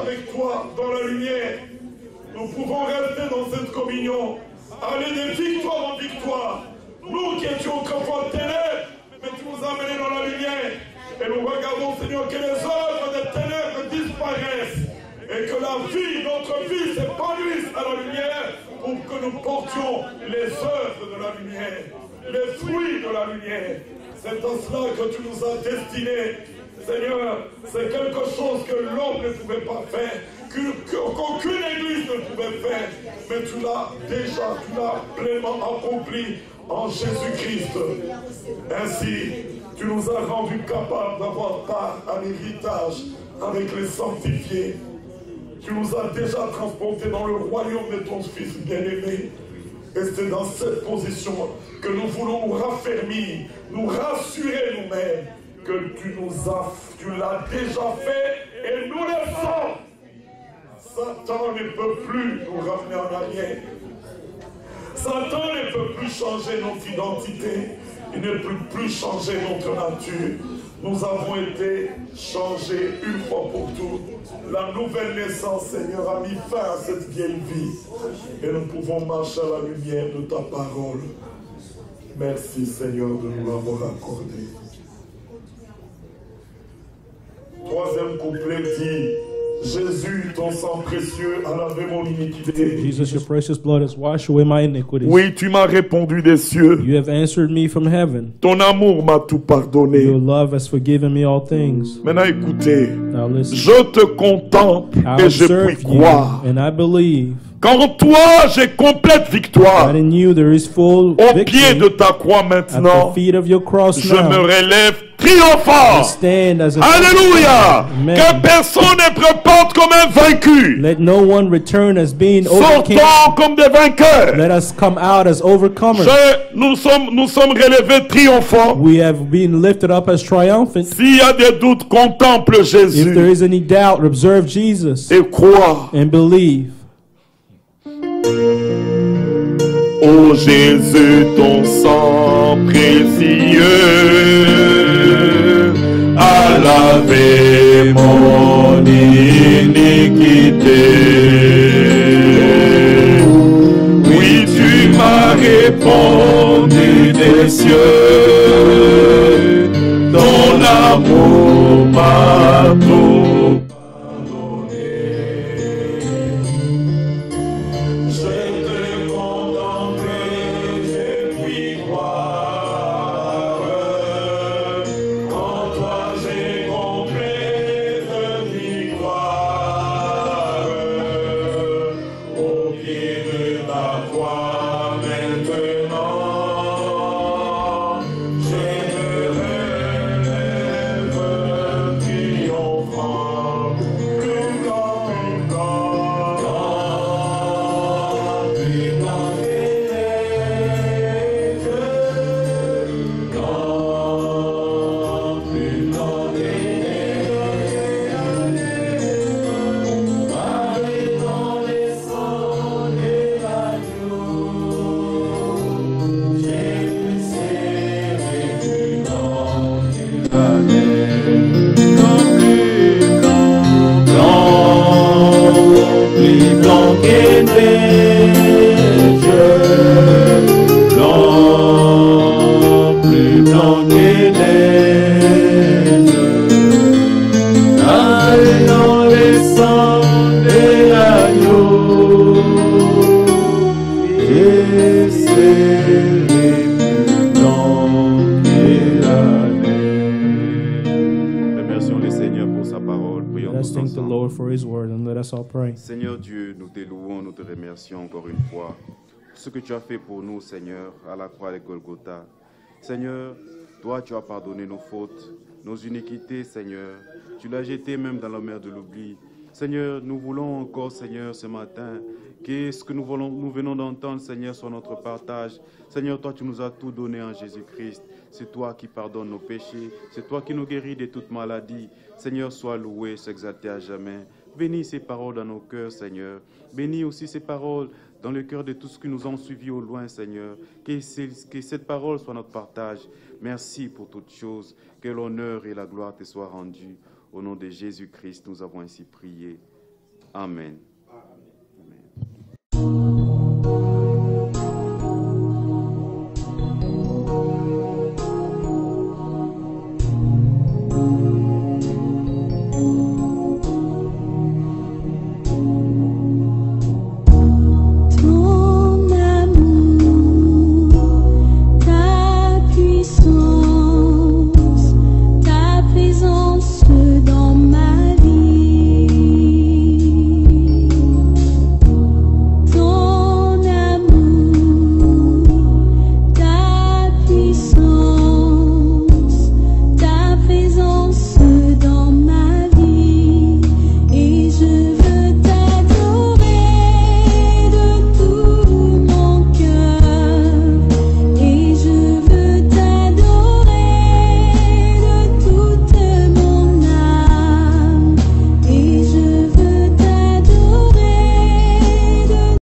avec toi dans la lumière. Nous pouvons rester dans cette communion, aller de victoire en victoire. Nous qui étions autrefois ténèbres, mais tu nous as amenés dans la lumière. Et nous regardons, Seigneur, que les œuvres des ténèbres disparaissent et que la vie, notre vie s'épanouisse à la lumière pour que nous portions les œuvres de la lumière, les fruits de la lumière. C'est à cela que tu nous as destinés. Seigneur, c'est quelque chose que l'homme ne pouvait pas faire, qu'aucune église ne pouvait faire, mais tu l'as pleinement accompli en Jésus-Christ. Ainsi, tu nous as rendus capables d'avoir part à l'héritage avec les sanctifiés. Tu nous as déjà transportés dans le royaume de ton Fils bien-aimé. Et c'est dans cette position que nous voulons nous raffermir, nous rassurer nous-mêmes que tu l'as déjà fait et nous le sommes. Satan ne peut plus nous ramener en arrière. Satan ne peut plus changer notre identité. Il ne peut plus changer notre nature. Nous avons été changés une fois pour toutes. La nouvelle naissance, Seigneur, a mis fin à cette vieille vie. Et nous pouvons marcher à la lumière de ta parole. Merci, Seigneur, de nous l'avoir accordé. Troisième couplet dit: Jésus, ton sang précieux a lavé mon iniquité. Jesus, your precious blood has washed away my iniquities. Oui, tu m'as répondu des cieux. You have answered me from heaven. Ton amour m'a tout pardonné. Your love has forgiven me all things. Maintenant écoutez, Now listen. je te contemple I et je observe puis croire. you, and I believe Qu'en toi j'ai complète victoire. that in you there is full Au victory. pied de ta croix At maintenant, the feet of your cross je now, me relève triomphant. stand as a Alléluia. Amen. Que personne ne reparte comme un vaincu. Let no one return as being overcome. Sortons comme des vainqueurs. Let us come out as overcomers. Nous sommes relevés triomphants. We have been lifted up as triumphant. S'il y a des doutes, contemple If there Jésus is any doubt, observe Jesus et crois. and believe. Ô Jésus, ton sang précieux a lavé mon iniquité. Oui, tu m'as répondu des cieux, ton amour m'a tout pardonné. Je te contemplerai, je puis croire, en toi j'ai complète victoire. Au pied de ta croix maintenant, parole. Prions Let us tous thank the ensemble. Lord for His word and let us all pray. Seigneur Dieu, nous te louons, nous te remercions encore une fois. Ce que tu as fait pour nous, Seigneur, à la croix de Golgotha. Seigneur, toi, tu as pardonné nos fautes, nos iniquités, Seigneur. Tu l'as jeté même dans la mer de l'oubli. Seigneur, nous voulons encore, Seigneur, ce matin, que ce que nous venons d'entendre, Seigneur, soit notre partage. Seigneur, toi, tu nous as tout donné en Jésus-Christ. C'est toi qui pardonnes nos péchés. C'est toi qui nous guéris de toute maladie. Seigneur, sois loué, sois exalté à jamais. Bénis ces paroles dans nos cœurs, Seigneur. Bénis aussi ces paroles dans le cœur de tous ceux qui nous ont suivis au loin, Seigneur. Que cette parole soit notre partage. Merci pour toutes choses. Que l'honneur et la gloire te soient rendus. Au nom de Jésus-Christ, nous avons ainsi prié. Amen.